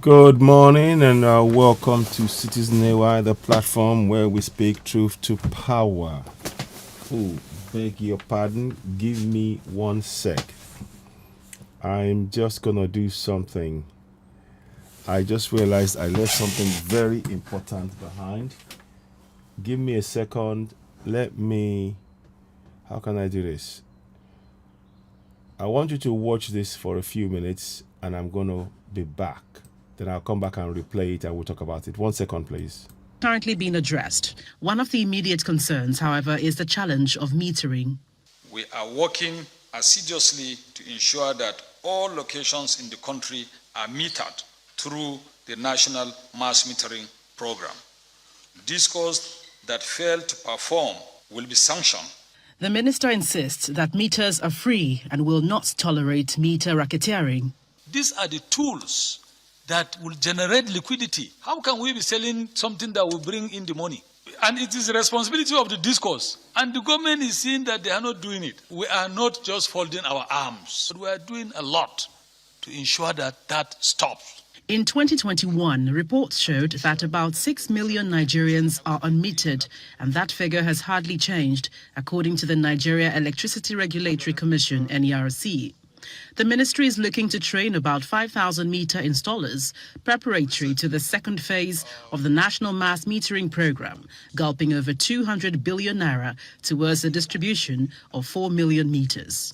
Good morning and welcome to Citizen AY, the platform where we speak truth to power. Oh, beg your pardon. Give me 1 sec. I'm just gonna do something. I just realized I left something very important behind. Give me a second. How can I do this? I want you to watch this for a few minutes and I'm gonna be back. Then I'll come back and replay it and we'll talk about it. 1 second, please. Currently being addressed. One of the immediate concerns, however, is the challenge of metering. We are working assiduously to ensure that all locations in the country are metered through the National Mass Metering Program. Discos that fail to perform will be sanctioned. The minister insists that meters are free and will not tolerate meter racketeering. These are the tools that will generate liquidity. How can we be selling something that will bring in the money? And it is the responsibility of the discourse. And the government is seeing that they are not doing it. We are not just folding our arms, but we are doing a lot to ensure that that stops. In 2021, reports showed that about 6 million Nigerians are unmetered, and that figure has hardly changed, according to the Nigeria Electricity Regulatory Commission, NERC. The ministry is looking to train about 5,000 meter installers, preparatory to the second phase of the National Mass Metering Program, gulping over 200 billion naira towards the distribution of 4 million meters.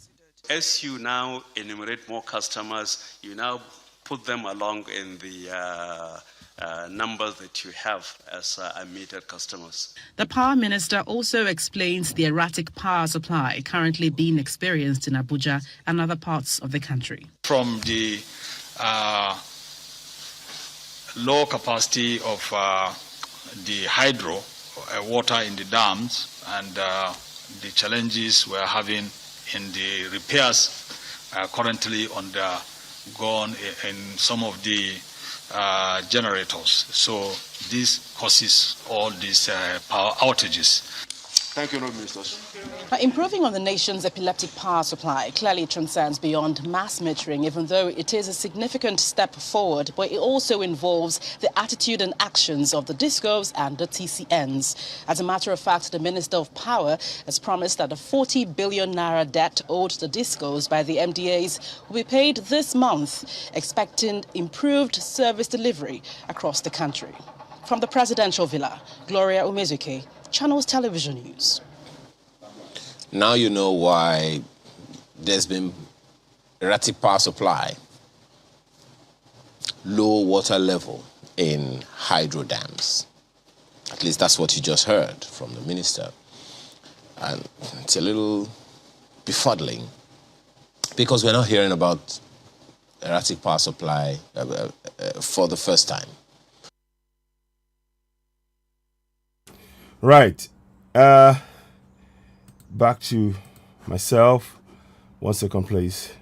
As you now enumerate more customers, you now put them along in the numbers that you have as metered customers. The power minister also explains the erratic power supply currently being experienced in Abuja and other parts of the country. From the low capacity of the hydro water in the dams and the challenges we're having in the repairs currently undergone in some of the generators. So this causes all these power outages. Thank you, Ministers. Improving on the nation's epileptic power supply clearly transcends beyond mass metering, even though it is a significant step forward, but it also involves the attitude and actions of the discos and the TCNs. As a matter of fact, the Minister of Power has promised that the 40 billion naira debt owed to the discos by the MDAs will be paid this month, expecting improved service delivery across the country. From the Presidential Villa, Gloria Umezuke, Channels Television News. Now you know why there's been erratic power supply, low water level in hydro dams. At least that's what you just heard from the minister. And it's a little befuddling because we're not hearing about erratic power supply for the first time. Right. Back to myself. 1 second, please.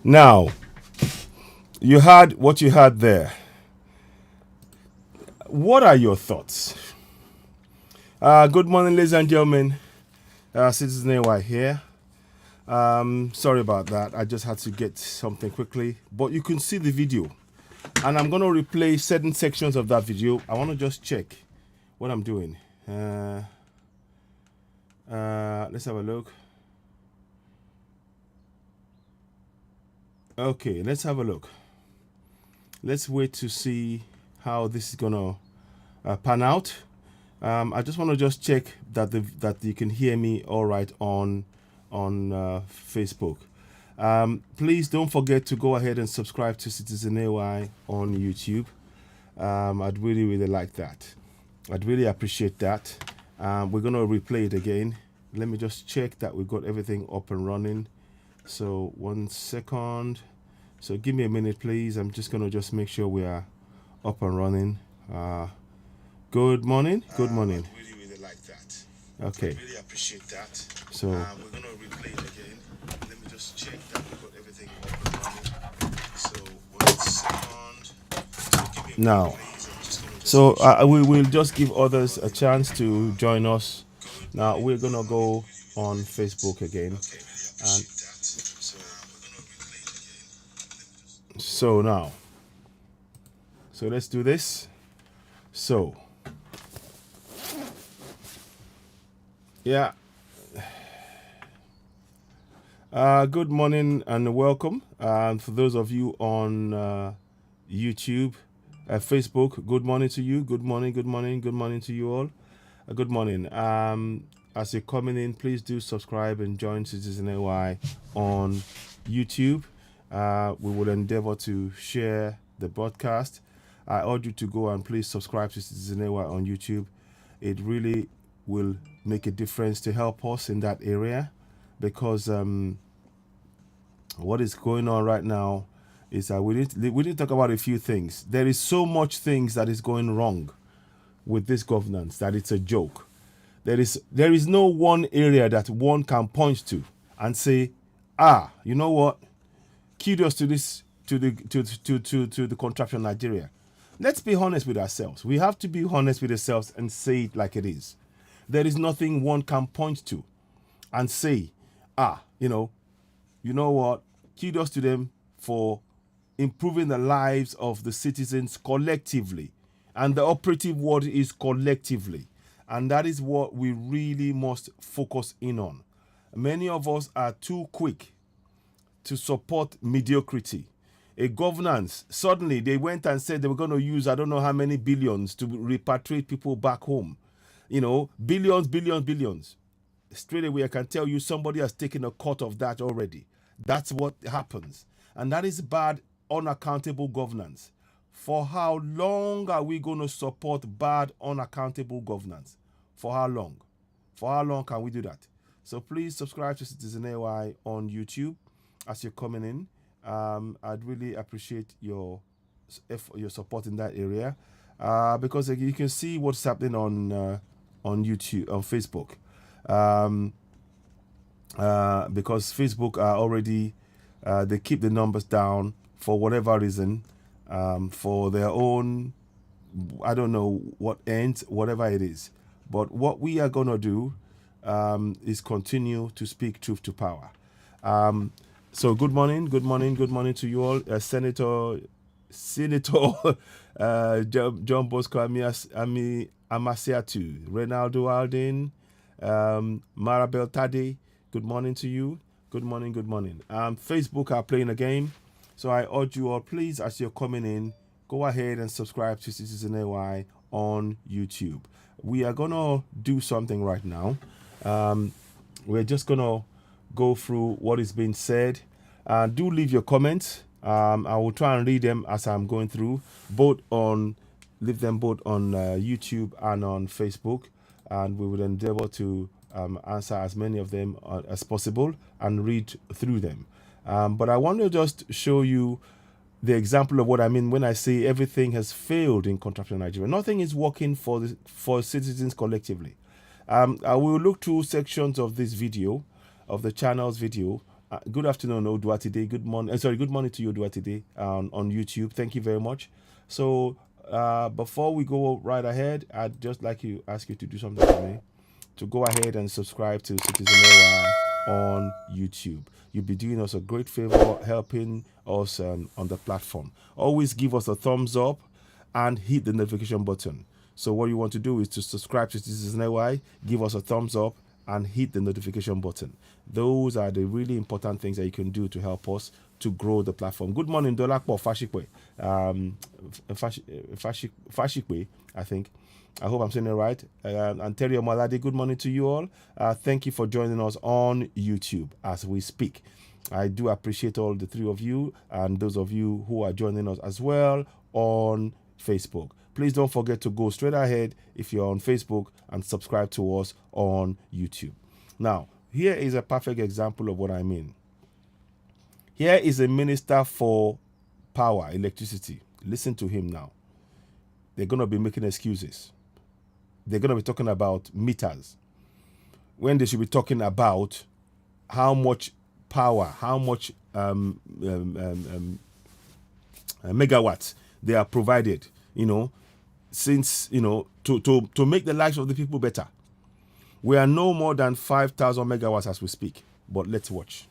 Now, you heard what you heard there. What are your thoughts? Good morning, ladies and gentlemen. Citizen AY here. Sorry about that. I just had to get something quickly. But you can see the video. And I'm going to replay certain sections of that video. I want to just check what I'm doing. Let's have a look. Okay, let's have a look. Let's wait to see how this is gonna pan out. I just want to just check that you can hear me all right on Facebook. Please don't forget to go ahead and subscribe to Citizen AY on YouTube. I'd really like that. I'd really appreciate that. We're going to replay it again. Let me just check that we've got everything up and running. So 1 second. So give me a minute, please. I'm just going to just make sure we are up and running. Good morning. Good morning. I'd really like that. Okay. I really appreciate that. So we're going to replay it again. Let me just check that we've got everything up and running. So 1 second. So give me a now. minute, please. So we will just give others a chance to join us. Now we're gonna go on Facebook again, and so now So let's do this. So, yeah. Good morning and welcome. For those of you on YouTube, Facebook, good morning to you. Good morning, good morning, good morning to you all. Good morning. As you're coming in, please do subscribe and join Citizen AY on YouTube. We will endeavor to share the broadcast. I urge you to go and please subscribe to Citizen AY on YouTube. It really will make a difference to help us in that area, because what is going on right now is that we need to talk about a few things. There is so much things that is going wrong with this governance that it's a joke. There is no one area that one can point to and say, you know what? Kudos to this to the contraption Nigeria. Let's be honest with ourselves. We have to be honest with ourselves and say it like it is. There is nothing one can point to and say, you know what? Kudos to them for improving the lives of the citizens collectively. And the operative word is collectively. And that is what we really must focus in on. Many of us are too quick to support mediocrity. A governance, suddenly they went and said they were going to use I don't know how many billions to repatriate people back home. Billions. Straight away, I can tell you somebody has taken a cut of that already. That's what happens. And that is bad, unaccountable governance. For how long are we going to support bad, unaccountable governance? For how long? For how long can we do that? So please subscribe to Citizen AY on YouTube as you're coming in. I'd really appreciate your support in that area, because you can see what's happening on YouTube, on Facebook. Because Facebook are already, they keep the numbers down for whatever reason, for their own, I don't know what ends, whatever it is. But what we are going to do is continue to speak truth to power. So good morning to you all. Senator John Bosco Amasiatu, Reynaldo Alden, Marabel Tade, good morning to you. Good morning. Facebook are playing a game. So I urge you all, please, as you're coming in, go ahead and subscribe to Citizen AY on YouTube. We are going to do something right now. We're just going to go through what is being said. Do leave your comments. I will try and read them as I'm going through, leave them both on YouTube and on Facebook. And we will endeavor to answer as many of them as possible and read through them. But I want to just show you the example of what I mean when I say everything has failed in contraption Nigeria. Nothing is working for citizens collectively. I will look through sections of this video, of the channel's video. Good afternoon, Oduatide. Good morning. Good morning to you, Oduatide, on YouTube. Thank you very much. So before we go right ahead, I'd just like to ask you to do something for me, to go ahead and subscribe to Citizen AY on YouTube. You'll be doing us a great favor, helping us on the platform. Always give us a thumbs up and hit the notification button. So what you want to do is to subscribe to Citizen AY, give us a thumbs up, and hit the notification button. Those are the really important things that you can do to help us to grow the platform. Good morning, Dolakpo Fashikwe. Fashikwe, I think. I hope I'm saying it right. Anterio Maladi, good morning to you all. Thank you for joining us on YouTube as we speak. I do appreciate all the three of you and those of you who are joining us as well on Facebook. Please don't forget to go straight ahead if you're on Facebook and subscribe to us on YouTube. Now, here is a perfect example of what I mean. Here is a minister for power, electricity. Listen to him now. They're going to be making excuses. They're going to be talking about meters when they should be talking about how much power, how much megawatts they are provided, since, to make the lives of the people better. We are no more than 5,000 megawatts as we speak. But let's watch.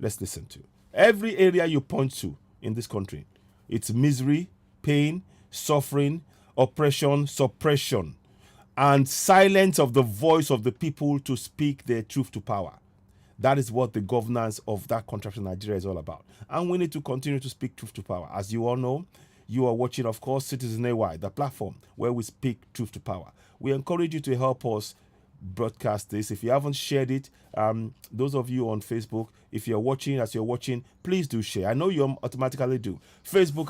Let's listen to. Every area you point to in this country, it's misery, pain, suffering, oppression, suppression, and silence of the voice of the people to speak their truth to power. That is what the governance of that contraption Nigeria is all about. And we need to continue to speak truth to power. As you all know, you are watching, of course, Citizen AY, the platform where we speak truth to power. We encourage you to help us broadcast this. If you haven't shared it, those of you on Facebook, if you're watching, as you're watching, please do share. I know you automatically do. Facebook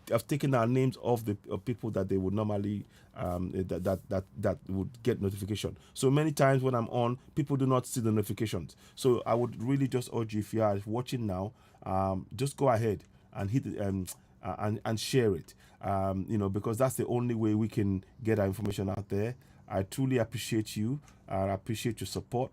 have taken our names off the people that they would normally that would get notification. So many times when I'm on, people do not see the notifications. So I would really just urge you, if you are watching now, just go ahead and hit and share it. Because that's the only way we can get our information out there. I truly appreciate you. I appreciate your support.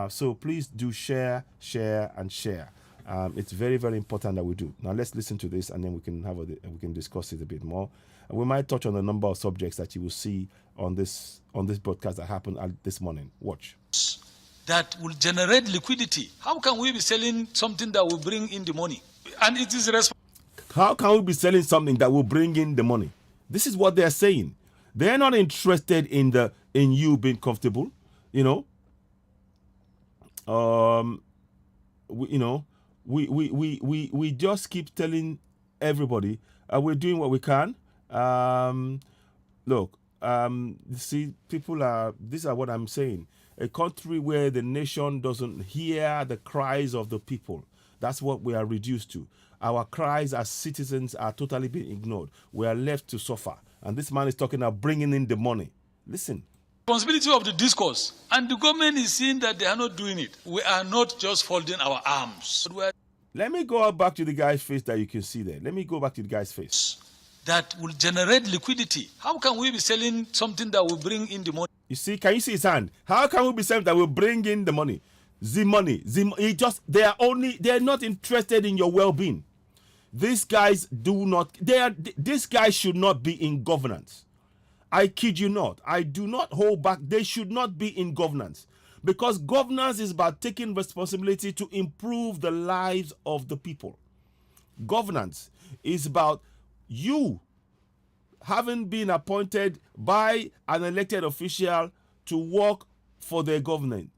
So please do share. It's very, very important that we do. Now let's listen to this, and then we can discuss it a bit more. And we might touch on a number of subjects that you will see on this broadcast that happened this morning. Watch. That will generate liquidity. How can we be selling something that will bring in the money? And it is How can we be selling something that will bring in the money? This is what they're saying. They're not interested in you being comfortable, we just keep telling everybody we're doing what we can. See, these are what I'm saying. A country where the nation doesn't hear the cries of the people. That's what we are reduced to. Our cries as citizens are totally being ignored. We are left to suffer. And this man is talking about bringing in the money. Listen. Responsibility of the discourse. And the government is seeing that they are not doing it. We are not just folding our arms. Let me go back to the guy's face that you can see there. Let me go back to the guy's face. That will generate liquidity. How can we be selling something that will bring in the money? You see, can you see his hand? How can we be selling that will bring in the money? The money. They're not interested in your well-being. These guys these guys should not be in governance. I kid you not. I do not hold back. They should not be in governance, because governance is about taking responsibility to improve the lives of the people. Governance is about you having been appointed by an elected official to work for their government.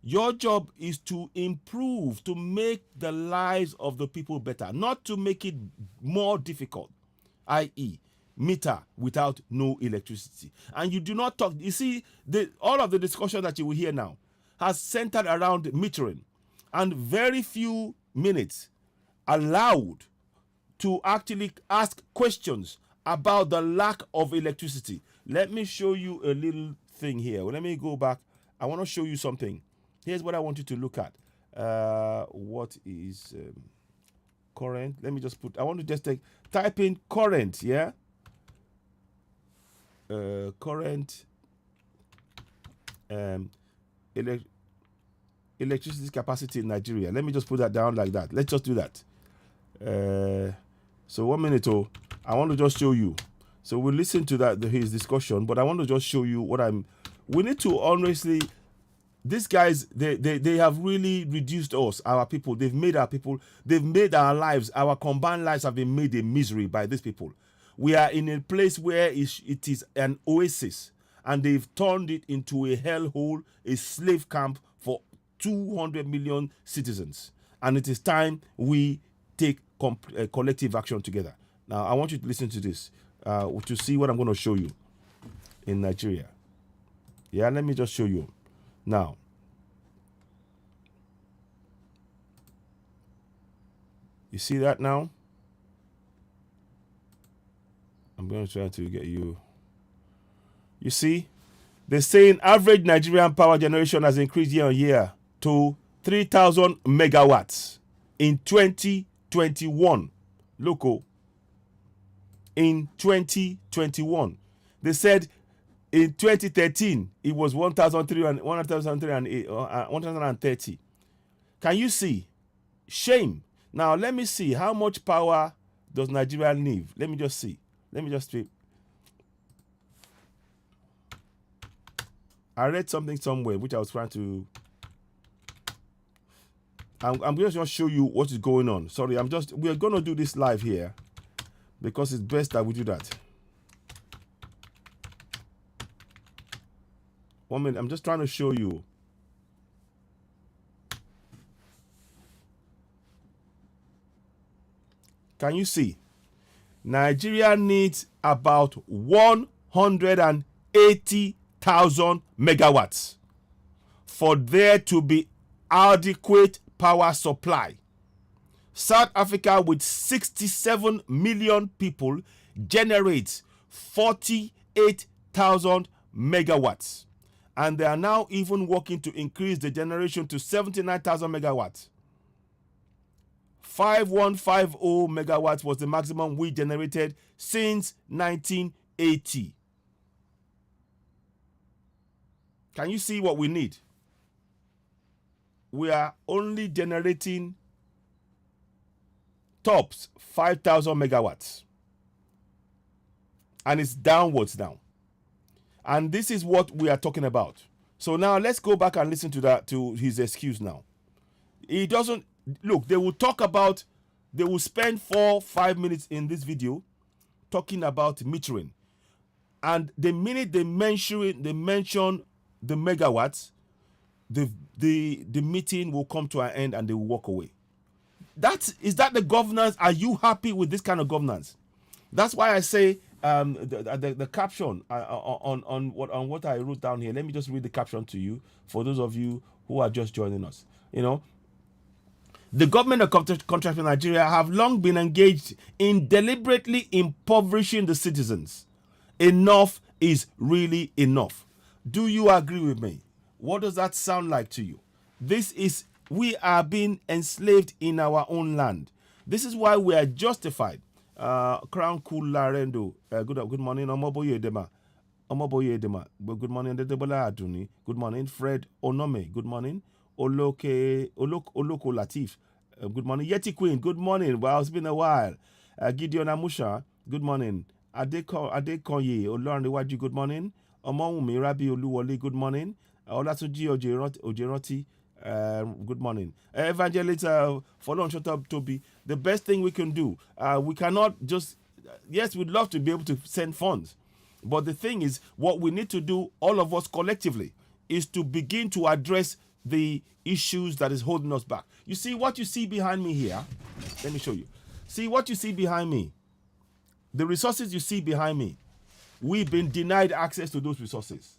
Your job is to improve, to make the lives of the people better, not to make it more difficult, i.e., meter without no electricity. And you do not talk. You see, all of the discussion that you will hear now has centered around metering, and very few minutes allowed to actually ask questions about the lack of electricity. Let me show you a little thing here. Let me go back. I want to show you something. Here's what I want you to look at. What is current? Let me just I want to just type in current, yeah? Current electricity capacity in Nigeria. Let me just put that down like that. Let's just do that. So 1 minute, I want to just show you. So we'll listen to his discussion, but I want to just show you we need to honestly. These guys, they have really reduced us, our people. They've made our lives, our combined lives have been made a misery by these people. We are in a place where it is an oasis, and they've turned it into a hellhole, a slave camp for 200 million citizens. And it is time we take collective action together. Now, I want you to listen to this, to see what I'm going to show you in Nigeria. Yeah, let me just show you. Now, you see that now? I'm going to try to get you. You see? They're saying average Nigerian power generation has increased year on year to 3,000 megawatts in 2021. Local. In 2021. They said in 2013, it was 1,330. Can you see? Shame. Now, let me see. How much power does Nigeria need? Let me just see. Let me just see. I read something somewhere, which I was trying to... I'm going to just show you what is going on. Sorry, we're going to do this live here. because it's best that we do that. 1 minute. I'm just trying to show you. Can you see? Nigeria needs about 180,000 megawatts for there to be adequate power supply. South Africa, with 67 million people, generates 48,000 megawatts. And they are now even working to increase the generation to 79,000 megawatts. 5150 megawatts was the maximum we generated since 1980. Can you see what we need? We are only generating tops 5,000 megawatts. And it's downwards now. And this is what we are talking about. So now let's go back and listen to that, to his excuse now. He doesn't, look, they will talk about, they will spend 4-5 minutes in this video talking about metering. And the minute they mention the megawatts, the meeting will come to an end and they will walk away. Is that the governance? Are you happy with this kind of governance? That's why I say the caption on what I wrote down here. Let me just read the caption to you for those of you who are just joining us. You know, the government of contraption Nigeria have long been engaged in deliberately impoverishing the citizens. Enough is really enough. Do you agree with me? What does that sound like to you? We are being enslaved in our own land. This is why we are justified. Crown Cool Larendo. Good morning, Omoboye Edema. Omoboye Edema. Good morning, Dedebola Aduni. Good morning, Fred Onome. Good morning, Oloko Latif. Good morning, Yeti Queen. Good morning. Well, it's been a while. Gideon Amusha. Good morning. Adekonye Olorunrewaju. Good morning. Omowumi Rabi Oluwole. Good morning. Olatunji Ojeroti. Good morning. Evangelist Follow Shut Up Toby. The best thing we can do, we cannot just, yes, we'd love to be able to send funds. But the thing is, what we need to do, all of us collectively, is to begin to address the issues that is holding us back. You see what you see behind me here? Let me show you. See what you see behind me? The resources you see behind me. We've been denied access to those resources.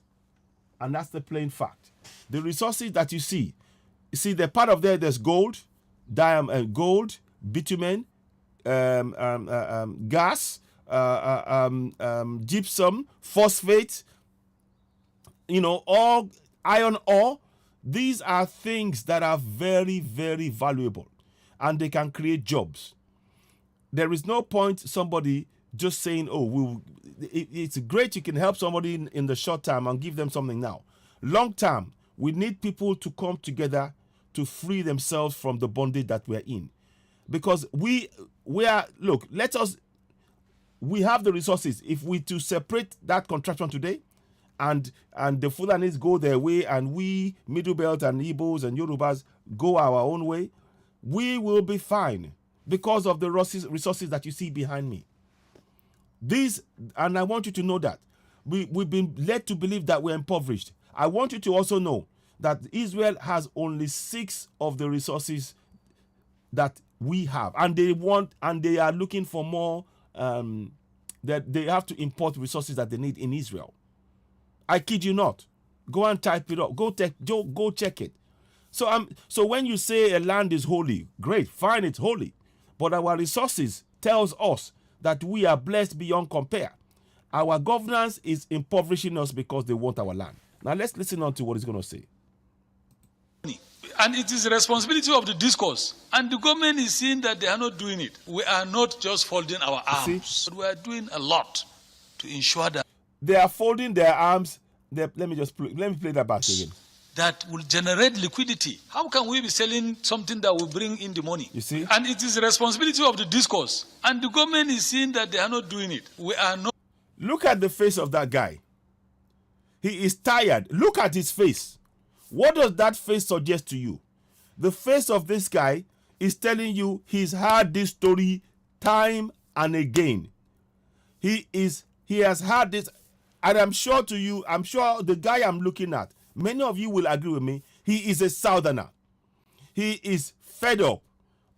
And that's the plain fact. The resources that you see the part of there's gold, gold, bitumen, gas, gypsum, phosphate, all iron ore. These are things that are very, very valuable and they can create jobs. There is no point somebody just saying, it's great you can help somebody in the short term and give them something now. Long term, we need people to come together to free themselves from the bondage that we're in. Because we have the resources. If we to separate that contraption today and the Fulanis go their way and we Middle Belt and Igbos and Yorubas go our own way, we will be fine because of the resources that you see behind me. And I want you to know that we've been led to believe that we're impoverished. I want you to also know that Israel has only 6 of the resources that we have, and they are looking for more. That they have to import resources that they need in Israel. I kid you not. Go and type it up. Go check it. So when you say a land is holy, great, fine, it's holy, but our resources tells us that we are blessed beyond compare. Our governance is impoverishing us because they want our land. Now let's listen on to what he's going to say. And it is the responsibility of the discourse. And the government is seeing that they are not doing it. We are not just folding our arms, but we are doing a lot to ensure that they are folding their arms. Let me play that back again. That will generate liquidity. How can we be selling something that will bring in the money? You see? And it is the responsibility of the discourse. And the government is seeing that they are not doing it. We are not. Look at the face of that guy. He is tired. Look at his face. What does that face suggest to you? The face of this guy is telling you he's heard this story time and again. He has had this, and I'm sure the guy I'm looking at, many of you will agree with me, he is a southerner. He is fed up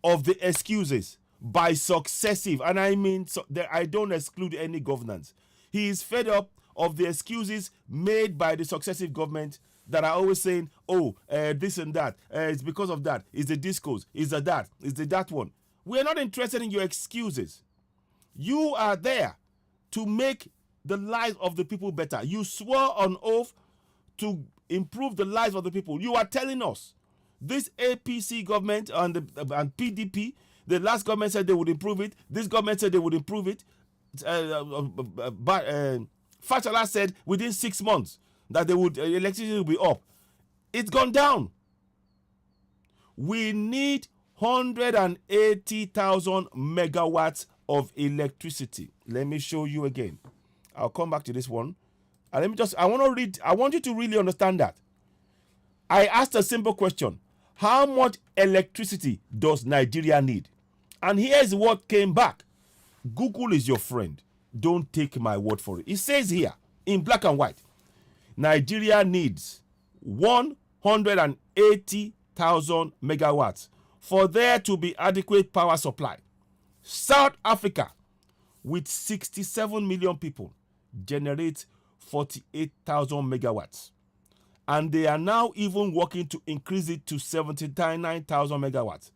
of the excuses by successive, and I mean, I don't exclude any governance. He is fed up of the excuses made by the successive government that are always saying, oh, this and that, it's because of that, it's the discos, it's the that, it's the that one. We're not interested in your excuses. You are there to make the lives of the people better. You swore on oath to improve the lives of the people. You are telling us this APC government and PDP, the last government said they would improve it. This government said they would improve it. But Fashola said within 6 months that electricity will be up. It's gone down. We need 180,000 megawatts of electricity. Let me show you again. I'll come back to this one. And I want you to really understand that. I asked a simple question. How much electricity does Nigeria need? And here's what came back. Google is your friend. Don't take my word for it. It says here in black and white, Nigeria needs 180,000 megawatts for there to be adequate power supply. South Africa, with 67 million people, generates 48,000 megawatts. And they are now even working to increase it to 79,000 megawatts.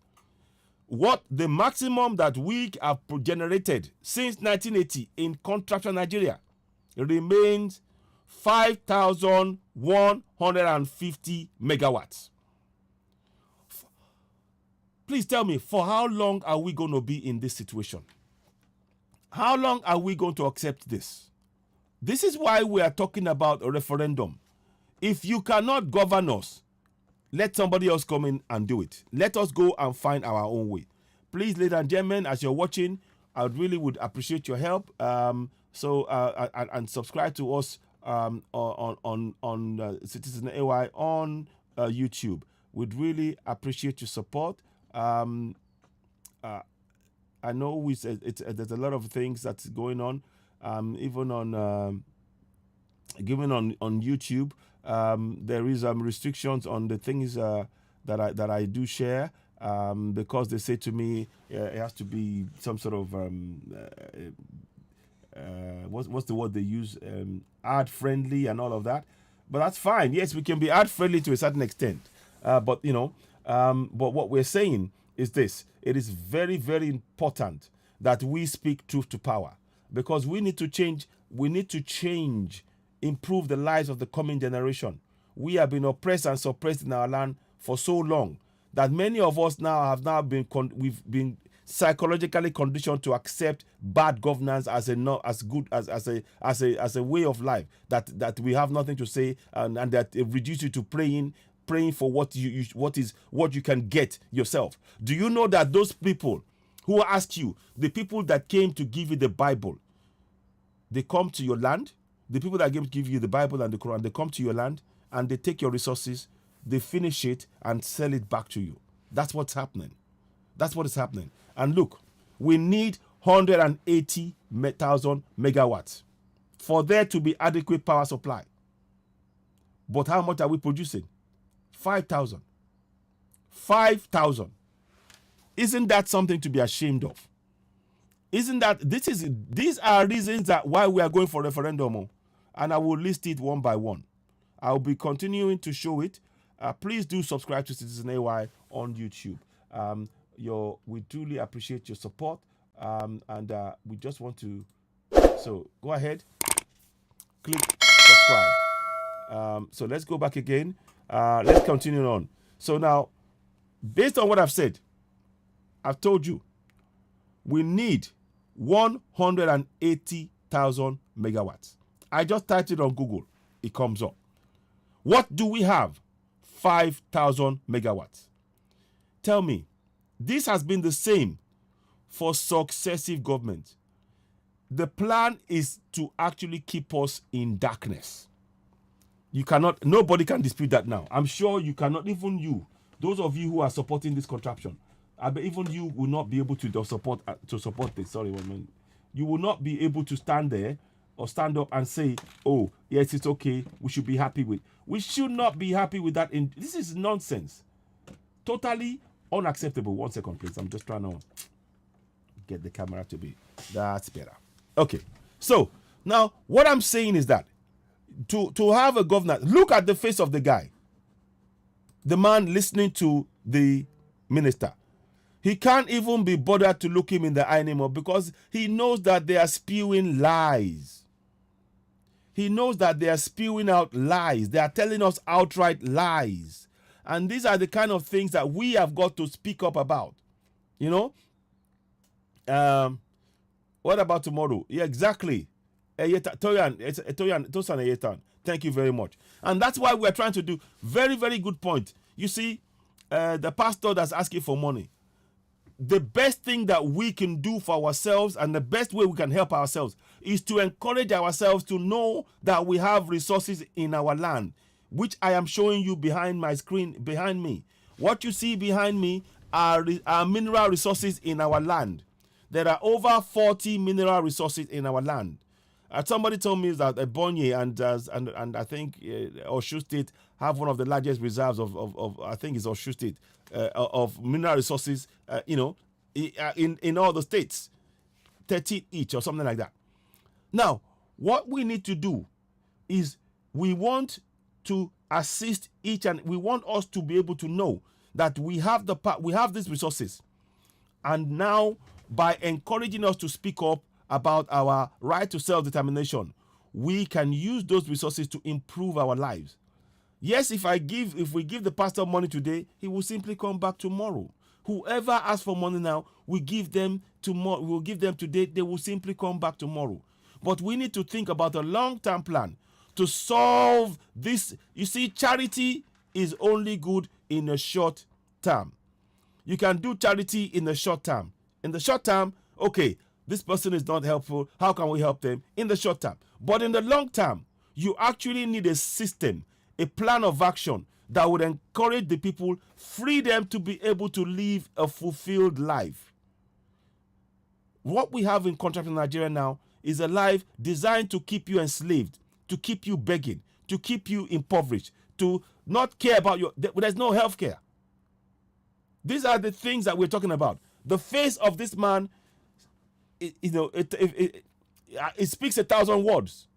What the maximum that we have generated since 1980 in contraption Nigeria remains 5,150 megawatts. Please tell me, for how long are we going to be in this situation? How long are we going to accept this? This is why we are talking about a referendum. If you cannot govern us, let somebody else come in and do it. Let us go and find our own way. Please, ladies and gentlemen, as you're watching, I really would appreciate your help. And subscribe to us on Citizen AY on YouTube. We'd really appreciate your support. I know there's a lot of things that's going on, even on YouTube. There is restrictions on the things that I do share, because they say to me it has to be some sort of what's the word they use, ad friendly and all of that. But that's fine. Yes, we can be ad friendly to a certain extent. But what we're saying is this: it is very, very important that we speak truth to power, because we need to change. Improve the lives of the coming generation. We have been oppressed and suppressed in our land for so long that many of us we've been psychologically conditioned to accept bad governance as a way of life, that we have nothing to say, and that it reduces you to praying for what you can get yourself. Do you know that those people who ask you, the people that came to give you the Bible, they come to your land? The people that give you the Bible and the Quran, they come to your land and they take your resources, they finish it and sell it back to you. That's what's happening. That's what is happening. And look, we need 180,000 megawatts for there to be adequate power supply. But how much are we producing? 5,000. 5,000. Isn't that something to be ashamed of? Isn't that these are reasons that why we are going for referendum, and I will list it one by one. I'll be continuing to show it. Please do subscribe to Citizen AY on YouTube. We truly appreciate your support, and we just want to. So go ahead, click subscribe. So let's go back again. Let's continue on. So now, based on what I've said, I've told you we need 180,000 megawatts. I just typed it on Google. It comes up. What do we have? 5,000 megawatts. Tell me, this has been the same for successive governments. The plan is to actually keep us in darkness. Nobody can dispute that now. I'm sure you cannot, even you, those of you who are supporting this contraption, I bet even you will not be able to support this. Sorry, one minute. you will not be able to stand there or stand up and say, oh, yes, it's okay, we should be happy with. We should not be happy with that. This is nonsense. Totally unacceptable. 1 second, please. I'm just trying to get the camera to be. That's better. Okay. So, now, what I'm saying is that to have a governor, look at the face of the guy. The man listening to the minister. He can't even be bothered to look him in the eye anymore because he knows that they are spewing lies. He knows that they are spewing out lies. They are telling us outright lies. And these are the kind of things that we have got to speak up about. You know? What about tomorrow? Yeah, exactly. Tosan. Thank you very much. And that's why we're trying to do. Very, very good point. You see, the pastor that's asking for money. The best thing that we can do for ourselves and the best way we can help ourselves is to encourage ourselves to know that we have resources in our land, which I am showing you behind my screen, behind me. What you see behind me are mineral resources in our land. There are over 40 mineral resources in our land. Somebody told me that Ebonyi and I think Osun State have one of the largest reserves of I think it's Osun State of mineral resources. In all the states, 30 each or something like that. Now, what we need to do is we want to assist each, and we want us to be able to know that we have these resources, and now by encouraging us to speak up about our right to self-determination, we can use those resources to improve our lives. Yes, if we give the pastor money today, he will simply come back tomorrow. Whoever asks for money now, we give them tomorrow. We'll give them today. They will simply come back tomorrow. But we need to think about a long-term plan to solve this. You see, charity is only good in a short term. You can do charity in the short term. In the short term, okay, this person is not helpful. How can we help them? In the short term. But in the long term, you actually need a system, a plan of action that would encourage the people, free them to be able to live a fulfilled life. What we have in contraption Nigeria now is a life designed to keep you enslaved, to keep you begging, to keep you impoverished, to not care about there's no health care. These are the things that we're talking about. The face of this man, it speaks 1,000 words.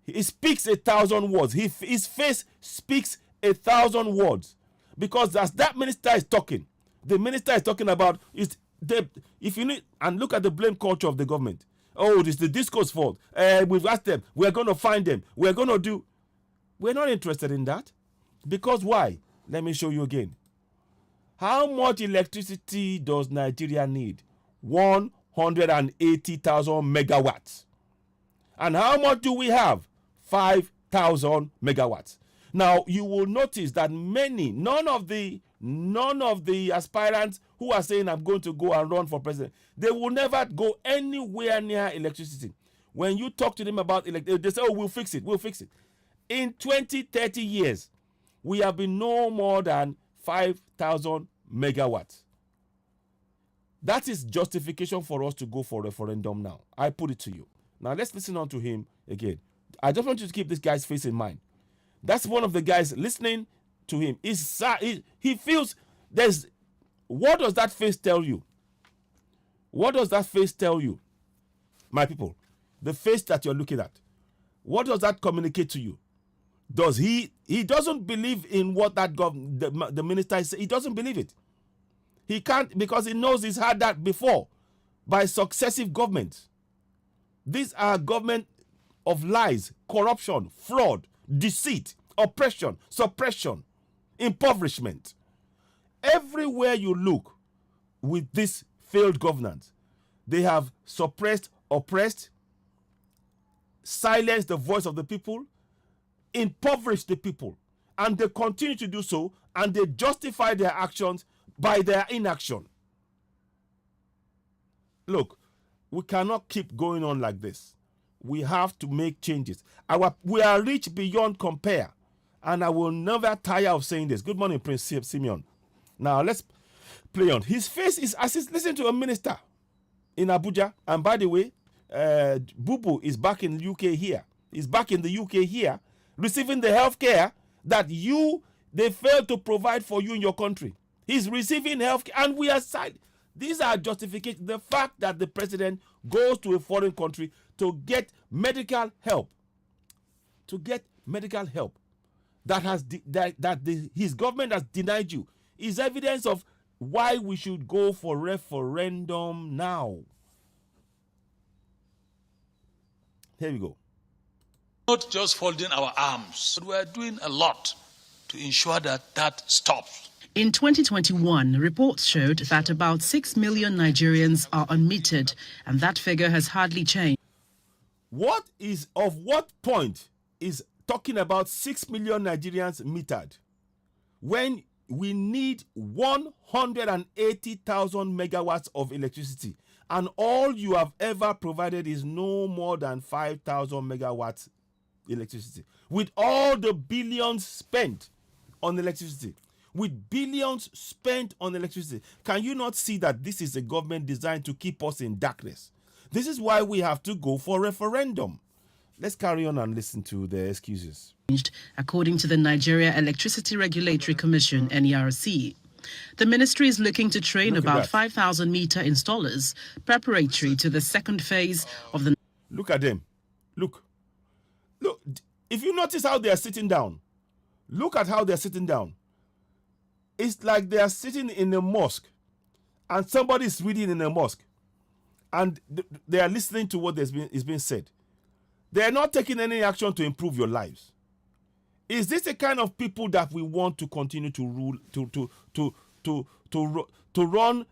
He speaks 1,000 words. His face speaks 1,000 words. Because as that minister is talking, the minister is talking about if you need, and look at the blame culture of the government. Oh, it's the disco's fault. We've asked them. We're going to find them. We're going to do. We're not interested in that. Because why? Let me show you again. How much electricity does Nigeria need? 180,000 megawatts. And how much do we have? 5,000 megawatts. Now, you will notice that none of the aspirants who are saying I'm going to go and run for president, they will never go anywhere near electricity. When you talk to them about electricity, they say, oh, we'll fix it. In 20, 30 years, we have been no more than 5,000 megawatts. That is justification for us to go for referendum now. I put it to you. Now, let's listen on to him again. I just want you to keep this guy's face in mind. That's one of the guys listening to him. He feels what does that face tell you? What does that face tell you? My people, the face that you're looking at, what does that communicate to you? Does he doesn't believe in what that the minister is saying. He doesn't believe it. He can't, because he knows he's had that before by successive governments. These are government of lies, corruption, fraud, deceit, oppression, suppression, impoverishment. Everywhere you look with this failed governance, they have suppressed, oppressed, silenced the voice of the people, impoverished the people, and they continue to do so, and they justify their actions by their inaction. Look, we cannot keep going on like this. We have to make changes. We are rich beyond compare, and I will never tire of saying this. Good morning, Prince Simeon. Now let's play on. His face is as he's listening to a minister in Abuja, and by the way, Bubu is back in the UK here. He's back in the UK here, receiving the health care that they failed to provide for you in your country. He's receiving health care, and we are silent. These are justifications. The fact that the president goes to a foreign country to get medical help, his government has denied you, is evidence of why we should go for referendum now. Here we go. Not just folding our arms, but we are doing a lot to ensure that that stops. In 2021, reports showed that about 6 million Nigerians are unmetered, and that figure has hardly changed. What point is talking about 6 million Nigerians metered when we need 180,000 megawatts of electricity, and all you have ever provided is no more than 5,000 megawatts electricity, with all the billions spent on electricity? With billions spent on electricity, can you not see that this is a government designed to keep us in darkness? This is why we have to go for referendum. Let's carry on and listen to the excuses. According to the Nigeria Electricity Regulatory Commission, NERC, the ministry is looking to train about 5,000 meter installers preparatory to the second phase of the... Look at them. Look. If you notice how they are sitting down, look at how they're sitting down. It's like they are sitting in a mosque and somebody is reading in a mosque and they are listening to what is being said. They are not taking any action to improve your lives. Is this the kind of people that we want to continue to rule, to run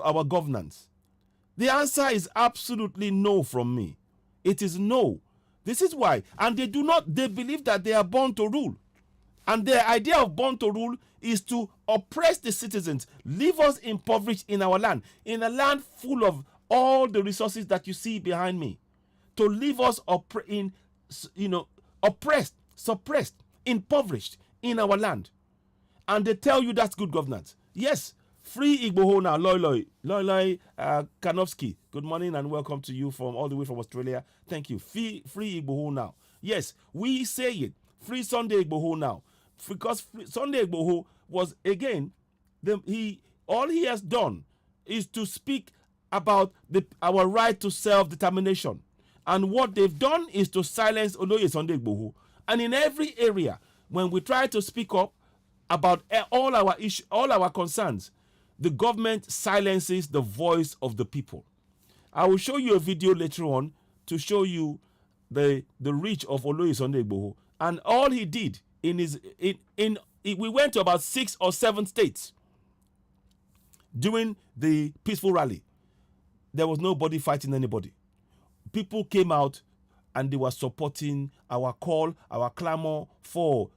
our governance? The answer is absolutely no from me. It is no. This is why. And they believe that they are born to rule. And their idea of born to rule is to oppress the citizens, leave us impoverished in our land, in a land full of all the resources that you see behind me, to leave us oppressed, suppressed, impoverished in our land. And they tell you that's good governance. Yes, free Igboho now, Loy Kanofsky. Good morning and welcome to you from all the way from Australia. Thank you. Free Igboho now. Yes, we say it. Free Sunday Igboho now. Because Sunday Igboho was, again, all he has done is to speak about our right to self-determination. And what they've done is to silence Oloye Sunday Igboho. And in every area, when we try to speak up about all our issues, all our concerns, the government silences the voice of the people. I will show you a video later on to show you the reach of Oloye Sunday Igboho. And all he did we went to about 6 or 7 states during the peaceful rally. There was nobody fighting anybody. People came out and they were supporting our call, our clamor for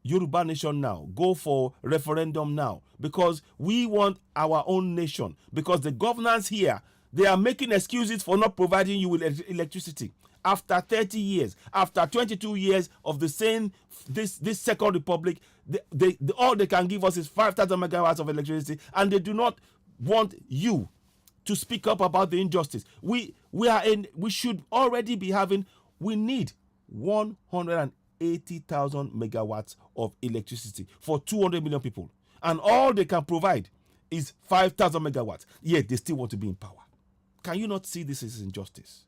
Yoruba nation now. Go for referendum now. Because we want our own nation. Because the governance here, they are making excuses for not providing you with electricity. After 30 years, after 22 years of the same, this second republic, all they can give us is 5,000 megawatts of electricity, and they do not want you to speak up about the injustice. We should already be having, we need 180,000 megawatts of electricity for 200 million people. And all they can provide is 5,000 megawatts. Yet they still want to be in power. Can you not see this as injustice?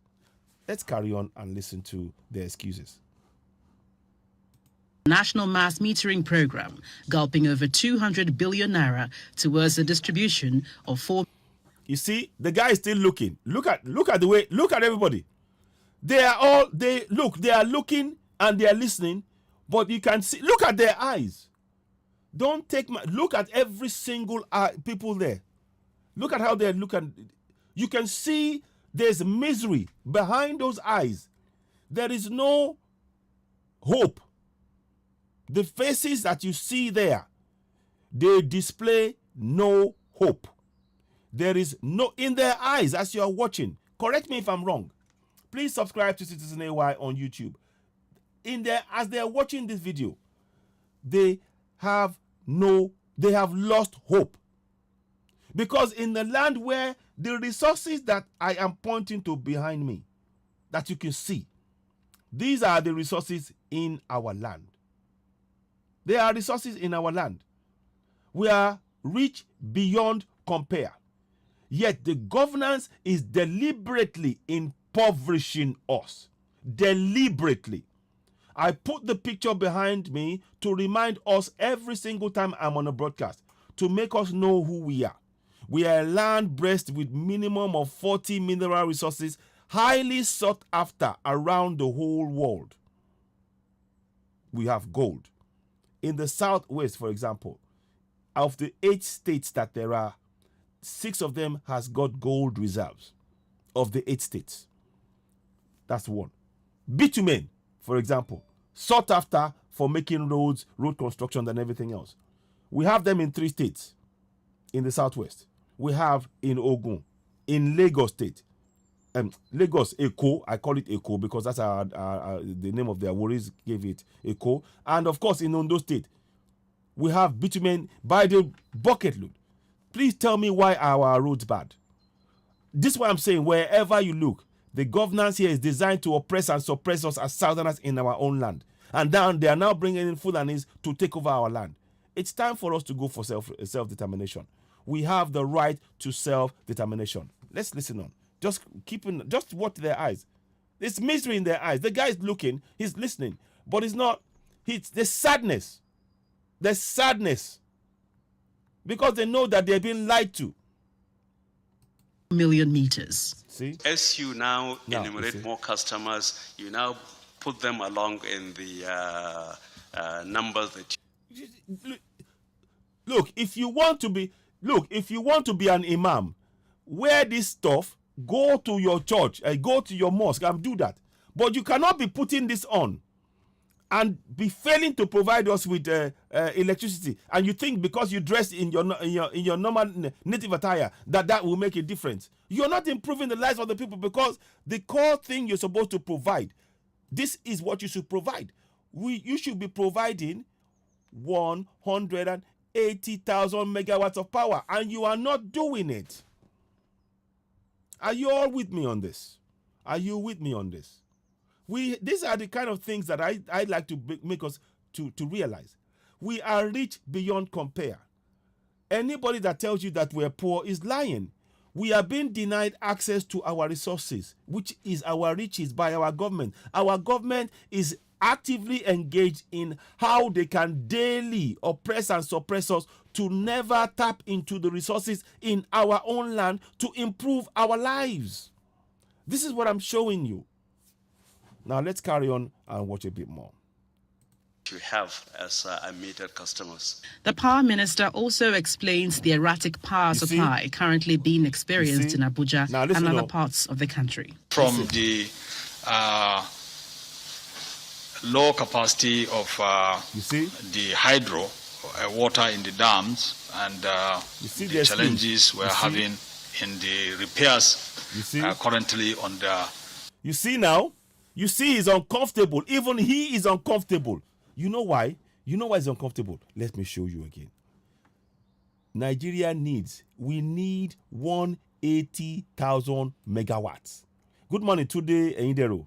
Let's carry on and listen to their excuses. National mass metering program, gulping over 200 billion naira towards the distribution of 4. You see, the guy is still looking. Look at everybody. They are looking and they are listening, but you can see, look at their eyes. Look at every single people there. Look at how they're looking. You can see there's misery behind those eyes. There is no hope. The faces that you see there, they display no hope. There is no, in their eyes as you are watching, correct me if I'm wrong. Please subscribe to Citizen AY on YouTube. As they are watching this video, they have lost hope. Because in the land where the resources that I am pointing to behind me, that you can see. These are the resources in our land. There are resources in our land. We are rich beyond compare. Yet the governance is deliberately impoverishing us. Deliberately. I put the picture behind me to remind us every single time I'm on a broadcast, to make us know who we are. We are a land blessed with minimum of 40 mineral resources, highly sought after around the whole world. We have gold. In the southwest, for example, of the 8 states that there are, 6 of them has got gold reserves of the 8 states. That's one. Bitumen, for example, sought after for making roads, road construction, and everything else. We have them in 3 states in the southwest. We have in Ogun, in Lagos State, Lagos, Eko, I call it Eko because that's the name of their warriors gave it, Eko. And of course in Ondo State, we have bitumen by the bucket load. Please tell me why our roads bad. This is what I'm saying. Wherever you look, the governance here is designed to oppress and suppress us as southerners in our own land. And then they are now bringing in Fulanis to take over our land. It's time for us to go for self-determination. We have the right to self-determination. Let's listen on. Just watch their eyes. There's misery in their eyes. The guy's looking, he's listening, but it's not. There's sadness. There's sadness because they know that they're being lied to. Million meters. See? As you now enumerate more customers, you now put them along in the numbers that you... Look, if you want to be an imam, wear this stuff, go to your church, go to your mosque and do that. But you cannot be putting this on and be failing to provide us with electricity. And you think because you dress in your normal native attire that will make a difference. You're not improving the lives of the people because the core thing you're supposed to provide, this is what you should provide. You should be providing 180,000 megawatts of power, and you are not doing it. Are you all with me on this? Are you with me on this? These are the kind of things that I'd like to make us to realize. We are rich beyond compare. Anybody that tells you that we're poor is lying. We are being denied access to our resources, which is our riches, by our government. Our government is actively engaged in how they can daily oppress and suppress us to never tap into the resources in our own land to improve our lives. This is what I'm showing you. Now let's carry on and watch a bit more. You have as metered customers. The Power Minister also explains the erratic power supply currently being experienced in Abuja and other parts of the country. From the low capacity of the hydro water in the dams and the challenges we're having in the repairs currently on the... You see now? You see he's uncomfortable. Even he is uncomfortable. You know why? You know why he's uncomfortable? Let me show you again. Nigeria we need 180,000 megawatts. Good morning, today, Indero.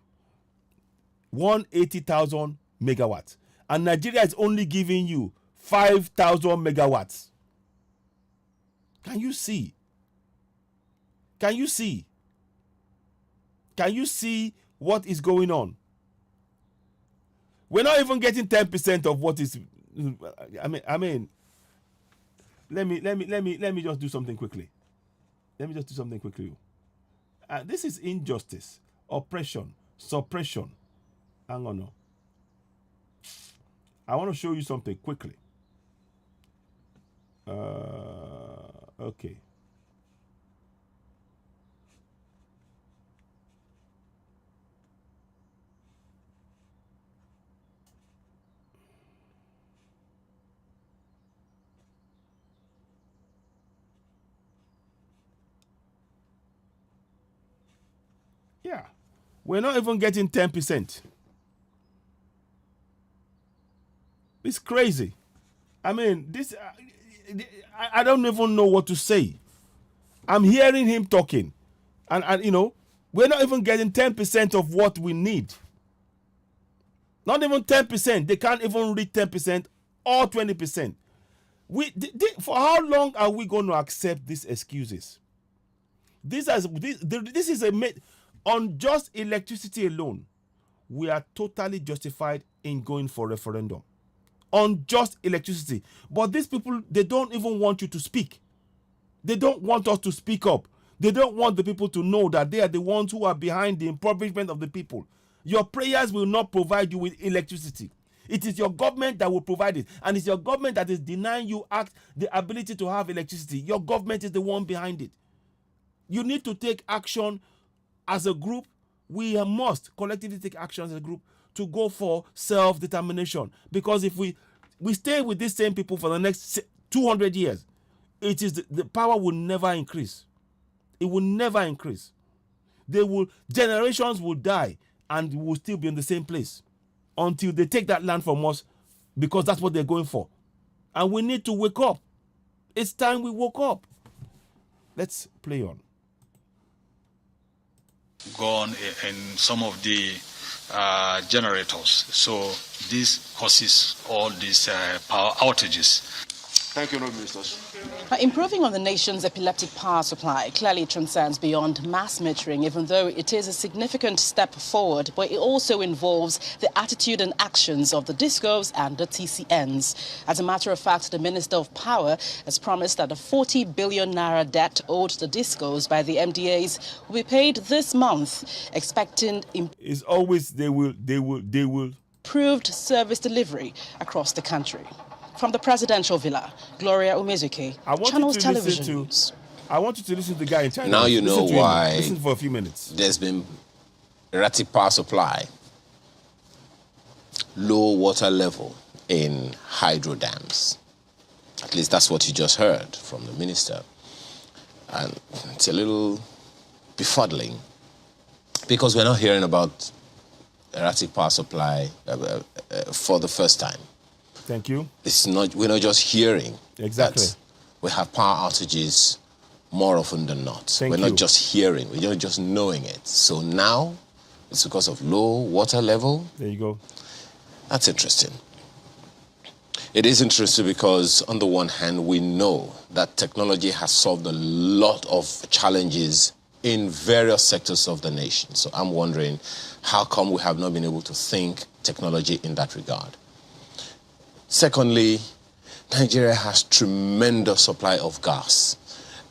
180,000 megawatts. And Nigeria is only giving you 5,000 megawatts. Can you see? Can you see? Can you see what is going on? We're not even getting 10% of what is. I mean. Let me just do something quickly. This is injustice, oppression, suppression. Hang on. No. I want to show you something quickly. Okay. Yeah, we're not even getting 10%. It's crazy. I mean, this. I don't even know what to say. I'm hearing him talking, and you know, We're not even getting 10% of what we need. Not even 10%. They can't even reach 10% or 20%. For how long are we going to accept these excuses? This is on just electricity alone. We are totally justified in going for referendum on just electricity. But these people, they don't even want you to speak. They don't want us to speak up. They don't want the people to know that they are the ones who are behind the impoverishment of the people. Your prayers will not provide you with electricity. It is your government that will provide it. And it's your government that is denying you the ability to have electricity. Your government is the one behind it. You need to take action as a group. We must collectively take action as a group to go for self-determination. Because if we stay with these same people for the next 200 years, it is the power will never increase. It will never increase. Generations will die and we will still be in the same place until they take that land from us, because that's what they're going for. And we need to wake up. It's time we woke up. Let's play on. Gone in some of the generators. So this causes all these power outages. Thank you, Ministers. Improving on the nation's epileptic power supply clearly transcends beyond mass metering, even though it is a significant step forward, but it also involves the attitude and actions of the DISCOs and the TCNs. As a matter of fact, the Minister of Power has promised that the 40 billion naira debt owed to the DISCOs by the MDAs will be paid this month, expecting It's always they will improved service delivery across the country. From the presidential villa, Gloria Umezuke, Channels Television News. I want you to listen to the guy in China. Now you know why. Listen for a few minutes. There's been erratic power supply, low water level in hydro dams. At least that's what you just heard from the minister. And it's a little befuddling because we're not hearing about erratic power supply for the first time. Thank you. We're not just hearing. Exactly. That we have power outages more often than not. We're not just hearing, we're not just knowing it. So now it's because of low water level. There you go. That's interesting. It is interesting because on the one hand, we know that technology has solved a lot of challenges in various sectors of the nation. So I'm wondering, how come we have not been able to think technology in that regard? Secondly, Nigeria has tremendous supply of gas.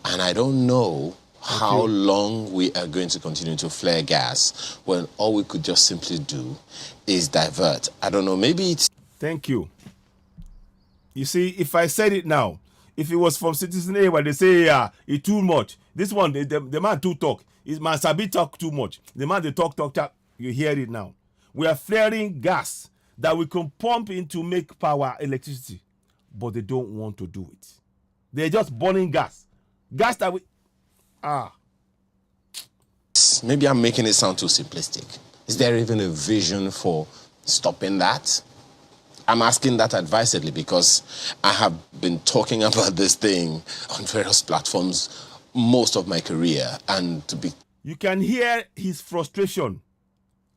And I don't know how long we are going to continue to flare gas when all we could just simply do is divert. I don't know, maybe it's... Thank you. You see, if I said it now, if it was from Citizen A where they say, yeah, it's too much. This one, the man too talk. His man Sabi talk too much. The man they talk. You hear it now. We are flaring gas that we can pump in to make power, electricity. But they don't want to do it. They're just burning gas. Gas that we... Maybe I'm making it sound too simplistic. Is there even a vision for stopping that? I'm asking that advisedly because I have been talking about this thing on various platforms most of my career, and to be... You can hear his frustration.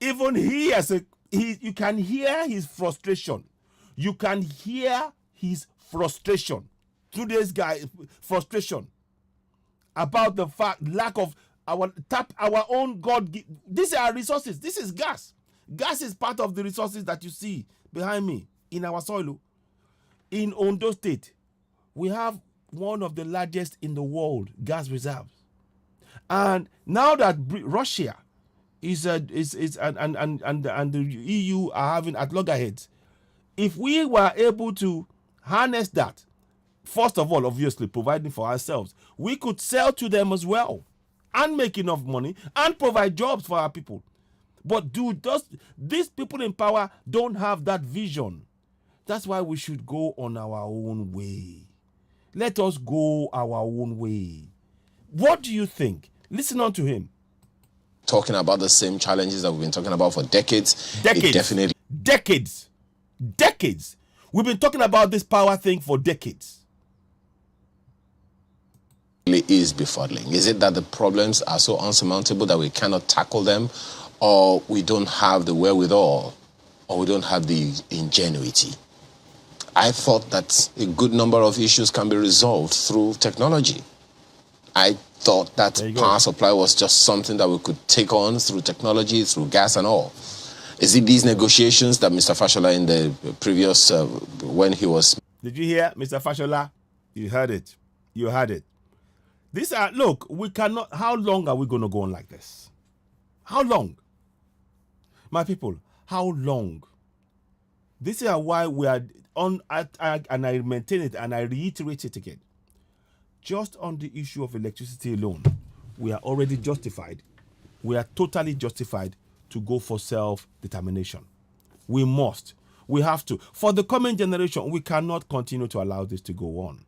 Even he as a... you can hear his frustration. You can hear his frustration. Today's guy, frustration about the lack of our own God. These are resources. This is gas. Gas is part of the resources that you see behind me in our soil. In Ondo State, we have one of the largest in the world gas reserves. And now that Russia and the EU are having at loggerheads, if we were able to harness that, first of all, obviously providing for ourselves, we could sell to them as well and make enough money and provide jobs for our people. But these people in power don't have that vision. That's why we should go on our own way. Let us go our own way. What do you think? Listen on to him. Talking about the same challenges that we've been talking about for decades. Decades. We've been talking about this power thing for decades. exactly is befuddling? Is it that the problems are so unsurmountable that we cannot tackle them, or we don't have the wherewithal, or we don't have the ingenuity? I thought that a good number of issues can be resolved through technology. I thought that power supply was just something that we could take on through technology, through gas and all. Is it these negotiations that Mr. Fashola in the previous, when he was... Did you hear, Mr. Fashola? You heard it. You heard it. These are, look, we cannot, how long are we going to go on like this? How long? My people, how long? This is why we are on, and I maintain it and I reiterate it again. Just on the issue of electricity alone, we are already justified. We are totally justified to go for self-determination. We must. We have to. For the coming generation, we cannot continue to allow this to go on.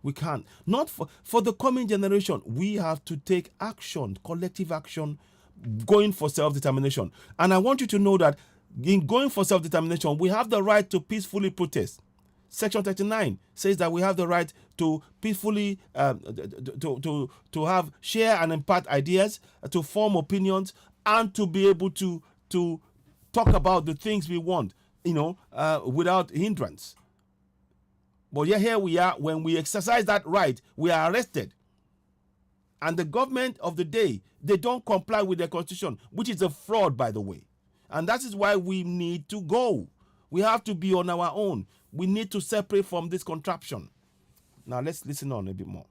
We can't. Not for the coming generation, we have to take action, collective action, going for self-determination. And I want you to know that in going for self-determination, we have the right to peacefully protest. Section 39 says that we have the right to peacefully to have, share and impart ideas, to form opinions, and to be able to talk about the things we want, without hindrance. But yeah, here we are. When we exercise that right, we are arrested. And the government of the day, they don't comply with their constitution, which is a fraud, by the way. And that is why we need to go. We have to be on our own. We need to separate from this contraption. Now let's listen on a bit more.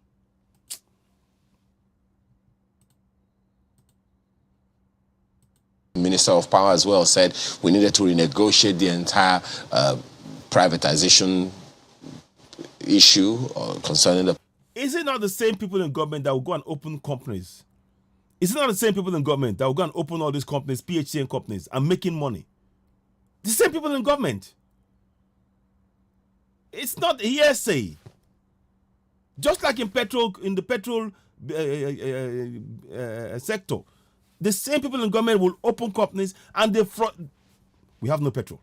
Minister of Power as well said we needed to renegotiate the entire privatization issue concerning the... Is it not the same people in government that will go and open companies? Is it not the same people in government that will go and open all these companies, PHCN companies, and making money? The same people in government. It's not hearsay. Just like in the petrol sector, the same people in government will open companies and they fraud. We have no petrol.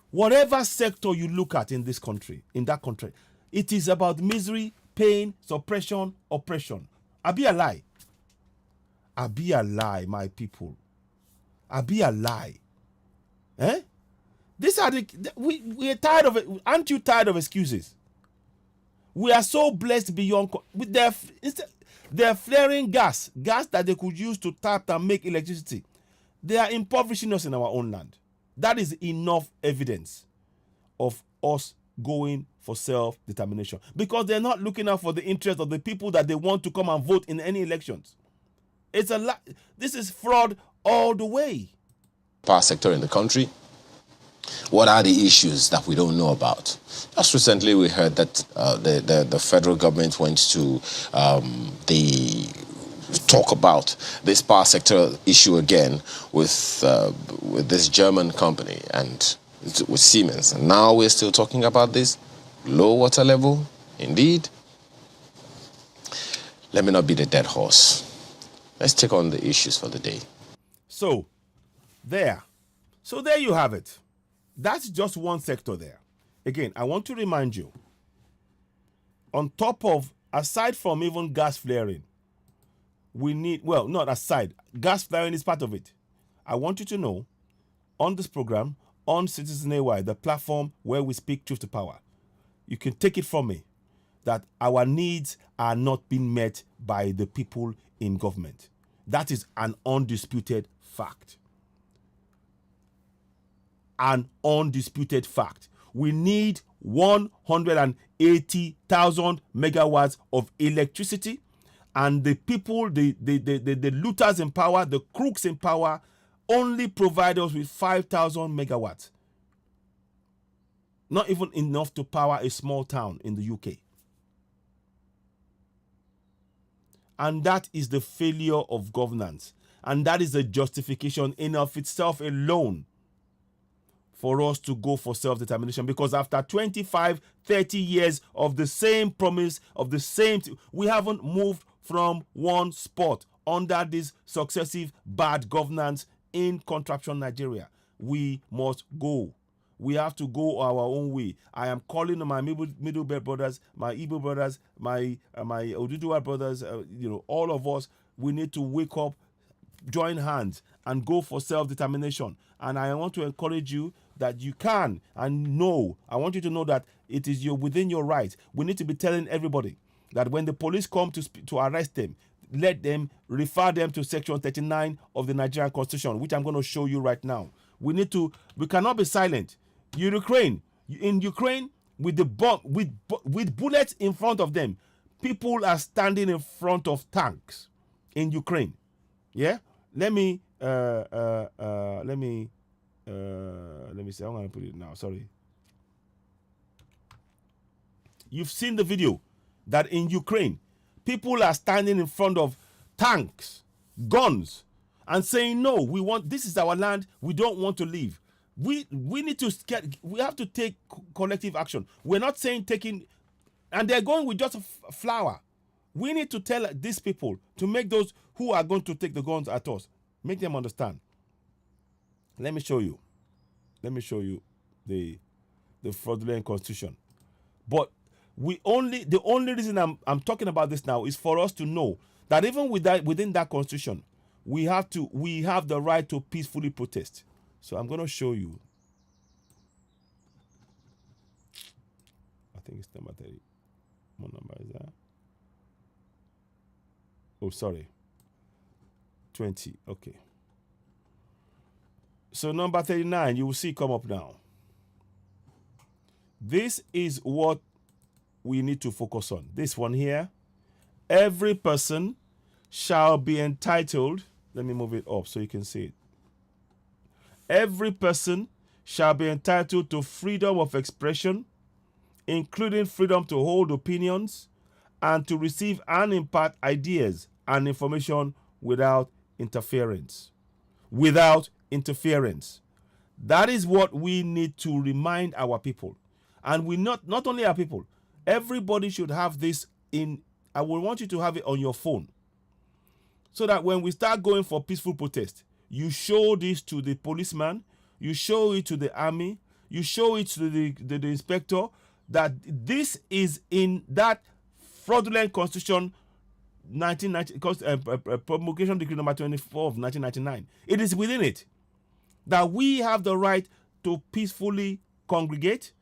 Whatever sector you look at in this country, in that country, it is about misery, pain, suppression, oppression. Abi a lie. Abi a lie, my people. Abi a lie. Eh? These are we are tired of it. Aren't you tired of excuses? We are so blessed beyond with their flaring gas that they could use to tap and make electricity. They are impoverishing us in our own land. That is enough evidence of us going for self-determination, because they're not looking out for the interest of the people that they want to come and vote in any elections. It's a this is fraud all the way. Power sector in the country. What are the issues that we don't know about? Just recently, we heard that the federal government went to talk about this power sector issue again with this German company and with Siemens. And now we're still talking about this low water level. Indeed. Let me not be the dead horse. Let's take on the issues for the day. So there you have it. That's just one sector there. Again, I want to remind you, on top of, aside from even gas flaring, we need, well, not aside, gas flaring is part of it. I want you to know, on this program, on Citizen AY, the platform where we speak truth to power, you can take it from me that our needs are not being met by the people in government. That is an undisputed fact. An undisputed fact. We need 180,000 megawatts of electricity, and the people, the looters in power, the crooks in power, only provide us with 5,000 megawatts. Not even enough to power a small town in the UK. And that is the failure of governance. And that is a justification in of itself alone for us to go for self-determination. Because after 25, 30 years of the same promise, of the same, we haven't moved from one spot under this successive bad governance in contraption Nigeria. We must go. We have to go our own way. I am calling on my middle belt brothers, my Igbo brothers, my Oduduwa brothers, all of us. We need to wake up, join hands, and go for self-determination. And I want to encourage you that you can and know. I want you to know that it is within your right. We need to be telling everybody that when the police come to arrest them, let them refer them to section 39 of the Nigerian Constitution, which I'm going to show you right now. We cannot be silent. In Ukraine, with the bomb, with bullets in front of them, people are standing in front of tanks in Ukraine. Yeah, let me see. I'm going to put it now. Sorry. You've seen the video that in Ukraine, people are standing in front of tanks, guns, and saying, no, this is our land. We don't want to leave. We have to take collective action. We're not saying and they're going with just flour. We need to tell these people, to make those who are going to take the guns at us, make them understand. Let me show you the fraudulent constitution. But the only reason I'm talking about this now is for us to know that even within that constitution, we have the right to peacefully protest. So I'm going to show you. I think it's number 30. What number is that? Oh, sorry. 20. Okay. So number 39, you will see come up now. This is what we need to focus on. This one here. Every person shall be entitled. Let me move it up so you can see it. Every person shall be entitled to freedom of expression, including freedom to hold opinions and to receive and impart ideas and information without interference. Without interference. That is what we need to remind our people. And we not only our people, everybody should have this I will want you to have it on your phone. So that when we start going for peaceful protest, you show this to the policeman, you show it to the army, you show it to the inspector, that this is in that fraudulent constitution 1990, promulgation decree number 24 of 1999. It is within it that we have the right to peacefully congregate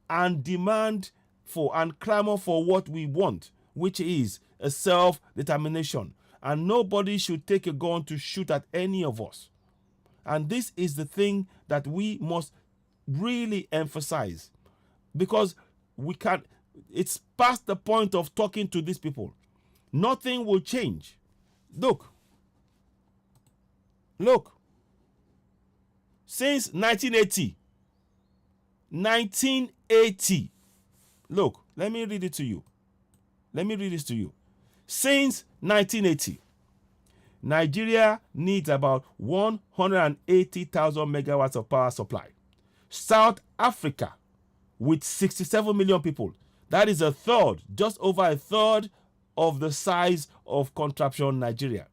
and demand for and clamor for what we want, which is a self-determination. And nobody should take a gun to shoot at any of us. And this is the thing that we must really emphasize, because it's past the point of talking to these people. Nothing will change. Look. Since 1980. Look, let me read it to you. Since 1980, Nigeria needs about 180,000 megawatts of power supply. South Africa, with 67 million people, that is just over a third of the size of contraption Nigeria,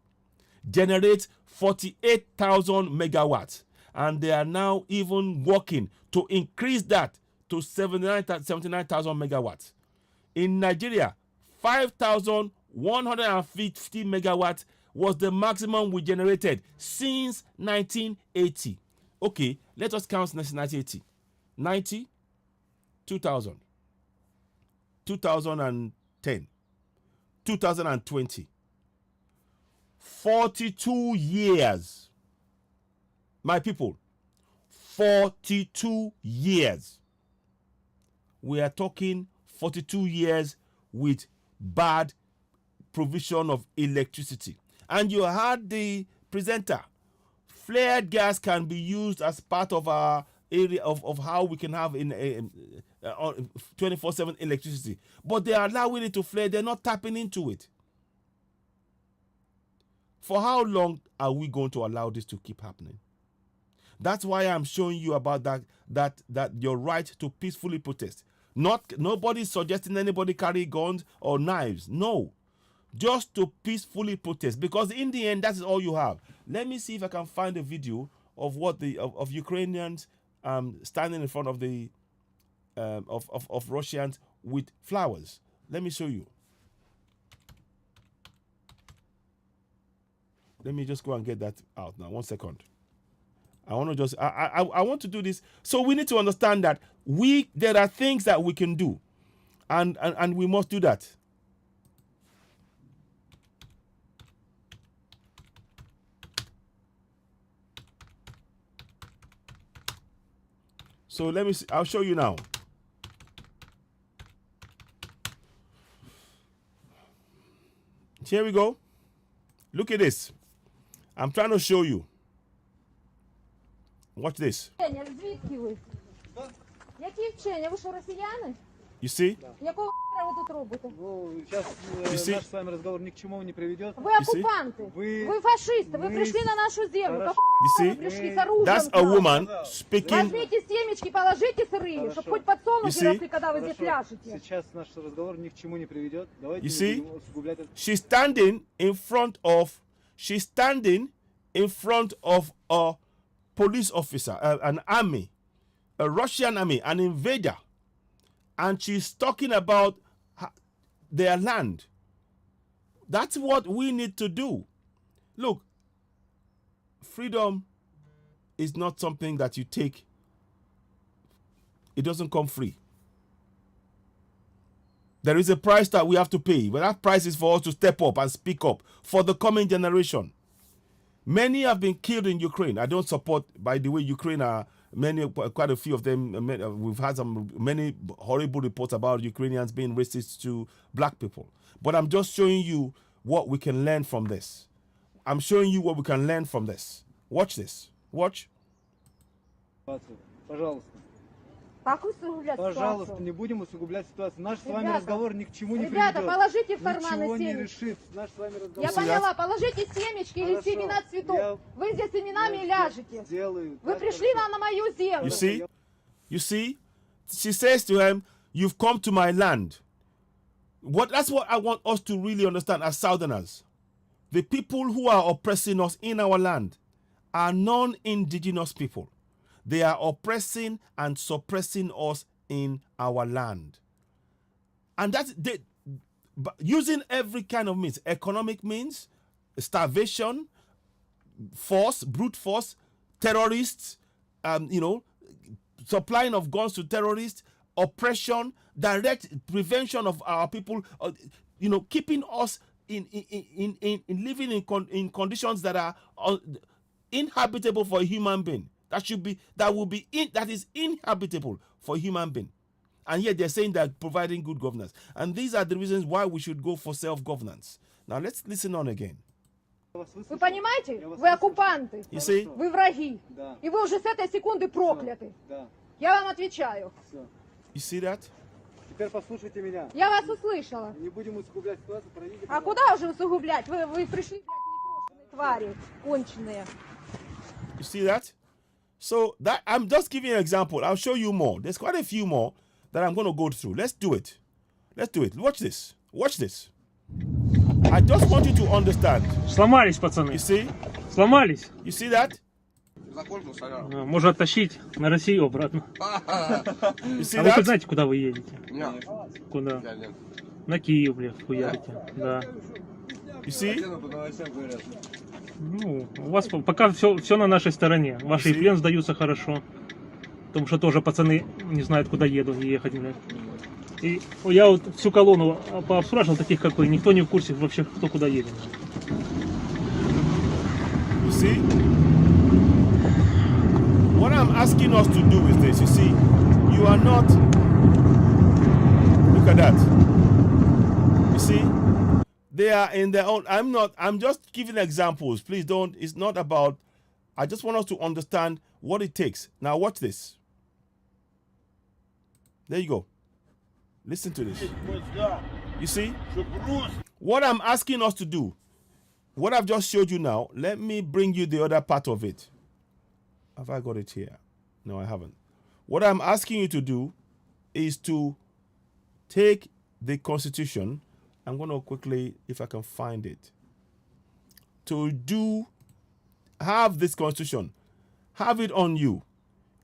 generates 48,000 megawatts. And they are now even working to increase that to 79,000 megawatts. In Nigeria, 5,150 megawatts was the maximum we generated since 1980. Okay, let us count since 1980. 90, 2000, 2010, 2020. 42 years. My people, 42 years. We are talking 42 years with bad provision of electricity. And you heard the presenter. Flared gas can be used as part of our area of how we can have 24/7 electricity. But they are allowing it to flare. They're not tapping into it. For how long are we going to allow this to keep happening? That's why I'm showing you about that your right to peacefully protest. Nobody suggesting anybody carry guns or knives. No. Just to peacefully protest, because in the end, that is all you have. Let me see if I can find a video of what of Ukrainians standing in front of the of Russians with flowers. Let me show you. Let me just go and get that out now. 1 second. I want to just I want to do this. So we need to understand that there are things that we can do, and we must do that. So let me see. I'll show you now. Here we go. Look at this. I'm trying to show you. Watch this. Звідки ви? Які вчення? Ви що, росіяни? You see? Якого х**а ви тут робите? Ну, сейчас see? наш с вами разговор ни к чему не приведет. Ви окупанти, ви фашисти, ви прийшли на нашу землю. Хорошо. Какого You х**а ви see? прийшли с оружием? That's к a нам? woman speaking. Возьмите семечки, положите сырые, чтобы хоть You подсолнухи see? росли, когда вы здесь Хорошо. пляшете. Сейчас наш разговор ни к чему не приведет. Давайте You не see? будем усугублять это. She's standing in front of a police officer, an army, a Russian army, an invader, and she's talking about their land. That's what we need to do. Look, freedom is not something that you take. It doesn't come free. There is a price that we have to pay, but that price is for us to step up and speak up for the coming generation. Many have been killed in Ukraine. I don't support, by the way, Ukraine are quite a few of them. We've had many horrible reports about Ukrainians being racist to black people. But I'm just showing you what we can learn from this. I'm showing you what we can learn from this. Watch this. Watch. Пожалуйста. Как усугублять Пожалуйста, ситуацию? не будем усугублять ситуацию. Наш с вами Ребята, разговор ни к чему не Ребята, приведет. положите в карманы Ничего не семечки. решит. Наш с вами разговор. Я поняла, положите семечки или Хорошо. семена цветов. Вы здесь семенами ляжете. Сделаю. Вы пришли на мою землю. You see? You see? She says to him, you've come to my land. That's what I want us to really understand as Southerners. The people who are oppressing us in our land are non-indigenous people. They are oppressing and suppressing us in our land. And that's using every kind of means, economic means, starvation, force, brute force, terrorists, supplying of guns to terrorists, oppression, direct prevention of our people, keeping us in living in conditions that are inhabitable for a human being. That is inhabitable for a human being. And yet they're saying they're providing good governance. And these are the reasons why we should go for self-governance. Now let's listen on again. Вы понимаете? Вы оккупанты. You see? Вы враги. Да. И вы уже с этой секунды прокляты. Да. Я вам отвечаю. Все. You see that? Теперь послушайте меня. Я вас услышала. Не будем усугублять ситуацию. Пройдите, А пожалуйста. куда уже усугублять? Вы пришли, блядь, непрошенные твари, конченые. You see that? So that I'm just giving you an example. I'll show you more. There's quite a few more that I'm going to go through. Let's do it. Let's do it. Watch this. Watch this. I just want you to understand. Сломались, пацаны. You see? Сломались. You see that? Можно оттащить на Россию обратно. You see А вы хоть that? знаете, куда вы едете? Куда? На Киев, блядь, хуярите. Да. You see? Ну, у вас пока все на нашей стороне. Ваши и плен сдаются хорошо. Потому что тоже пацаны не знают, куда ехать, блядь. И я вот всю колонну пообспрашивал, таких как вы, никто не в курсе вообще, кто куда едет. You see? What I'm asking us to do is this. You see, you are not. Look at that. You see? They are in their own. I'm just giving examples. Please don't. It's not about. I just want us to understand what it takes. Now, watch this. There you go. Listen to this. You see? What I'm asking us to do, what I've just showed you now, let me bring you the other part of it. Have I got it here? No, I haven't. What I'm asking you to do is to take the Constitution. I'm going to quickly, if I can find it, have this Constitution, have it on you.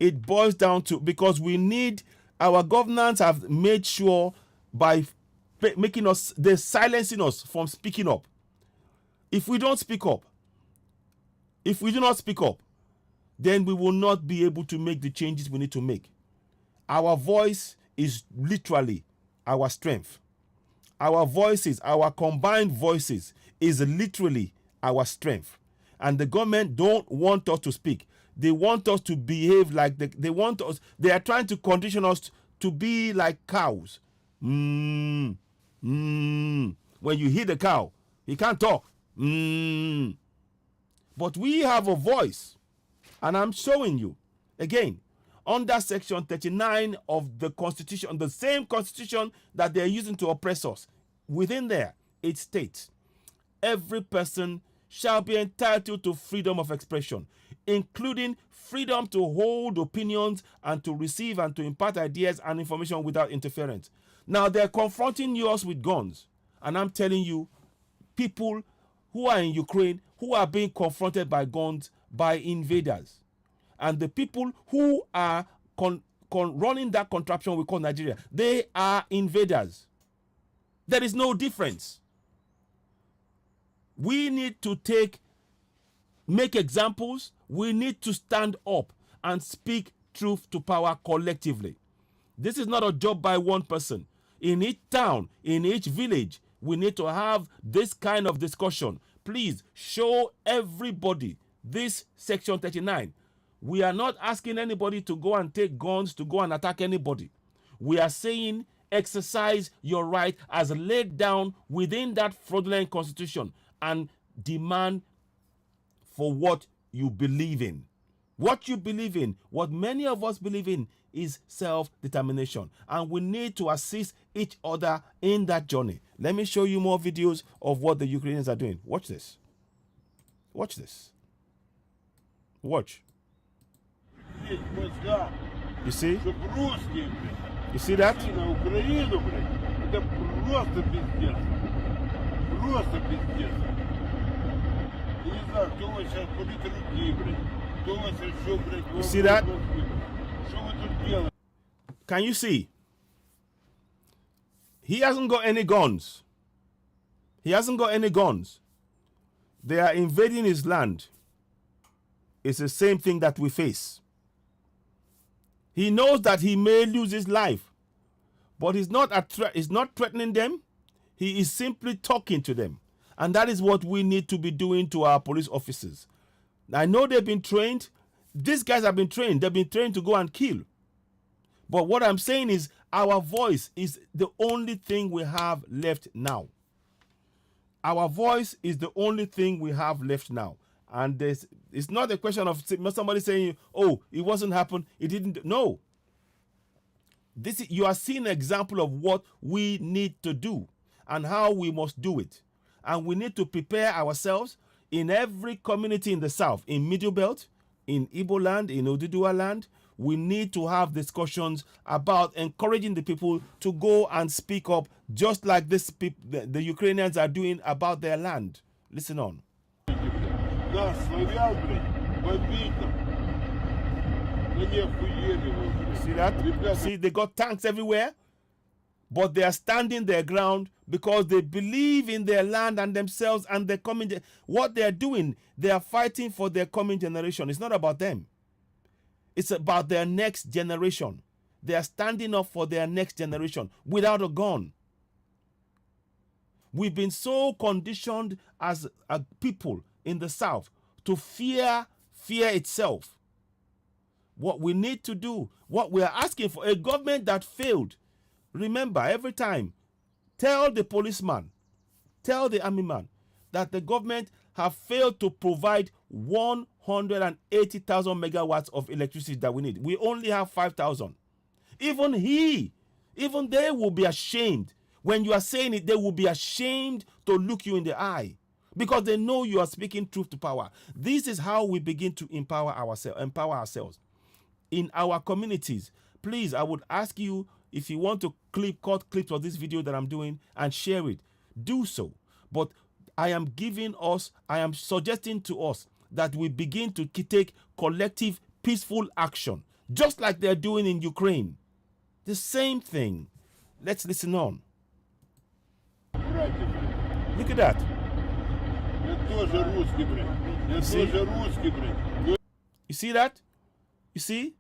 it boils down to, because we need, our governance have made sure by making us, they're silencing us from speaking up. If we don't speak up, if we do not speak up, then we will not be able to make the changes we need to make. Our voice is literally our strength. Our voices, our combined voices, is literally our strength. And the government don't want us to speak. They want us to behave like they want us. They are trying to condition us to be like cows. When you hear the cow, he can't talk. But we have a voice. And I'm showing you, again, under section 39 of the Constitution, the same Constitution that they're using to oppress us, within there, it states, every person shall be entitled to freedom of expression, including freedom to hold opinions and to receive and to impart ideas and information without interference. Now, they're confronting us with guns. And I'm telling you, people who are in Ukraine, who are being confronted by guns, by invaders, and the people who are running that contraption we call Nigeria, they are invaders. There is no difference. We need to make examples. We need to stand up and speak truth to power collectively. This is not a job by one person. In each town, in each village, we need to have this kind of discussion. Please show everybody this section 39. We are not asking anybody to go and take guns to go and attack anybody. We are saying exercise your right as laid down within that fraudulent constitution and demand for what you believe in. What you believe in, what many of us believe in, is self-determination. And we need to assist each other in that journey. Let me show you more videos of what the Ukrainians are doing. Watch this. Watch this. Watch. You see? You see that? You see that? Can you see? He hasn't got any guns. He hasn't got any guns. They are invading his land. It's the same thing that we face. He knows that he may lose his life, but he's not threatening them. He is simply talking to them. And that is what we need to be doing to our police officers. I know they've been trained. These guys have been trained. They've been trained to go and kill. But what I'm saying is our voice is the only thing we have left now. Our voice is the only thing we have left now. And it's not a question of somebody saying, oh, it wasn't happen, it didn't. No. You are seeing an example of what we need to do and how we must do it. And we need to prepare ourselves in every community in the South, in Middle Belt, in Igbo land, in Oduduwa land. We need to have discussions about encouraging the people to go and speak up, just like the Ukrainians are doing about their land. Listen on. See that? See, they got tanks everywhere, but they are standing their ground because they believe in their land and themselves and their coming. What they are doing, they are fighting for their coming generation. It's not about them. It's about their next generation. They are standing up for their next generation without a gun. We've been so conditioned as a people in the South to fear itself. What we need to do, what we are asking for, a government that failed. Remember, every time, tell the policeman, tell the army man that the government have failed to provide 180,000 megawatts of electricity that we need. We only have 5,000. Even they will be ashamed. When you are saying it, they will be ashamed to look you in the eye because they know you are speaking truth to power. This is how we begin to empower ourselves. In our communities, please, I would ask you, if you want to cut clips of this video that I'm doing and share it, do so. But I am suggesting to us that we begin to take collective peaceful action. just like they're doing in Ukraine. The same thing. Let's listen on. Look at that. You see that? You see?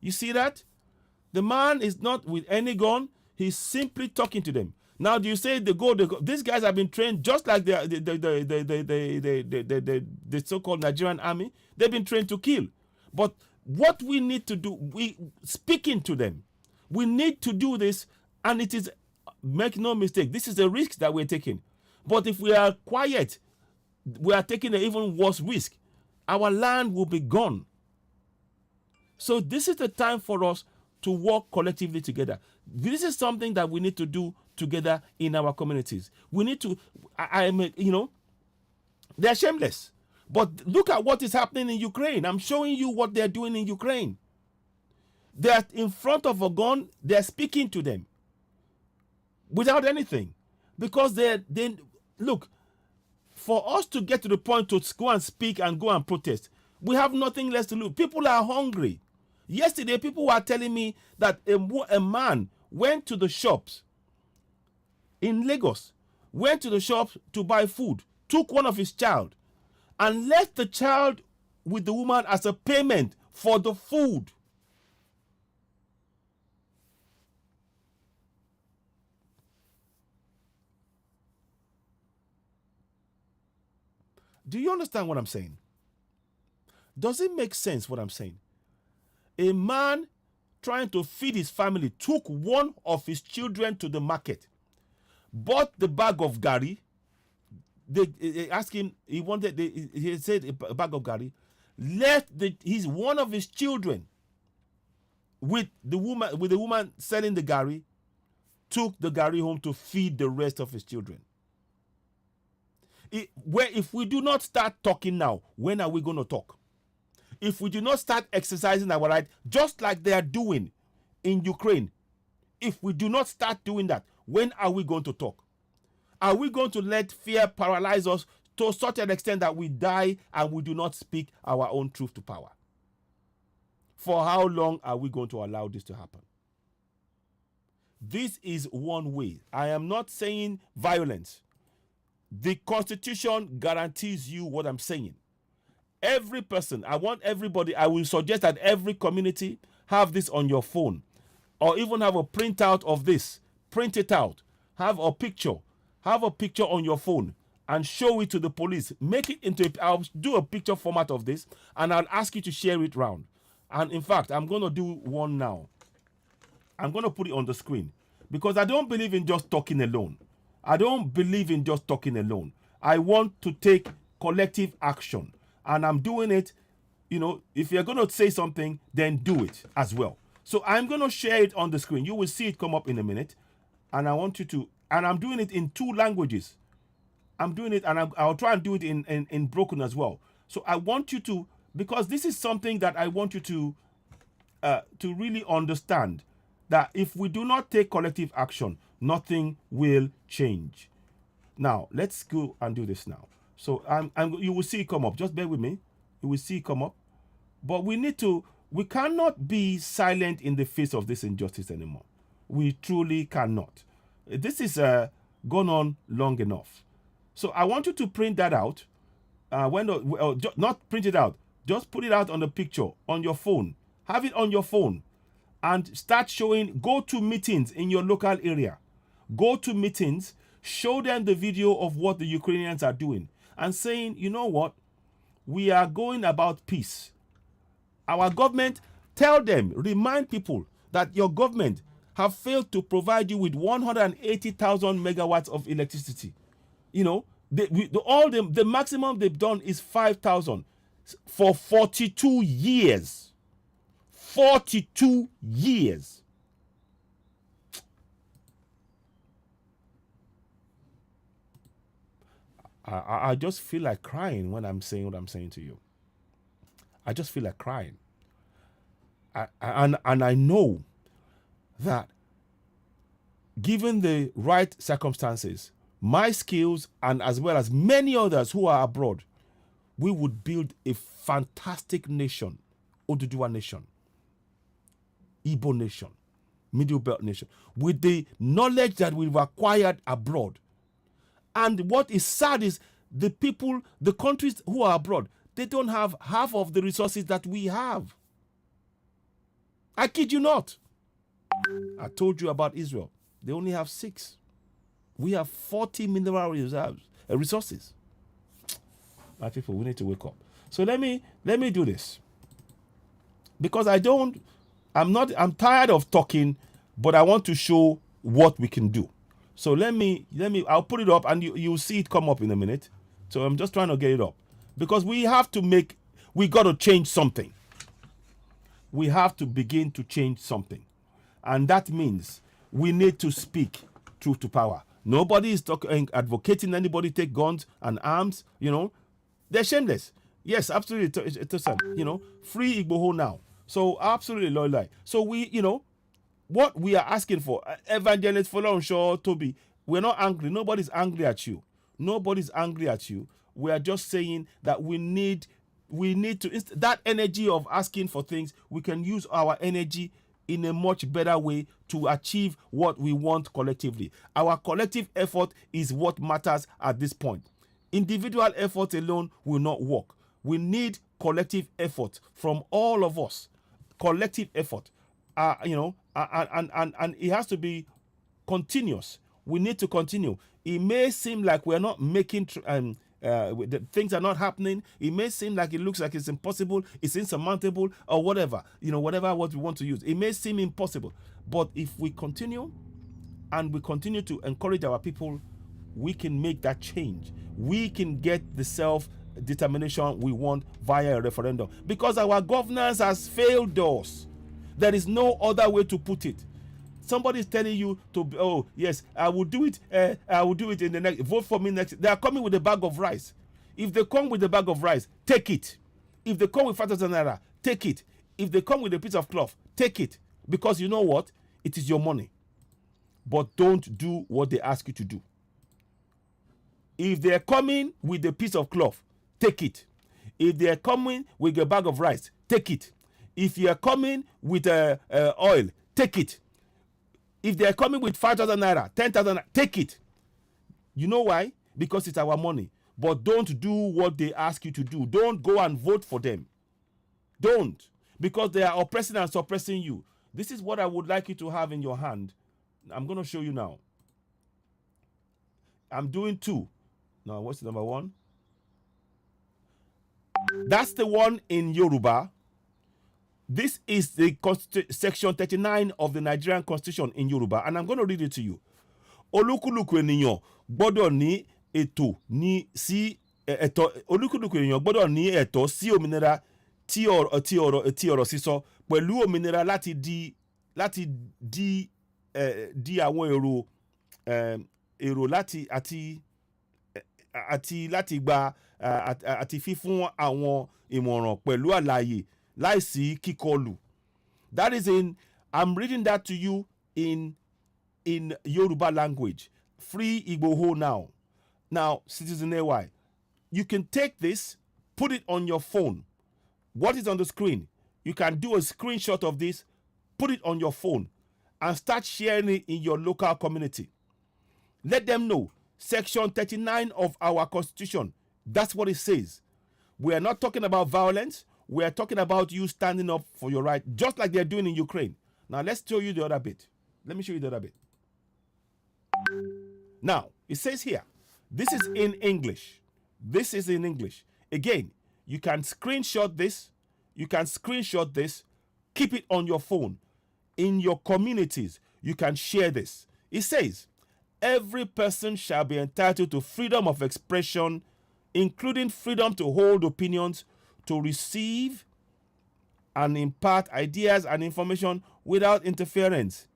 You see that? The man is not with any gun. He's simply talking to them. Now, do you say they go? These guys have been trained just like the so-called Nigerian army. They've been trained to kill. But what we need to do, we speaking to them. We need to do this, and it is, make no mistake, this is a risk that we're taking. But if we are quiet, we are taking an even worse risk. Our land will be gone. So this is the time for us to work collectively together. This is something that we need to do together in our communities. We need to, they're shameless. But look at what is happening in Ukraine. I'm showing you what they're doing in Ukraine. They're in front of a gun. They're speaking to them without anything. Because they look, for us to get to the point to go and speak and go and protest, we have nothing less to lose. People are hungry. Yesterday, people were telling me that a man went to the shops in Lagos, went to the shops to buy food, took one of his child, and left the child with the woman as a payment for the food. Do you understand what I'm saying? Does it make sense what I'm saying? A man trying to feed his family took one of his children to the market, bought the bag of gari. They asked him, he said a bag of gari, left one of his children with the woman selling the gari, took the gari home to feed the rest of his children. If we do not start talking now, when are we going to talk? If we do not start exercising our right, just like they are doing in Ukraine, if we do not start doing that, when are we going to talk? Are we going to let fear paralyze us to such an extent that we die and we do not speak our own truth to power? For how long are we going to allow this to happen? This is one way. I am not saying violence. The Constitution guarantees you what I'm saying. Every person, I want everybody, I will suggest that every community have this on your phone, or even have a printout of this. Print it out. Have a picture on your phone and show it to the police. Make it into I'll do a picture format of this, and I'll ask you to share it round. And in fact, I'm going to do one now. I'm going to put it on the screen because I don't believe in just talking alone. I don't believe in just talking alone. I want to take collective action. And I'm doing it, if you're going to say something, then do it as well. So I'm going to share it on the screen. You will see it come up in a minute. And I want you to, and I'm doing it in 2 languages. I'm doing it, and I'll try and do it in broken as well. So I want you to, because this is something that I want you to really understand, that if we do not take collective action, nothing will change. Now, let's go and do this now. So you will see it come up. Just bear with me. You will see it come up. But we cannot be silent in the face of this injustice anymore. We truly cannot. This is gone on long enough. So I want you to print that out. Not print it out. Just put it out on the picture on your phone. Have it on your phone and start showing. Go to meetings in your local area. Go to meetings. Show them the video of what the Ukrainians are doing. And saying, you know what, we are going about peace. Our government, tell them, remind people that your government have failed to provide you with 180,000 megawatts of electricity. The maximum they've done is 5,000 for 42 years. 42 years. I just feel like crying when I'm saying what I'm saying to you. I just feel like crying. And I know that given the right circumstances, my skills, and as well as many others who are abroad, we would build a fantastic nation, Oduduwa nation. Igbo nation, Middle Belt nation, with the knowledge that we've acquired abroad. And what is sad is the people, the countries who are abroad, they don't have half of the resources that we have. I kid you not. I told you about Israel. They only have 6. We have 40 mineral reserves, resources. My people, we need to wake up. So let me do this. Because I'm tired of talking, but I want to show what we can do. So I'll put it up and you'll see it come up in a minute. So I'm just trying to get it up. Because we got to change something. We have to begin to change something. And that means we need to speak truth to power. Nobody is advocating anybody take guns and arms, They're shameless. Yes, absolutely. It's free Igboho now. So absolutely loyal. So what we are asking for, Evangelist Folorunso, Toby, we're not angry. Nobody's angry at you. Nobody's angry at you. We are just saying that we need to, that energy of asking for things, we can use our energy in a much better way to achieve what we want collectively. Our collective effort is what matters at this point. Individual effort alone will not work. We need collective effort from all of us. Collective effort, and it has to be continuous. We need to continue. It may seem like we're not making, the things are not happening. It may seem like it looks like it's impossible, it's insurmountable, or whatever, whatever what we want to use. It may seem impossible, but if we continue and we continue to encourage our people, we can make that change. We can get the self-determination we want via a referendum, because our governance has failed us. There is no other way to put it. Somebody is telling you to, oh yes, I will do it. I will do it in the next. Vote for me next. They are coming with a bag of rice. If they come with a bag of rice, take it. If they come with 5,000 naira, take it. If they come with a piece of cloth, take it. Because you know what? It is your money. But don't do what they ask you to do. If they are coming with a piece of cloth, take it. If they are coming with a bag of rice, take it. If you are coming with oil, take it. If they are coming with 5,000 naira, 10,000 naira, take it. You know why? Because it's our money. But don't do what they ask you to do. Don't go and vote for them. Don't. Because they are oppressing and suppressing you. This is what I would like you to have in your hand. I'm going to show you now. I'm doing 2. Now, what's the number 1? That's the one in Yoruba. This is the section 39 of the Nigerian Constitution in Yoruba, and I'm going to read it to you. Olúkúlùkù ènìyàn gbọ́dọ̀ ní ẹ̀tọ́ ní sí ẹ̀tọ́ olúkúlùkù ènìyàn gbọ́dọ̀ ní ẹ̀tọ́ sí òmìnira tí ọ̀rọ̀ sísọ pẹ̀lú òmìnira láti di àwọn èrò láti àti láti gba àti fífún àwọn ìmọ̀ràn pẹ̀lú àlàyé láìsí kíkọlù. That is I'm reading that to you in Yoruba language. Free Igboho now. Now, Citizen AY, you can take this, put it on your phone. What is on the screen? You can do a screenshot of this, put it on your phone, and start sharing it in your local community. Let them know. Section 39 of our Constitution, that's what it says. We are not talking about violence. We are talking about you standing up for your right, just like they're doing in Ukraine. Now, let's show you the other bit. Let me show you the other bit. Now, it says here, this is in English. This is in English. Again, you can screenshot this. You can screenshot this. Keep it on your phone. In your communities, you can share this. It says, every person shall be entitled to freedom of expression, including freedom to hold opinions, to receive and impart ideas and information without interference.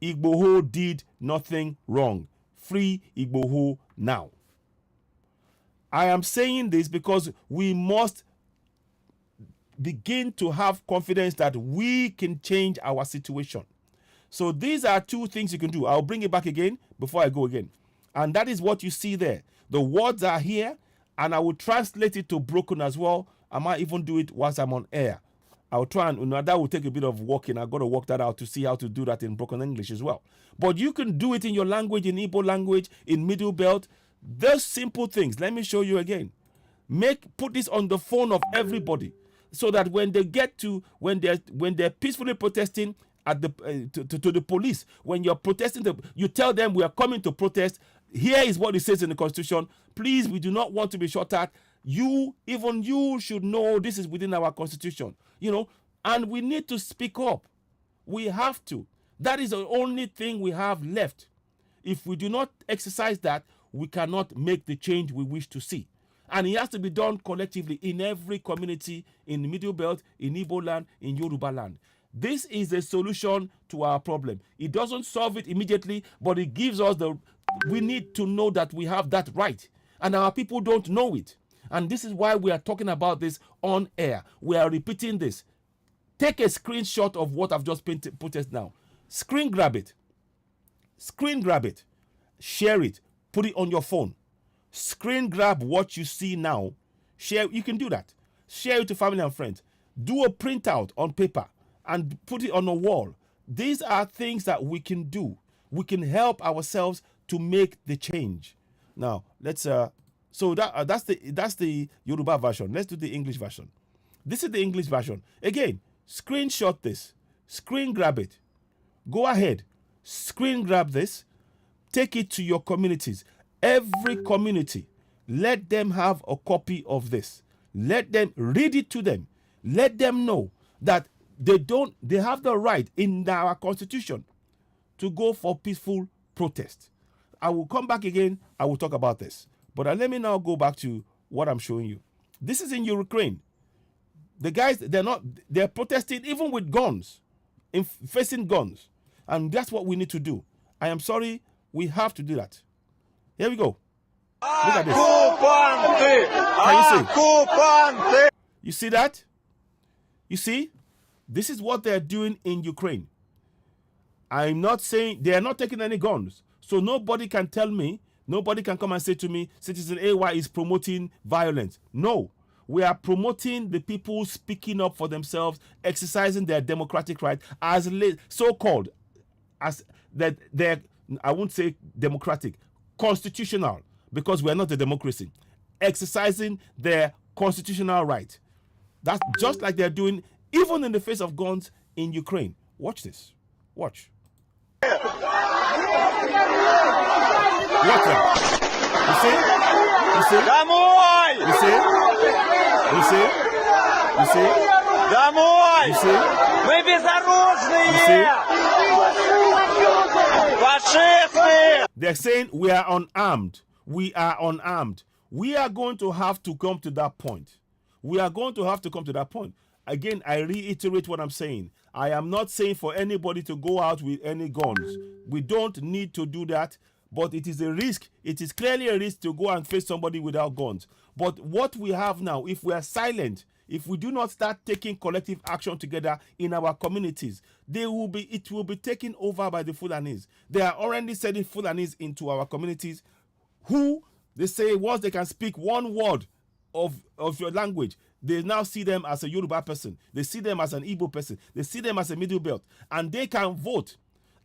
Igboho did nothing wrong. Free Igboho now. I am saying this because we must begin to have confidence that we can change our situation. So these are 2 things you can do. I'll bring it back again before I go again. And that is what you see there. The words are here, and I will translate it to broken as well. I might even do it whilst I'm on air. I'll try and that will take a bit of working. I've got to work that out to see how to do that in broken English as well. But you can do it in your language, in Igbo language, in Middle Belt. Those simple things. Let me show you again. Put this on the phone of everybody, so that when they get to when they're peacefully protesting at the to the police, when you're protesting, you tell them we are coming to protest. Here is what it says in the Constitution. Please, we do not want to be shot at. Even you should know this is within our Constitution, and we need to speak up. We have to. That is the only thing we have left. If we do not exercise that, we cannot make the change we wish to see. And it has to be done collectively in every community, in the Middle Belt, in Igbo land, in Yoruba land. This is a solution to our problem. It doesn't solve it immediately, but it gives us we need to know that we have that right. And our people don't know it. And this is why we are talking about this on air. We are repeating this. Take a screenshot of what I've just put it now. Screen grab it. Screen grab it. Share it. Put it on your phone. Screen grab what you see now. Share. You can do that. Share it to family and friends. Do a printout on paper and put it on a wall. These are things that we can do. We can help ourselves to make the change. Now, let's so that's the Yoruba version. Let's do the English version. This is the English version. Again, screenshot this. Screen grab it. Go ahead. Screen grab this. Take it to your communities. Every community, let them have a copy of this. Let them read it to them. Let them know that they have the right in our Constitution to go for peaceful protest. I will come back again. I will talk about this. But let me now go back to what I'm showing you. This is in Ukraine. The guys, they're protesting even with guns, facing guns. And that's what we need to do. I am sorry, we have to do that. Here we go. Look at this. Can you see? You see that? You see? This is what they're doing in Ukraine. I'm not saying they are not taking any guns. So nobody can tell me, nobody can come and say to me, Citizen AY is promoting violence. No. We are promoting the people speaking up for themselves, exercising their democratic right as so-called, as that they're, I won't say democratic, constitutional, because we're not a democracy, exercising their constitutional right. That's just like they're doing even in the face of guns in Ukraine. Watch this. Watch. Watch that. You see? You see? You see? You see? You see? You see? Мы безоружные! Фашисты! They're saying we are unarmed. We are unarmed. We are going to have to come to that point. We are going to have to come to that point. Again, I reiterate what I'm saying. I am not saying for anybody to go out with any guns. We don't need to do that, but it is a risk. It is clearly a risk to go and face somebody without guns. But what we have now, if we are silent, if we do not start taking collective action together in our communities, it will be taken over by the Fulanis. They are already sending Fulanis into our communities who, they say, once they can speak one word of your language, they now see them as a Yoruba person. They see them as an Igbo person. They see them as a Middle Belt. And they can vote.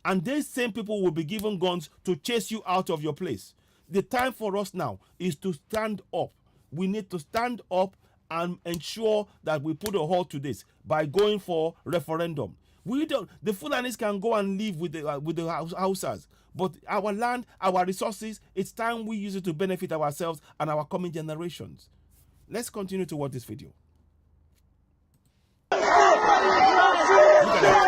And these same people will be given guns to chase you out of your place. The time for us now is to stand up. We need to stand up and ensure that we put a halt to this by going for referendum. The Fulanis can go and live with the Hausas, but our land, our resources, it's time we use it to benefit ourselves and our coming generations. Let's continue to watch this video. Look at that.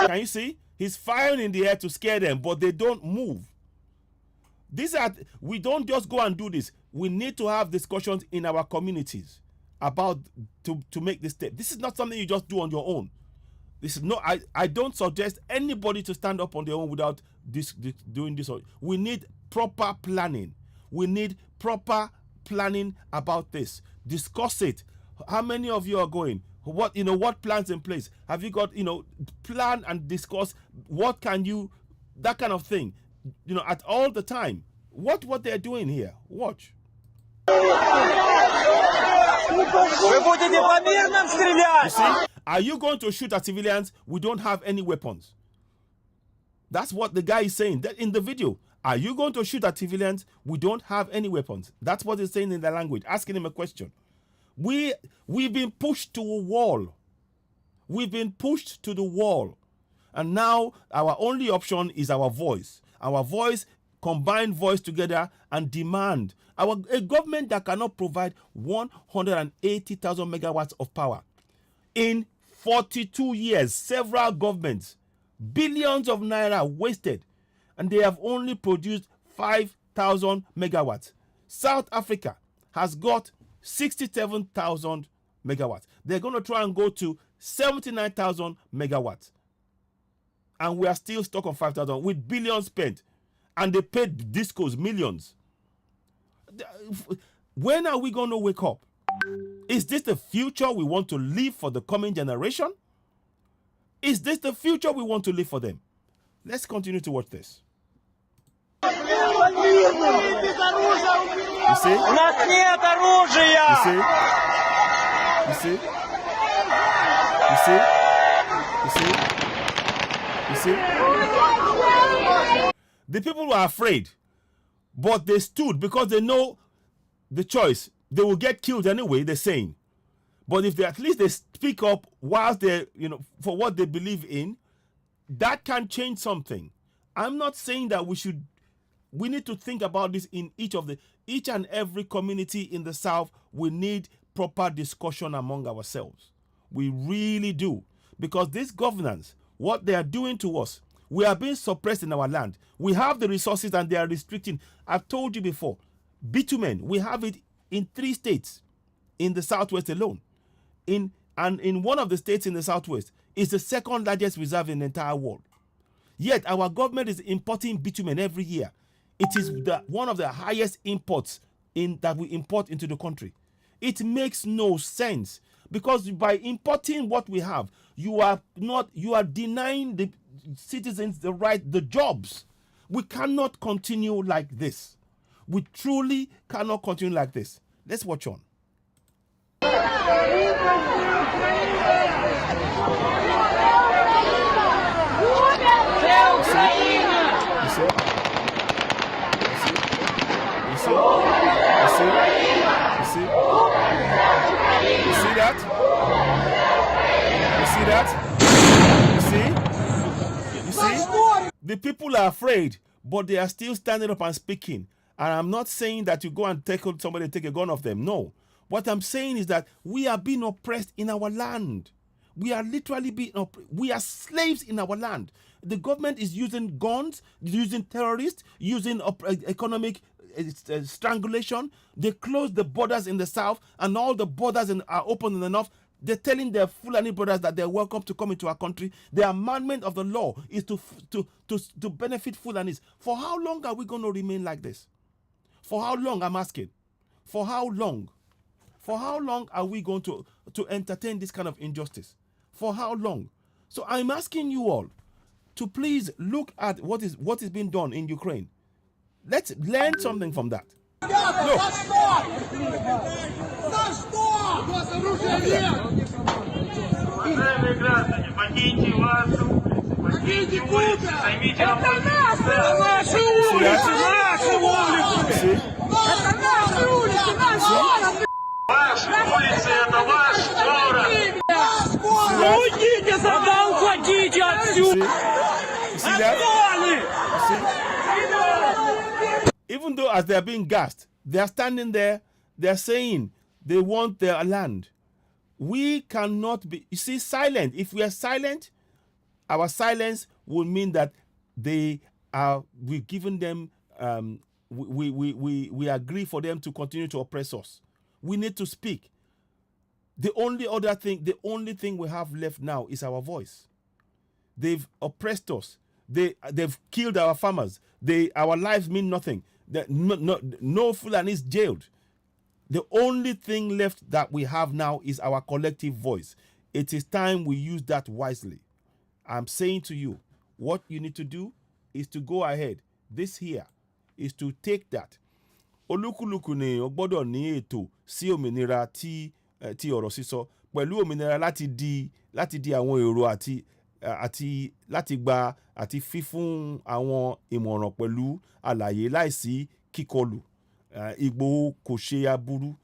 Can you see? He's firing in the air to scare them, but they don't move. We don't just go and do this. We need to have discussions in our communities about to make this step. This is not something you just do on your own. This is not. I don't suggest anybody to stand up on their own without doing this. We need proper planning. We need proper planning about this. Discuss it. How many of you are going? What plans in place? Have you got, plan and discuss what can you, that kind of thing, at all the time. What they're doing here. Watch. Вы будете по мирным You стрелять! see? Are you going to shoot at civilians? We don't have any weapons. That's what the guy is saying that in the video. Are you going to shoot at civilians? We don't have any weapons. That's what he's saying in the language, asking him a question. We've been pushed to a wall. We've been pushed to the wall. And now our only option is our voice. Our voice, combine voice together and demand. A government that cannot provide 180,000 megawatts of power. In 42 years, several governments, billions of naira wasted, and they have only produced 5,000 megawatts. South Africa has got 67,000 megawatts. They're going to try and go to 79,000 megawatts. And we are still stuck on 5,000 with billions spent. And they paid discos millions. When are we going to wake up? Is this the future we want to live for the coming generation? Is this the future we want to live for them? Let's continue to watch this. You see? У нас нет оружия! You see? You see? You see? You see? You see? The people were afraid, but they stood because they know the choice. They will get killed anyway, they're saying. But if they at least they speak up whilst they, for what they believe in, that can change something. I'm not saying that we need to think about this in each and every community in the South. We need proper discussion among ourselves. We really do. Because this governance, what they are doing to us, we are being suppressed in our land. We have the resources and they are restricting. I've told you before, bitumen, we have it in 3 states in the Southwest alone. In one of the states in the Southwest is the second largest reserve in the entire world. Yet our government is importing bitumen every year. It is one of the highest imports that we import into the country. It makes no sense because by importing what we have, you are denying the citizens the jobs. We cannot continue like this. We truly cannot continue like this. Let's watch on. The people are afraid, but they are still standing up and speaking. And I'm not saying that you go and tackle somebody, take a gun off them. No. What I'm saying is that we are being oppressed in our land. We are literally we are slaves in our land. The government is using guns, using terrorists, using economic strangulation. They close the borders in the south and all the borders are open in the north. They're telling their Fulani brothers that they're welcome to come into our country. The amendment of the law is to benefit Fulanis. For how long are we going to remain like this? For how long, I'm asking? For how long? For how long are we going to entertain this kind of injustice? For how long? So I'm asking you all to please look at what is being done in Ukraine. Let's learn something from that. Even though as they are being gassed, they are standing there, they are saying they want their land. We cannot be, silent. If we are silent, our silence will mean that we've given them, we agree for them to continue to oppress us. We need to speak. The only thing we have left now is our voice. They've oppressed us. They've killed our farmers. Our lives mean nothing. No Fulanis jailed. The only thing left that we have now is our collective voice. It is time we use that wisely. I'm saying to you, what you need to do is to go ahead. This here is to take that. Olúkúlùkù ni ó gbọ́dọ̀ ní ètò sí òmìnira tí ti ọ̀rọ̀ sísọ pẹ̀lú òmìnira láti di àwọn èrò àti láti gba àti fífún àwọn ìmọ̀ràn pẹ̀lú àlàyé láìsí kíkọlù. Igboho kò ṣe aburú.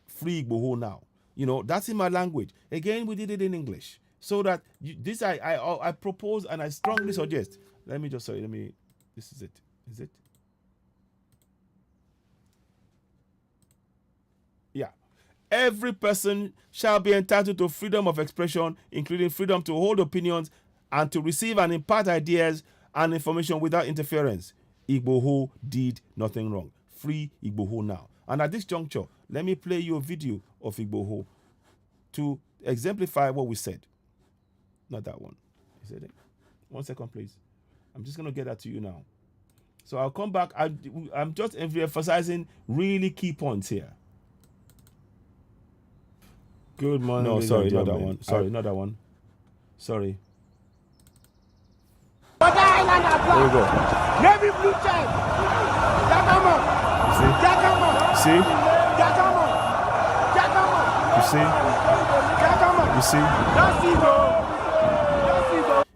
Free Igboho now. You know, that's in my language. Again, we did it in English. So that this I propose and I strongly suggest. This is it. Is it? Yeah. Every person shall be entitled to freedom of expression, including freedom to hold opinions and to receive and impart ideas and information without interference. Igboho did nothing wrong. Free Igboho now. And at this juncture, let me play you a video of Igboho to exemplify what we said. Not that one. Is it? 1 second, please. I'm just going to get that to you now. So I'll come back. I'm just emphasizing really key points here. Good morning. No, sorry, not that one. Sorry, not that one. Sorry. What island are There we go. Navy blue check. Jakama. See? Jakama. See? Jakama. Jakama. You see? Jakama. You see? That's Igbo.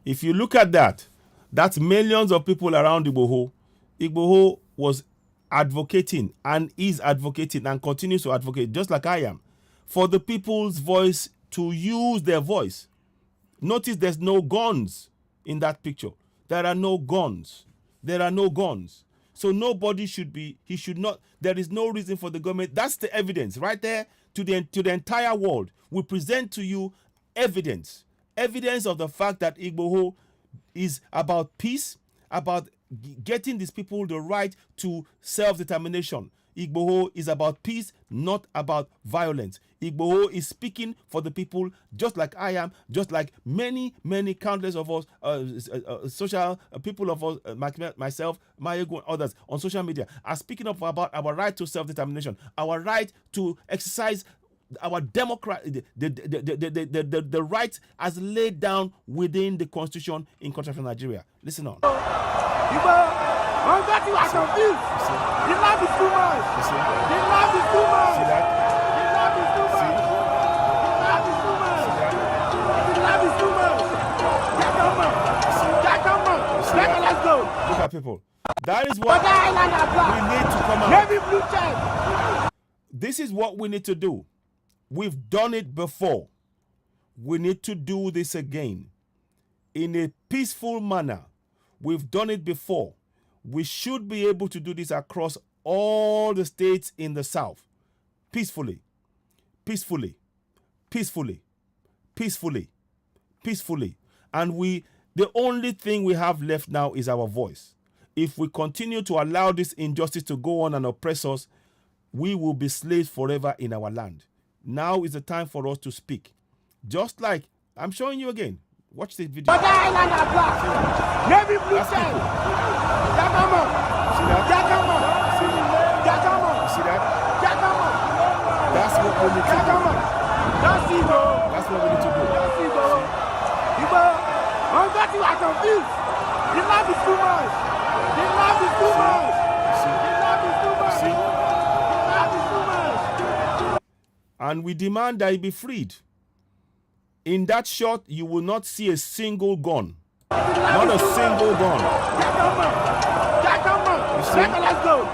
If you look at that, that's millions of people around Igboho. Igboho was advocating and is advocating and continues to advocate, just like I am, for the people's voice to use their voice. Notice there's no guns in that picture. There are no guns. There are no guns. So nobody should be, he should not, there is no reason for the government. That's the evidence right there to the entire world. We present to you evidence of the fact that Igboho is about peace, about getting these people the right to self-determination. Igboho is about peace, not about violence. Igboho is speaking for the people, just like I am, just like many countless of us, social people of us, myself, Mayego, and others on social media are speaking up about our right to self-determination, our right to exercise our the right as laid down within the constitution in contraption Nigeria. Listen on. The land is too much. The land is too much. See that? The land is too much. The land is too much. Jakama. Let's go. Look at people. That is what we need to come out. Navy blue check. This is what we need to do. We've done it before. We need to do this again in a peaceful manner. We've done it before. We should be able to do this across all the states in the South. Peacefully. Peacefully. Peacefully. Peacefully. Peacefully. And the only thing we have left now is our voice. If we continue to allow this injustice to go on and oppress us, we will be slaves forever in our land. Now is the time for us to speak. Just like, I'm showing you again. Watch this video. What island are black? Navy blue check. Jakama. See that? Jakama. Jakama. See that? Jakama. That's what we need to do. Jakama. That's Igbo. That's what we need to do. That's Igbo. Igbo. I'm getting confused. The land is too much. The land is too much. The land is too much. See? The land is too much. And we demand that he be freed. In that shot, you will not see a single gun. Not a single gun. You see? Let's go.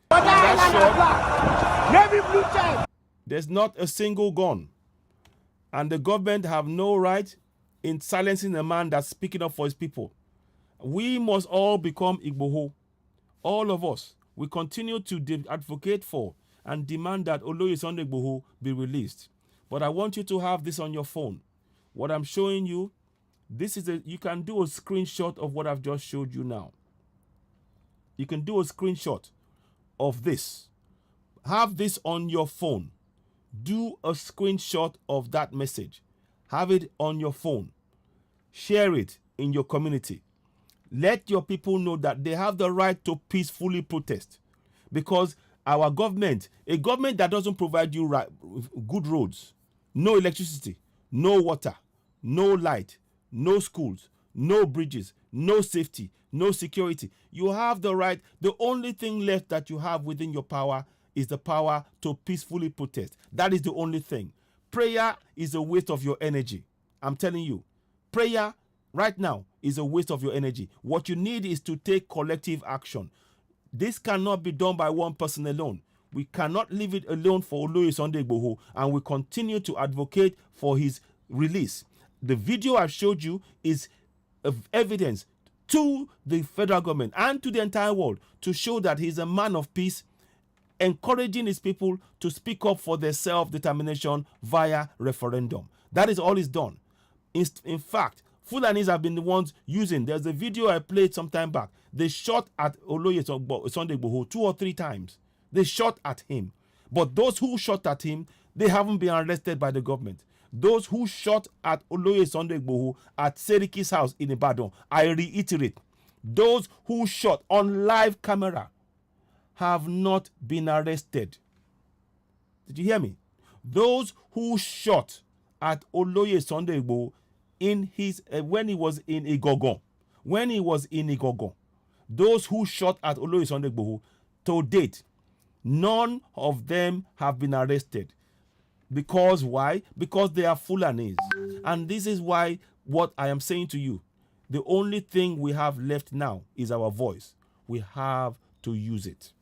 What island are black? Navy blue check. There's not a single gun. And the government have no right in silencing a man that's speaking up for his people. We must all become Igboho. All of us. We continue to advocate for and demand that Oloye Sunday Igboho be released. But I want you to have this on your phone. What I'm showing you, you can do a screenshot of what I've just showed you now. You can do a screenshot of this. Have this on your phone. Do a screenshot of that message. Have it on your phone. Share it in your community. Let your people know that they have the right to peacefully protest. Because our government, a government that doesn't provide you good roads, no electricity, no water, no light, no schools, no bridges, no safety, no security. You have the right. The only thing left that you have within your power is the power to peacefully protest. That is the only thing. prayer is a waste of your energy. I'm telling you, prayer right now is a waste of your energy. What you need is to take collective action. This cannot be done by one person alone. We cannot leave it alone for Oloye Sunday Igboho, and we continue to advocate for his release. The video I've showed you is of evidence to the federal government and to the entire world to show that he's a man of peace, encouraging his people to speak up for their self-determination via referendum. That is all he's done. In fact, Fulanis have been the ones using. There's a video I played some time back. They shot at Oloye Sunday Igboho 2 or 3 times. They shot at him. But those who shot at him, they haven't been arrested by the government. Those who shot at Oloye Sunday Igboho at Seriki's house in Ibadan, I reiterate, those who shot on live camera have not been arrested. Did you hear me? Those who shot at Oloye Sunday Igboho in his when he was in Igogon, those who shot at Oloye Sunday Igboho, to date, none of them have been arrested. Because why? Because they are Fulanis. And this is why what I am saying to you, the only thing we have left now is our voice. We have to use it.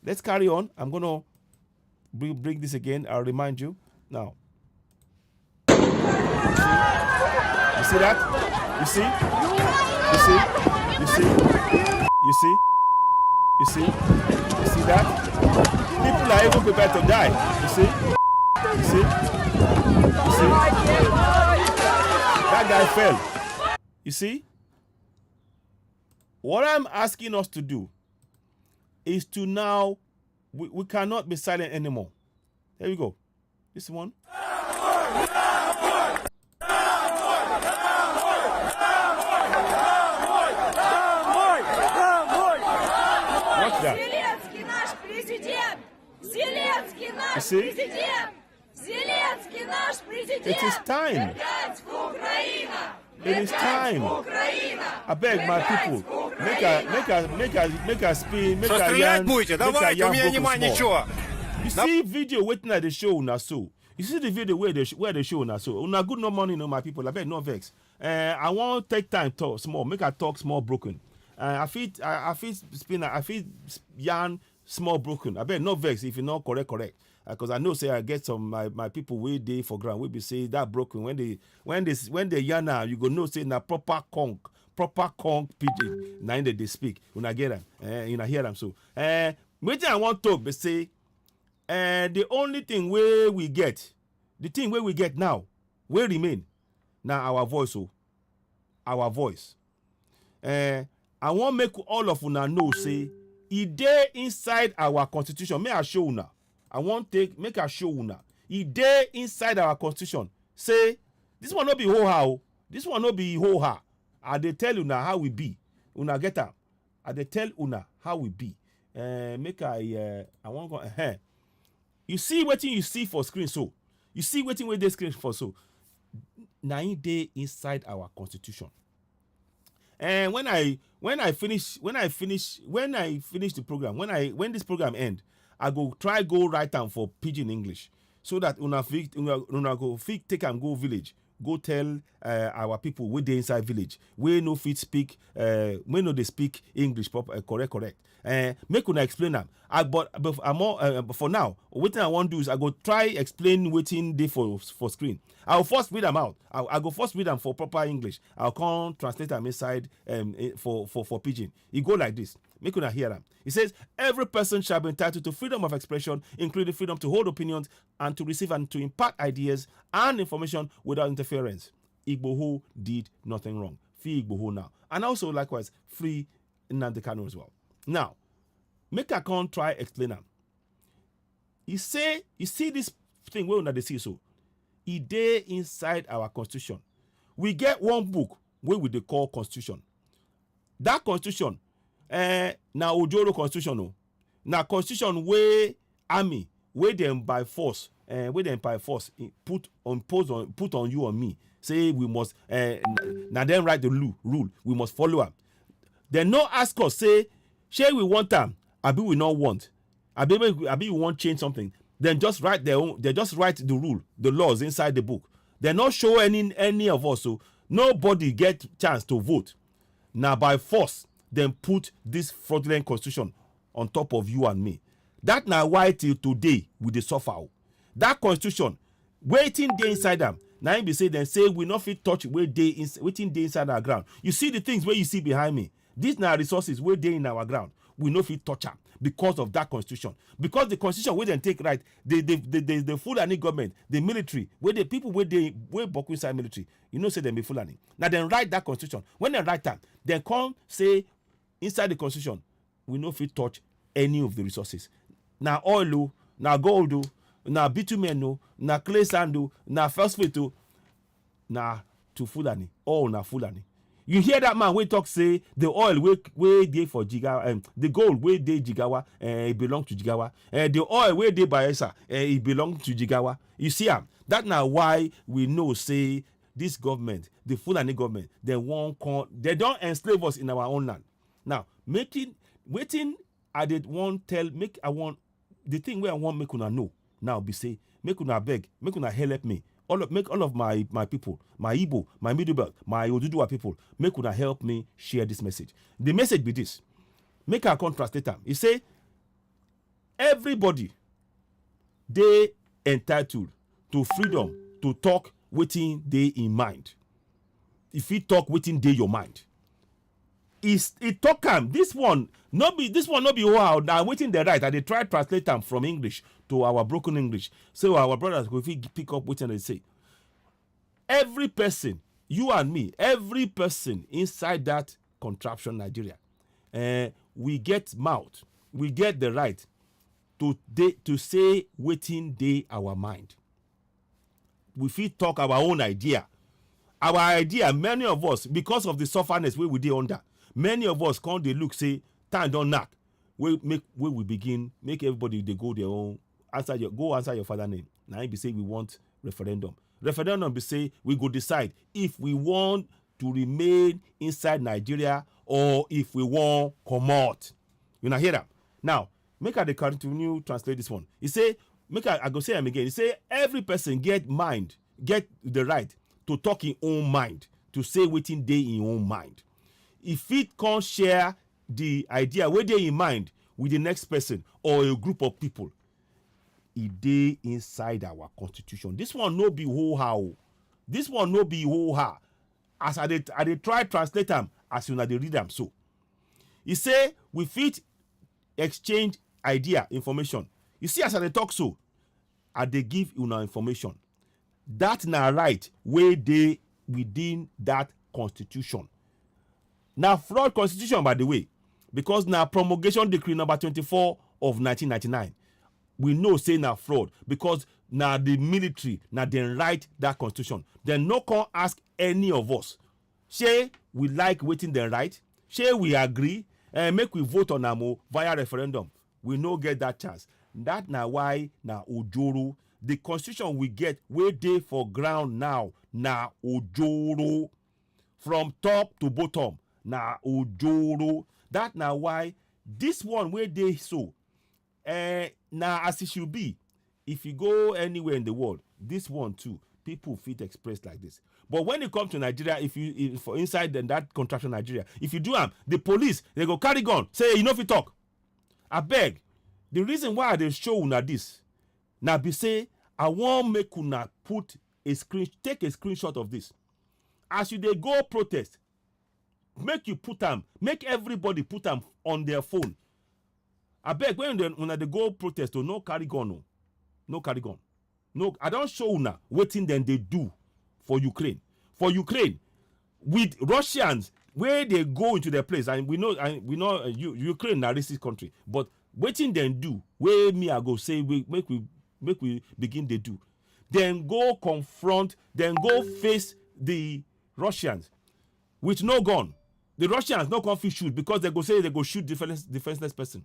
Let's carry on. I'm going to bring this again. I'll remind you. Now. You see that? You see? You see? You see? You see? You see? You see that? People are even prepared to die. You see? You see? You see? That guy fell. You see? What I'm asking us to do is to now, we cannot be silent anymore. There we go. This one. What's that? You see? It is time. It is time. I beg my people, make a spin, make a yarn, You see video waiting at the show now so. You see the video where the show now so. Una good no money no my people. I beg no vex. I want take time talk small, make a talk small broken. I feel spin, I feel yarn small broken. I bet no vex if you not correct. Because I know say I get some my people way day for ground we be say that broken when they yarn now you go know say na proper conk pidgin na they speak when I get them you hear them so wetin I want to be say the only thing where we get the thing where we get now will remain now our voice our voice I want make all of una know say e dey inside our constitution. May I show una. I want make I show una. E dey inside our constitution. Say this one not be ho-ha. This one not be ho-ha. I dey tell una how we be. Una get am. I dey tell una how we be. Make I want go. You see wetin you see for screen so. You see wetin wey dey screen for so. Na e dey inside our constitution. And when I finish the program, when this program end, I go write down for pidgin English so that una go take and go village, go tell our people we dey inside village, we no fit speak, we no they speak English proper correct. Make una explain them. But for now, what I want to do is I go try explain waiting day for screen. I'll first read them out. I go first read them for proper English. I'll come translate them inside for pidgin. It go like this. Make una hear them. It says every person shall be entitled to freedom of expression, including freedom to hold opinions and to receive and to impart ideas and information without interference. Igboho did nothing wrong. Free Igboho now. And also likewise free Nnamdi Kanu as well. Now, make I come try explain them. You see this thing where they see so. It dey inside our constitution. We get one book where we dey call constitution. That constitution, na Ojoro constitution no. Na constitution where army, where them by force, put on you or me. Say we must now then write the rule. We must follow up. They no ask us say, shey we want them, abi we not want. Abi we want change something. Then just write their own. They just write the rule, the laws inside the book. They not show any of us. So nobody get chance to vote. Now by force, then put this fraudulent constitution on top of you and me. That now why till today we dey suffer. That constitution waiting day inside them. Now be say then say we not fit touch waiting day inside our ground. You see the things where you see behind me. These now resources where they in our ground. We no fit touch them because of that constitution. Because the constitution we then take right, the Fulani government, the military, where the people where boku inside military, you know say them be Fulani. Now then write that constitution. When they write that, then come say inside the constitution, we no fit touch any of the resources. Now oil, now gold, now bitumen, now clay sand, now phosphate, now to Fulani, all now Fulani. You hear that man we talk say the oil we dey for Jigawa, the gold we dey Jigawa, it belong to Jigawa. The oil we dey Bayelsa, it belong to Jigawa. You see that now why we know say this government, the Fulani government, they don't enslave us in our own land. Now waiting I did want tell make I want the thing where I want make una know now be say make una beg, make una help me. Make all of my people, my Igbo, my Middle Belt, my Oduduwa people, make una help me share this message. The message be this. Make a contrast later. He say, everybody, they entitled to freedom to talk within they in mind. If you talk within they your mind. It talk this one not be wow now waiting the right and they try to translate them from English to our broken English. So our brothers will pick up what they say. Every person, you and me, every person inside that contraption Nigeria, we get mouth, we get the right to say waiting day our mind. We feel talk our own idea. Our idea, many of us, because of the sufferness we dey under. Many of us can't they look say time don't knock. We begin make everybody they go their own answer your father name. Now be say we want referendum. Referendum be say we go decide if we want to remain inside Nigeria or if we want come out. You know hear that? Now make I continue translate this one. He say I go say him again. He say every person get the right to talk in own mind, to say waiting day in own mind. If it can't share the idea where they in mind with the next person or a group of people, it dey inside our constitution. This one no be ho-ha. This one no be ho-ha. As I dey try translate them, as soon as they read them so. He say we fit exchange idea, information. You see as I dey talk so, I dey give una information. That na right where they within that constitution. Now fraud constitution by the way, because now promulgation decree number 24 of 1999. We know say now fraud because now the military now then write that constitution. Then no can ask any of us. Say we like waiting then right? Say we agree and make we vote on them via referendum. We no get that chance. That now why now Ojoro the constitution we get where they for ground now Ojoro from top to bottom. Now Ojoro. That now why this one where they so now as it should be. If you go anywhere in the world, this one too, people fit express like this. But when it comes to Nigeria, if for inside that contraption Nigeria, if you do the police they go carry gun, say you know if you talk. I beg. The reason why they show una this now be say I want make una take a screenshot of this. As you they go protest. Make you put them, make everybody put them on their phone. I beg when they go protest, no carry gun, no carry gun. No, I don't show una waiting then they do for Ukraine. For Ukraine, with Russians, where they go into their place, and we know Ukraine now racist country, but waiting then do where me I go say make we begin they do. Then go confront, then go face the Russians with no gun. The Russians no confuse shoot because they go say they go shoot defenseless person.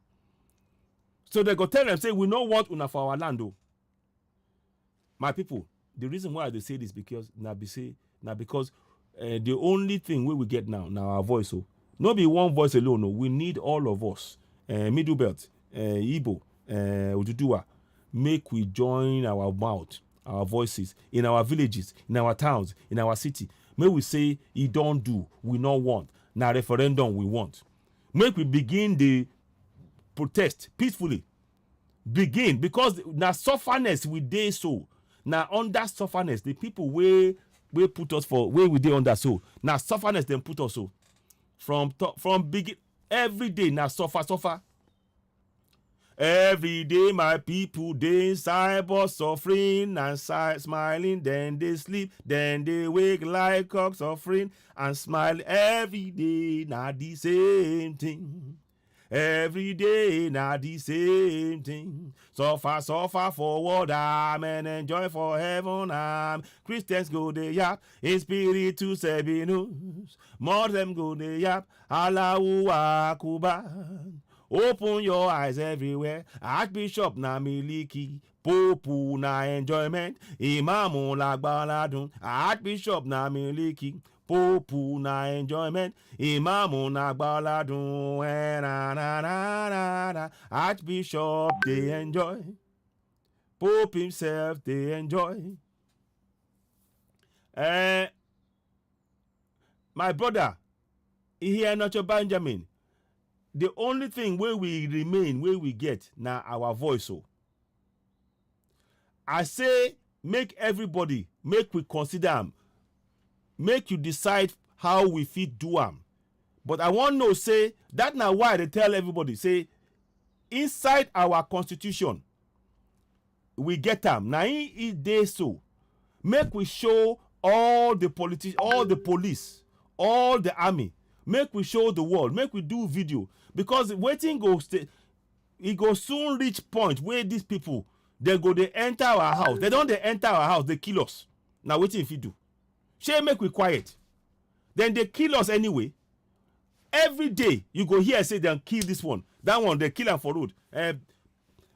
So they go tell them say we don't want una for our land though. My people, the reason why they say this because because the only thing we get now our voice no be one voice alone. We need all of us. Middle Belt, Igbo, Oduduwa. make we join our mouth, our voices, in our villages, in our towns, in our city. May we say, he don't do, we not want. Now referendum we want. Make we begin the protest peacefully. Begin, because now sufferness we dey so. Now under sufferness, the people we put us for, where we dey under so. Now sufferness them put us so. From begin, every day now suffer. Every day my people they inside but suffering and smiling, then they sleep, then they wake like cocks suffering and smile. Every day not the same thing. Every day not the same thing. Suffer forward, amen. Enjoy for heaven, Christians go the yap, in spirit to Sabinus. More them go the yap, Allahu Akbar. Open your eyes everywhere. Archbishop na miliki, Popu na enjoyment, Imamu la gbaladun. Archbishop na miliki, Popu na enjoyment, Imamu na gbaladun. Na na na na na. Archbishop they enjoy, Pope himself they enjoy. My brother, here not your Benjamin. The only thing where we remain, where we get, now our voice. So I say, make everybody, make we consider them, make you decide how we fit do them. But I want to say, that now why they tell everybody, say, inside our constitution, we get them. Now it they so. Make we show all the politicians, all the police, all the army. Make we show the world. Make we do video. Because waiting go it go soon reach point where these people they enter our house. They don't enter our house, they kill us. Now waiting if you do. Shey make we quiet. Then they kill us anyway. Every day you go here say they kill this one. That one they kill him for road.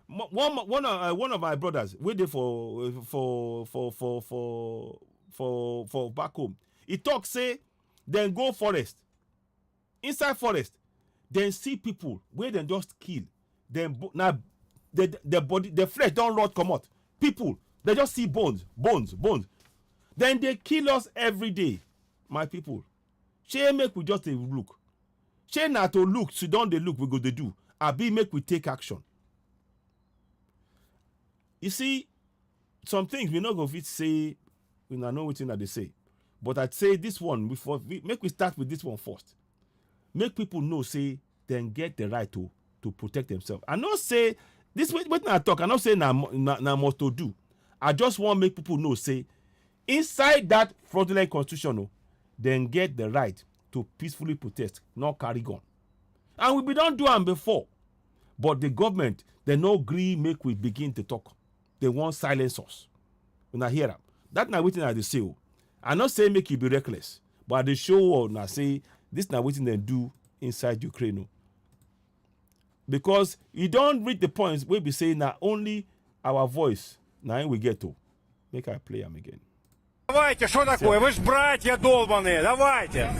One of my brothers waiting for back home. He talk say then go forest. Inside forest, then see people where they just kill. Then now the body, the flesh don't rot come out. People, they just see bones. Then they kill us every day, my people. Shey make we just look. Shey na to look, so don't they look we go they do. Abi make we take action. You see, some things we not go fit say, we not know what they say. But I'd say this one before make we start with this one first. Make people know, say, then get the right to protect themselves. I not say, this what I talk, I not say na must to do. I just want to make people know, say, inside that fraudulent constitution, then get the right to peacefully protest, not carry gun. And we don't do them before. But the government, they no agree make we begin to talk. They want silence us. When I hear them. That's not what I say. I not say make you be reckless. But they show or now say, this now what they do inside Ukraine. Because you don't reach the points where we say now only our voice now we get to. Make I play them again. Давайте, что такое? Вы ж братья долбаные, давайте!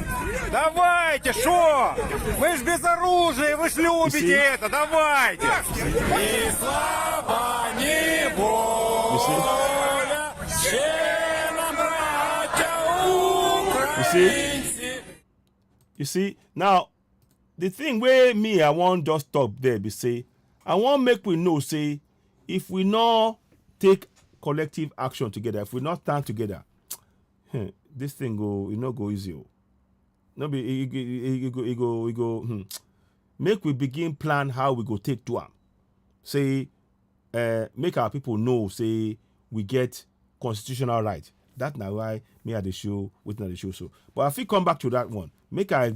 Давайте, что? Вы ж без оружия, вы ж любите это, давайте! И слава не воля, все нам братья украинцы. You see, now, the thing where me, I want just stop there, be say, I want make we know, say, if we not take collective action together, if we not stand together, this thing go, you know, go easy. No be, it go. Make we begin plan how we go take to them. Say, make our people know, say, we get constitutional right. That's now why me at the show, waiting at the show. So, but if we come back to that one, make I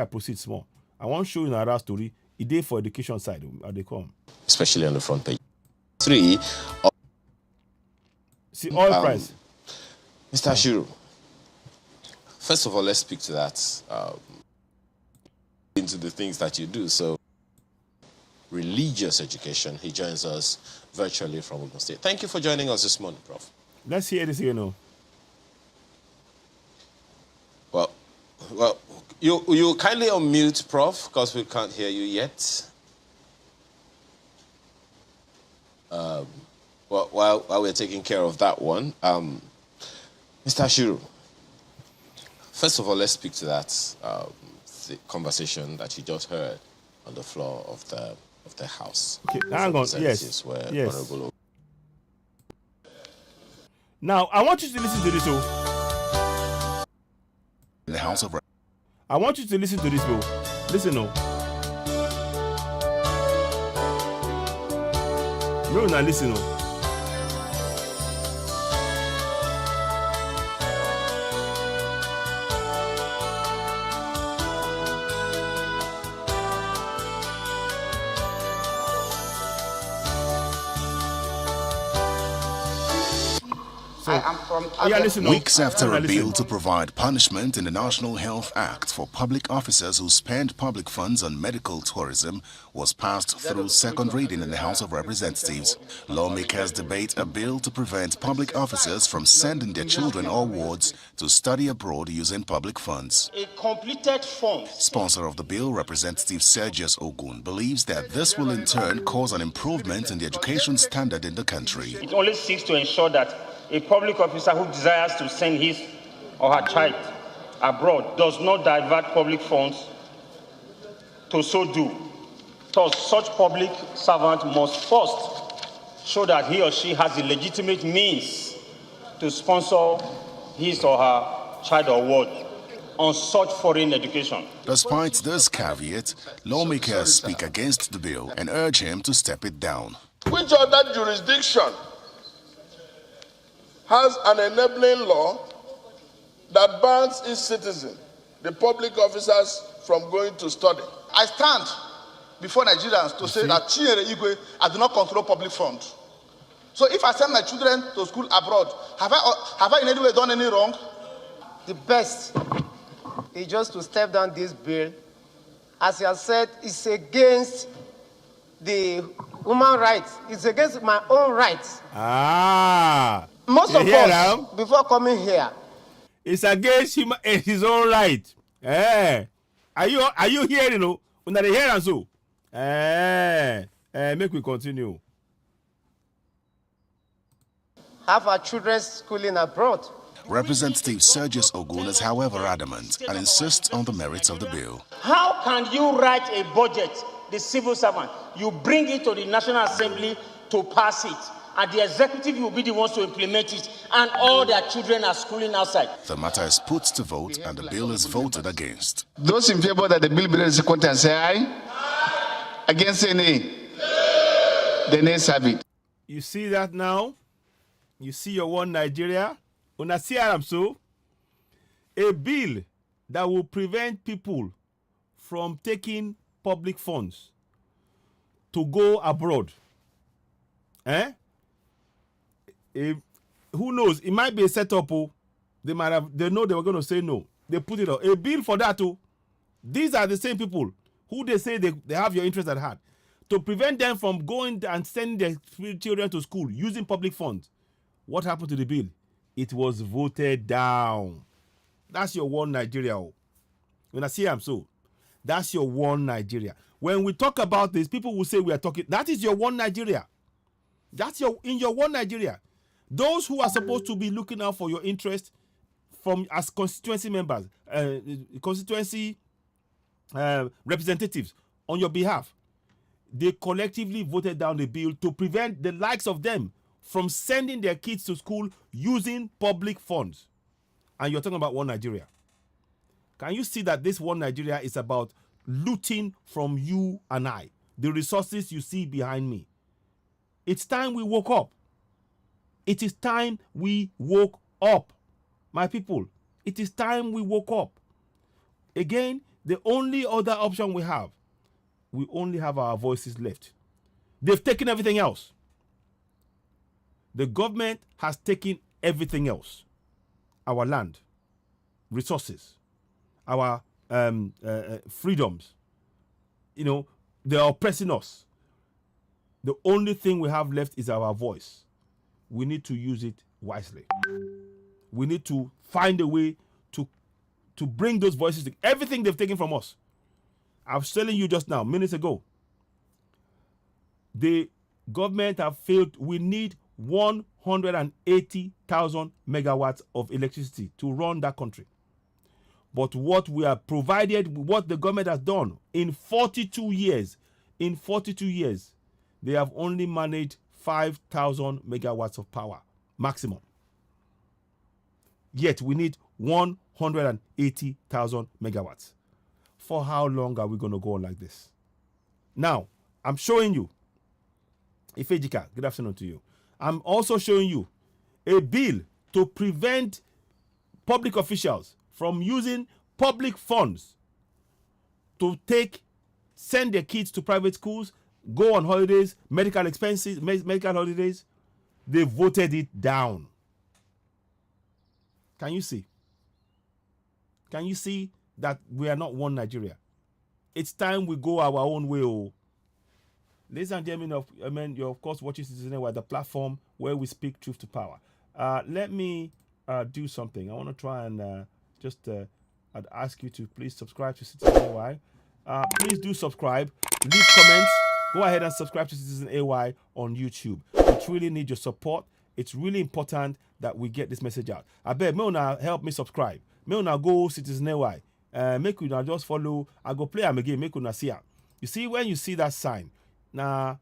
proceed small. I want to show you another story. It day for education side. How they come, especially on the front page. 3. See oil price. Mr. Ashiru, first of all, let's speak to that. Into the things that you do. So, religious education. He joins us virtually from Ogun State. Thank you for joining us this morning, Prof. Let's hear this, you know. Well, you kindly unmute, Prof, because we can't hear you yet. Well, while we're taking care of that one, Mr. Ashiru, first of all, let's speak to that the conversation that you just heard on the floor of the House. Okay, hang on. Yes. Where Yes. Honorable. Now, I want you to listen to this, oh. The House of I want you to listen to this, bro. Listen, oh. No, now listen, oh. Weeks after a bill to provide punishment in the National Health Act for public officers who spend public funds on medical tourism was passed through second reading in the House of Representatives, lawmakers debate a bill to prevent public officers from sending their children or wards to study abroad using public funds. A completed form. Sponsor of the bill, Representative Sergius Ogun, believes that this will in turn cause an improvement in the education standard in the country. It only seeks to ensure that a public officer who desires to send his or her child abroad does not divert public funds to so do. Thus, such public servant must first show that he or she has the legitimate means to sponsor his or her child or ward on such foreign education. Despite this caveat, lawmakers speak against the bill and urge him to step it down. Which other jurisdiction has an enabling law that bans its citizens, the public officers, from going to study? I stand before Nigerians to say that Chinyere Igwe, I do not control public funds. So if I send my children to school abroad, have I in any way done any wrong? The best is just to step down this bill. As you have said, it's against the human rights. It's against my own rights. Most of us, now? Before coming here, it's against him, his own right. Are you hearing? No, when they hear and so. Make we continue. Have our children schooling abroad. Representative Sergius Ogun is, however, adamant and insists on the merits of the bill. How can you write a budget, the civil servant, you bring it to the National Assembly to pass it, and the executive will be the ones to implement it, and all their children are schooling outside? The matter is put to vote and the bill is voted against. Those in favor that the bill be read as content say aye. Against say nay. The nays have it. You see that now? You see your one Nigeria? Una see am so? A bill that will prevent people from taking public funds to go abroad. Who knows? It might be a setup. They know they were going to say no. They put it on. A bill for that too. These are the same people who they say they have your interest at heart. To prevent them from going and sending their children to school using public funds. What happened to the bill? It was voted down. That's your one Nigeria. When I see am so, that's your one Nigeria. When we talk about this, people will say we are talking. That is your one Nigeria. That's in your one Nigeria. Those who are supposed to be looking out for your interest as constituency members, constituency representatives on your behalf, they collectively voted down the bill to prevent the likes of them from sending their kids to school using public funds. And you're talking about one Nigeria. Can you see that this one Nigeria is about looting from you and I? The resources you see behind me. It's time we woke up. It is time we woke up. My people, it is time we woke up. Again, the only other option we only have our voices left. They've taken everything else. The government has taken everything else. Our land, resources, our freedoms. You know, they're oppressing us. The only thing we have left is our voice. We need to use it wisely. We need to find a way to bring those voices to everything they've taken from us. I was telling you just now, minutes ago, the government have failed. We need 180,000 megawatts of electricity to run that country. But what we are provided, what the government has done in 42 years, they have only managed 5,000 megawatts of power maximum. Yet we need 180,000 megawatts. For how long are we going to go on like this? Now, I'm showing you, Ifejika, good afternoon to you. I'm also showing you a bill to prevent public officials from using public funds to send their kids to private schools, go on holidays, medical expenses, medical holidays. They voted it down. Can you see? Can you see that we are not one Nigeria? It's time we go our own way. Oh. Ladies and gentlemen, you're of course watching Citizen Network, the platform where we speak truth to power. Let me do something. I want to try and I'd ask you to please subscribe to Citizen AY. Please do subscribe, leave comments. Go ahead and subscribe to Citizen AY on YouTube. It really needs your support. It's really important that we get this message out. I beg, may una help me subscribe. May una go Citizen AY. Make una just follow. I go play them again. Make una see it. You see, when you see that sign, you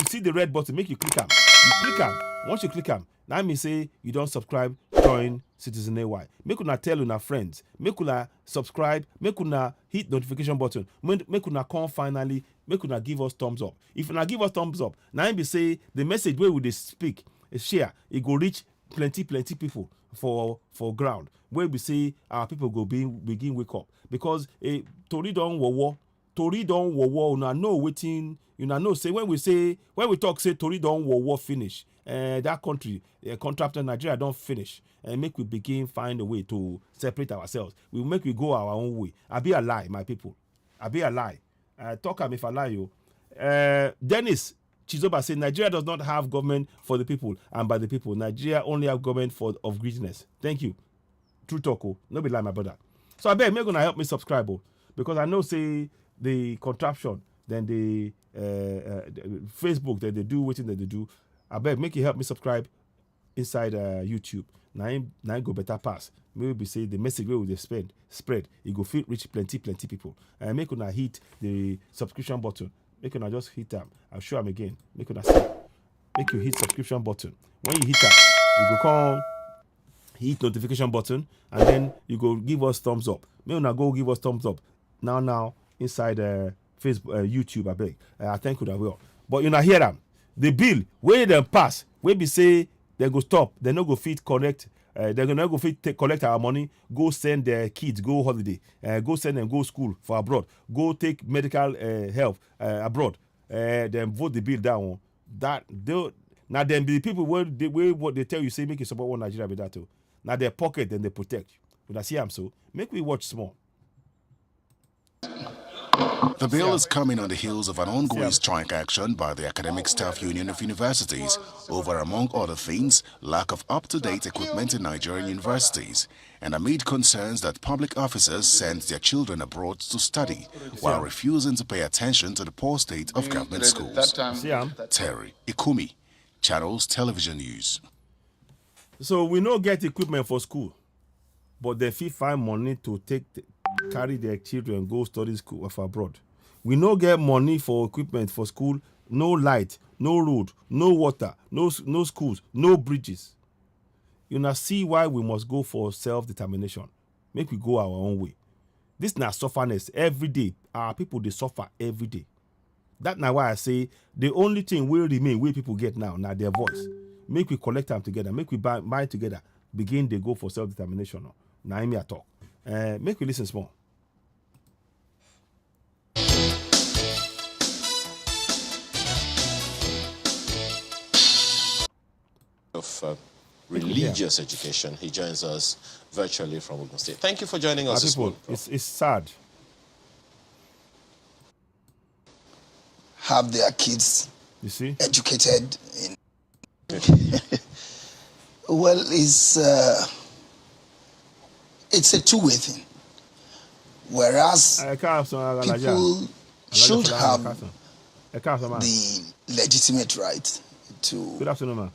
see the red button, make you click them. You click them. Once you click them, now me say you don't subscribe, join Citizen AY. Make una tell una friends. Make una subscribe. Make una hit notification button. Make una come finally. Make una give us thumbs up. If una give us thumbs up, now me say the message where we speak is share. It go reach plenty people for ground. Where we say our people go begin wake up because Tori don war. Una know waiting. You know say when we talk say Tori don war finish. That country, contraption Nigeria don't finish. And make we begin find a way to separate ourselves. We go our own way. I be a lie, my people. I be a lie. Talk am if I lie you. Dennis Chizoba said Nigeria does not have government for the people and by the people. Nigeria only have government of greediness. Thank you. True talk. No be lie, my brother. So I beg, make gonna help me subscribe because I know say the contraption, then the Facebook, that they do waiting that they do. I beg, make you help me subscribe inside YouTube. Now go better pass. Maybe say the message where we spread. It go reach plenty people. And make una hit the subscription button. Make una just hit them. I'll show them again. Make una see. Make you hit subscription button. When you hit that, you go come hit notification button, and then you go give us thumbs up. Make una go give us thumbs up. Now inside Facebook, YouTube. I beg. I thank you that well. But you not hear them. The bill where they pass, where we say they go stop, they no go fit correct. They're gonna go fit collect our money, go send their kids, go holiday, go send them go school for abroad, go take medical help abroad. Then vote the bill down. That now then the people what they tell you say make you support one Nigeria with that too. Now their pocket then they protect. When I see them so make we watch small. The bill is coming on the heels of an ongoing strike action by the Academic Staff Union of Universities over, among other things, lack of up-to-date equipment in Nigerian universities, and amid concerns that public officers send their children abroad to study while refusing to pay attention to the poor state of government schools. Terry Ikumi, Channels Television News. So we no get equipment for school, but they fit find money to carry their children go study school of abroad. We no get money for equipment for school, no light, no road, no water, no schools, no bridges. You now see why we must go for self-determination. Make we go our own way. This na sufferness every day. Our people they suffer every day. That's now why I say the only thing will remain where people get now their voice. Make we collect them together. Make we bind together. Begin they go for self-determination. Now me I talk. Make we listen small. Of religious education. He joins us virtually from Ogun State. Thank you for joining us this morning. It's sad. Have their kids educated in well, it's a two-way thing. Whereas people should have the legitimate right to Good afternoon, ma'am.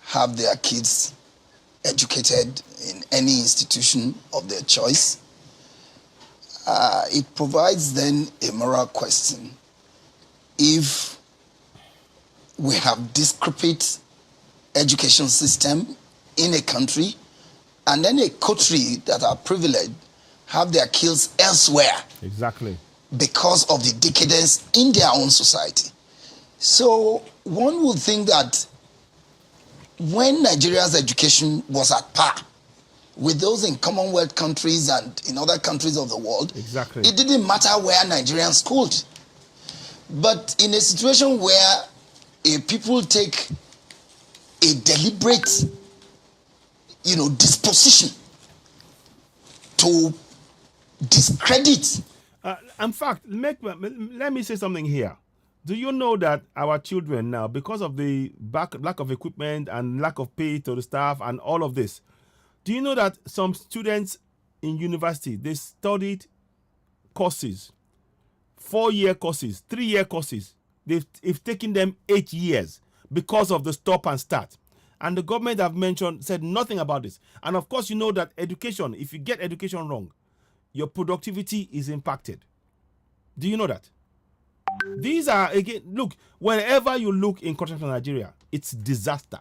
have their kids educated in any institution of their choice. It provides then a moral question. If we have discrepant education system in a country, and then a coterie that are privileged have their kids elsewhere. Exactly. Because of the decadence in their own society. So one would think that when Nigeria's education was at par with those in Commonwealth countries and in other countries of the world, exactly, it didn't matter where Nigerians schooled. But in a situation where people take a deliberate, disposition to discredit. In fact, let me say something here. Do you know that our children now, because of the lack of equipment and lack of pay to the staff and all of this, do you know that some students in university, they studied courses, 4-year courses, 3-year courses. It's taken them 8 years because of the stop and start. And the government said nothing about this. And of course, you know that education, if you get education wrong, your productivity is impacted. Do you know that? These are, again, look, wherever you look in contraption Nigeria, it's disaster.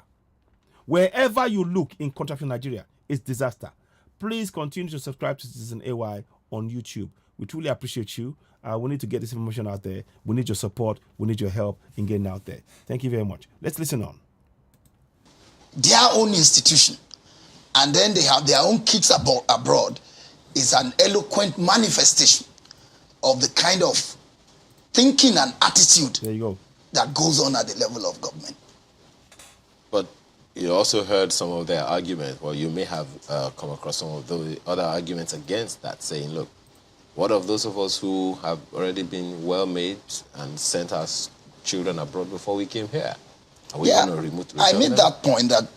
Wherever you look in contraption Nigeria, it's disaster. Please continue to subscribe to Citizen AY on YouTube. We truly appreciate you. We need to get this information out there. We need your support. We need your help in getting out there. Thank you very much. Let's listen on. Their own institution, and then they have their own kids abroad, is an eloquent manifestation of the kind of thinking and attitude that goes on at the level of government. But you also heard some of their arguments, or you may have come across some of the other arguments against that, saying, look, what of those of us who have already been well-made and sent our children abroad before we came here? Are we going to remove I made that point that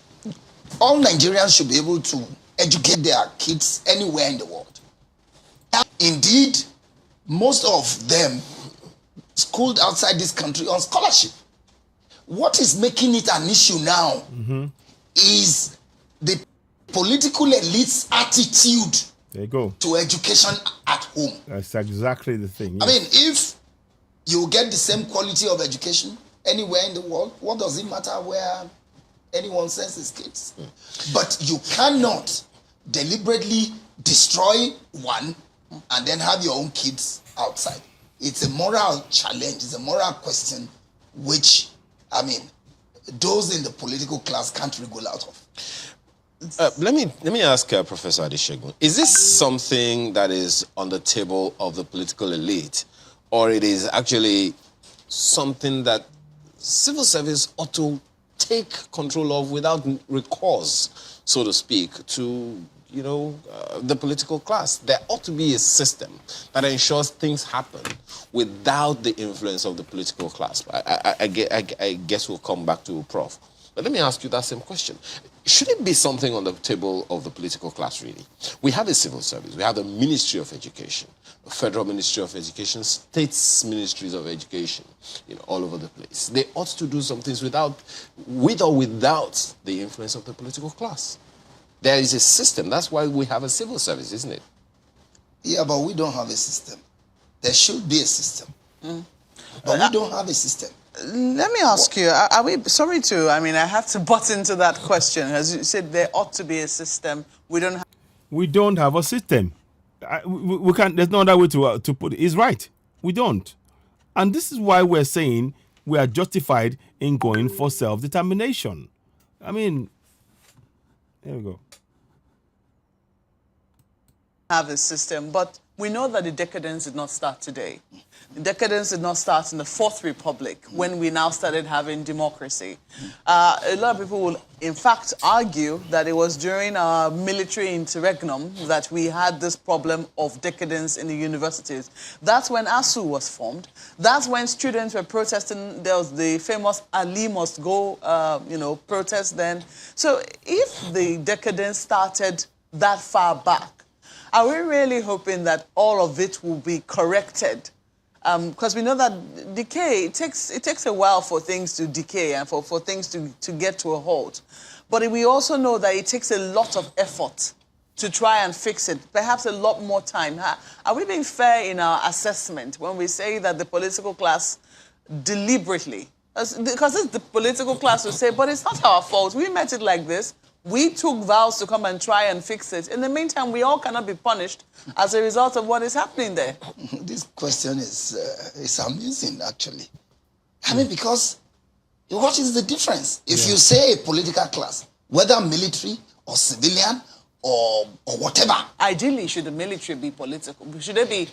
all Nigerians should be able to educate their kids anywhere in the world. Indeed, most of them schooled outside this country on scholarship. What is making it an issue now is the political elite's attitude to education at home. That's exactly the thing. Yes. I mean, if you get the same quality of education anywhere in the world, what does it matter where anyone sends his kids? But you cannot deliberately destroy one and then have your own kids outside. It's a moral challenge, it's a moral question which, I mean, those in the political class can't wriggle out of. Let me ask Professor Adeshegun, is this something that is on the table of the political elite, or it is actually something that civil service ought to take control of without recourse, so to speak, to the political class? There ought to be a system that ensures things happen without the influence of the political class. I guess we'll come back to Prof. But let me ask you that same question. Should it be something on the table of the political class, really? We have a civil service. We have the Ministry of Education, the Federal Ministry of Education, states' ministries of education, all over the place. They ought to do some things with or without the influence of the political class. There is a system. That's why we have a civil service, isn't it? Yeah, but we don't have a system. There should be a system. But we don't have a system. Let me ask you, are we, sorry to, I have to butt into that question. As you said, there ought to be a system. We don't have a system. We can't, there's no other way to put it. It's right. We don't. And this is why we're saying we are justified in going for self-determination. Here we go. Have a system, but we know that the decadence did not start today. The decadence did not start in the Fourth Republic when we now started having democracy. A lot of people will, in fact, argue that it was during our military interregnum that we had this problem of decadence in the universities. That's when ASU was formed. That's when students were protesting. There was the famous Ali must go, protest then. So if the decadence started that far back, are we really hoping that all of it will be corrected Because we know that decay, it takes a while for things to decay and for things to get to a halt. But we also know that it takes a lot of effort to try and fix it, perhaps a lot more time. Are we being fair in our assessment when we say that the political class deliberately, because it's the political class who say, but it's not our fault, we met it like this, we took vows to come and try and fix it. In the meantime, we all cannot be punished as a result of what is happening there. This question is amusing, actually. I mean, because what is the difference? If you say a political class, whether military or civilian or whatever. Ideally, should the military be political? Should they be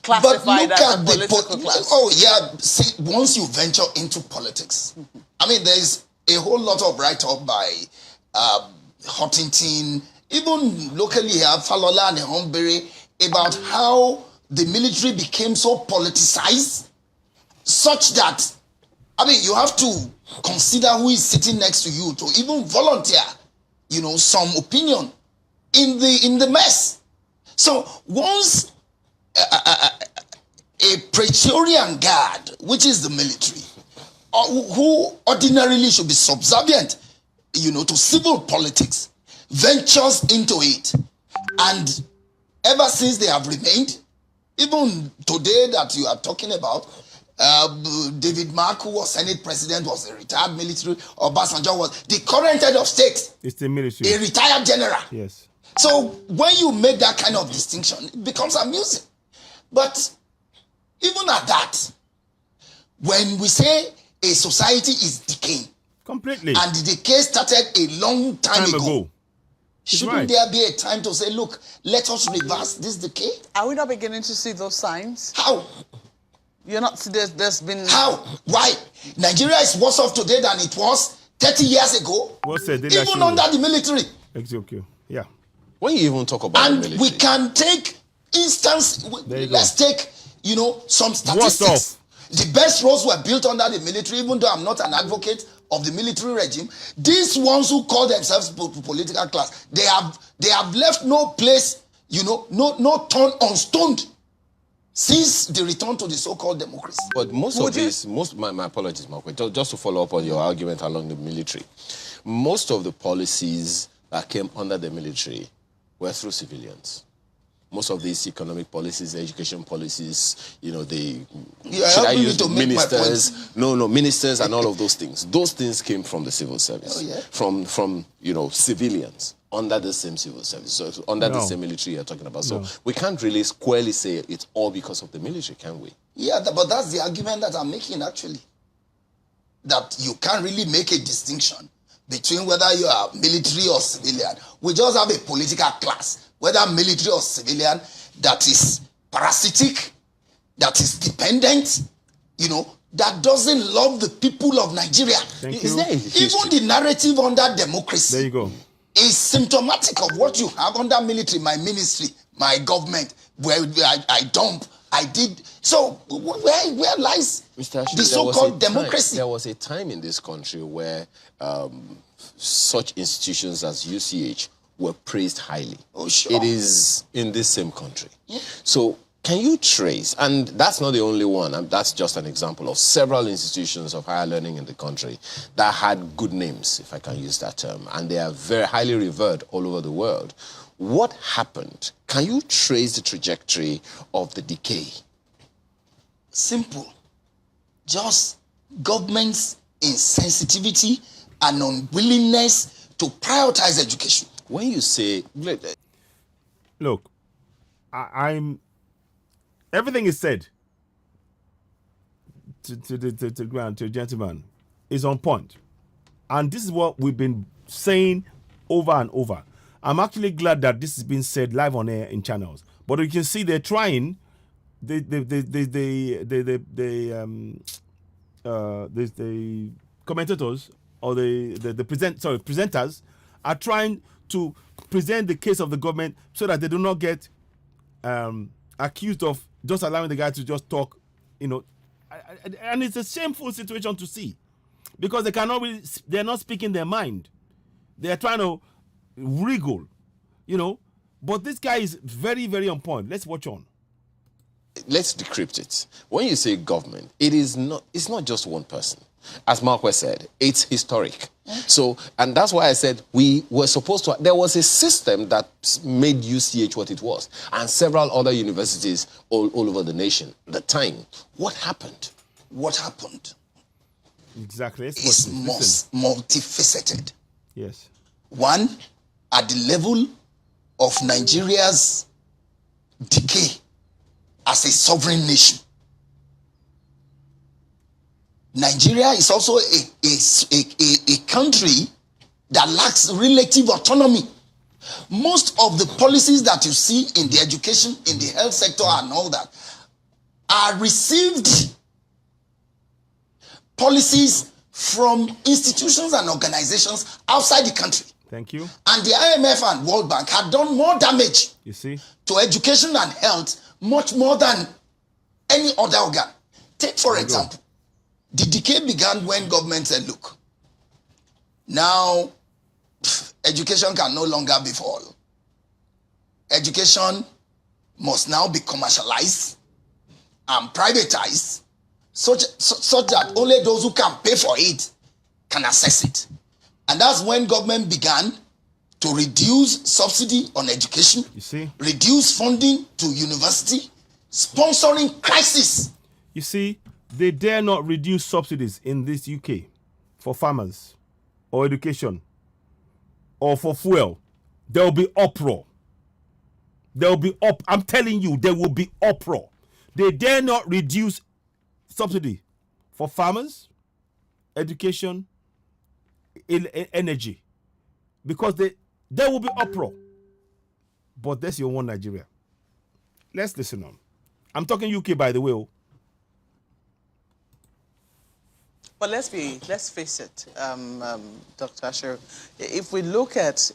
classified as a political class? Oh, yeah. See, once you venture into politics, I mean, there's a whole lot of write-up by Huntington, even locally here, Falola and Hombury, about how the military became so politicized, such that, I mean, you have to consider who is sitting next to you to even volunteer, you know, some opinion in the mess. So once a Praetorian Guard, which is the military, who ordinarily should be subservient, you know, to civil politics, ventures into it, and ever since they have remained, even today that you are talking about, David Mark, who was Senate President, was a retired military. Obasanjo was the current head of state. It's the military. A retired general. Yes. So when you make that kind of distinction, it becomes amusing. But even at that, when we say a society is decaying, completely, and the decay started a long time ago. Shouldn't there be a time to say, look, let us reverse this decay? Are we not beginning to see those signs? How? You're not, there's been... How? Why? Nigeria is worse off today than it was 30 years ago. Even under the military. Exactly. Yeah. When you even talk about and the military. We can take instance, let's take, you know, some statistics. The best roads were built under the military, even though I'm not an advocate of the military regime. These ones who call themselves political class, they have left no place, you know, no turn unstoned since the return to the so-called democracy. But most of this, my apologies, Mark, just to follow up on your argument along the military, most of the policies that came under the military were through civilians. Most of these economic policies, education policies, you know, ministers, ministers and all of those things. Those things came from the civil service, from you know, civilians under the same civil service, so under the same military you're talking about. So we can't really squarely say it's all because of the military, can we? Yeah, but that's the argument that I'm making, actually. That you can't really make a distinction between whether you are military or civilian. We just have a political class, whether military or civilian, that is parasitic, that is dependent, you know, that doesn't love the people of Nigeria. Even the narrative under democracy there you go. Is symptomatic of what you have under military, my ministry, my government, where I dump, I did. So where lies Mr. Ashley, the so-called democracy? There was a time in this country where such institutions as UCH were praised highly. Oh, sure. It is in this same country. Yeah. So can you trace, and that's not the only one, and that's just an example of several institutions of higher learning in the country that had good names, if I can use that term, and they are very highly revered all over the world. What happened? Can you trace the trajectory of the decay? Simple. Just government's insensitivity and unwillingness to prioritize education. When you say... Look, I'm... Everything is said to the gentleman is on point. And this is what we've been saying over and over. I'm actually glad that this has been said live on air in channels. But you can see they're trying, the commentators or presenters are trying to present the case of the government so that they do not get accused of just allowing the guy to just talk, you know. And it's a shameful situation to see because they cannot really, they're not speaking their mind. They are trying to wriggle, you know. But this guy is very, very on point. Let's watch on. let's decrypt it. When you say government, it's not just one person. As Marquez said, it's historic. So, and that's why I said we were supposed to, there was a system that made UCH what it was, and several other universities all over the nation at the time. What happened? What happened? Exactly. It's multifaceted. Yes. One, at the level of Nigeria's decay as a sovereign nation. Nigeria is also a country that lacks relative autonomy. Most of the policies that you see in the education, in the health sector and all that are received policies from institutions and organizations outside the country. Thank you. And the IMF and World Bank had done more damage, you see, to education and health, much more than any other organ. Take, for example, the decay began when government said, look, now education can no longer be for all. Education must now be commercialized and privatized such that only those who can pay for it can access it. And that's when government began to reduce subsidy on education, you see, reduce funding to university, sponsoring crisis. You see, they dare not reduce subsidies in this UK for farmers or education or for fuel. There will be uproar. There will be I'm telling you, there will be uproar. They dare not reduce subsidy for farmers, education, energy, because there will be uproar. But that's your one Nigeria. Let's listen on. I'm talking UK, by the way. But let's face it, Dr. Asher, if we look at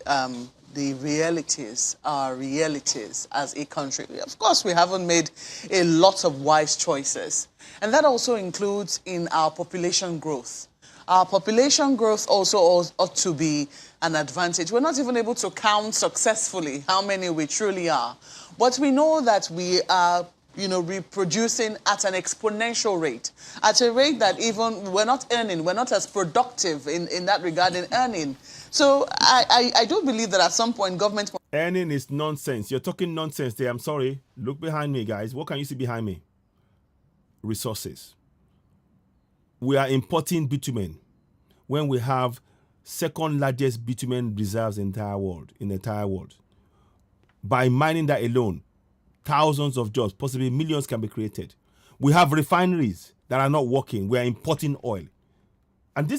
the realities, our realities as a country, of course we haven't made a lot of wise choices. And that also includes in our population growth. Our population growth also ought to be an advantage. We're not even able to count successfully how many we truly are. But we know that we are reproducing at an exponential rate, at a rate that even we're not as productive in that regard in earning. So I do believe that at some point government... Earning is nonsense. You're talking nonsense there. I'm sorry. Look behind me, guys. What can you see behind me? Resources. We are importing bitumen when we have second largest bitumen reserves in the entire world. By mining that alone, thousands of jobs, possibly millions, can be created. We have refineries that are not working. We are importing oil. And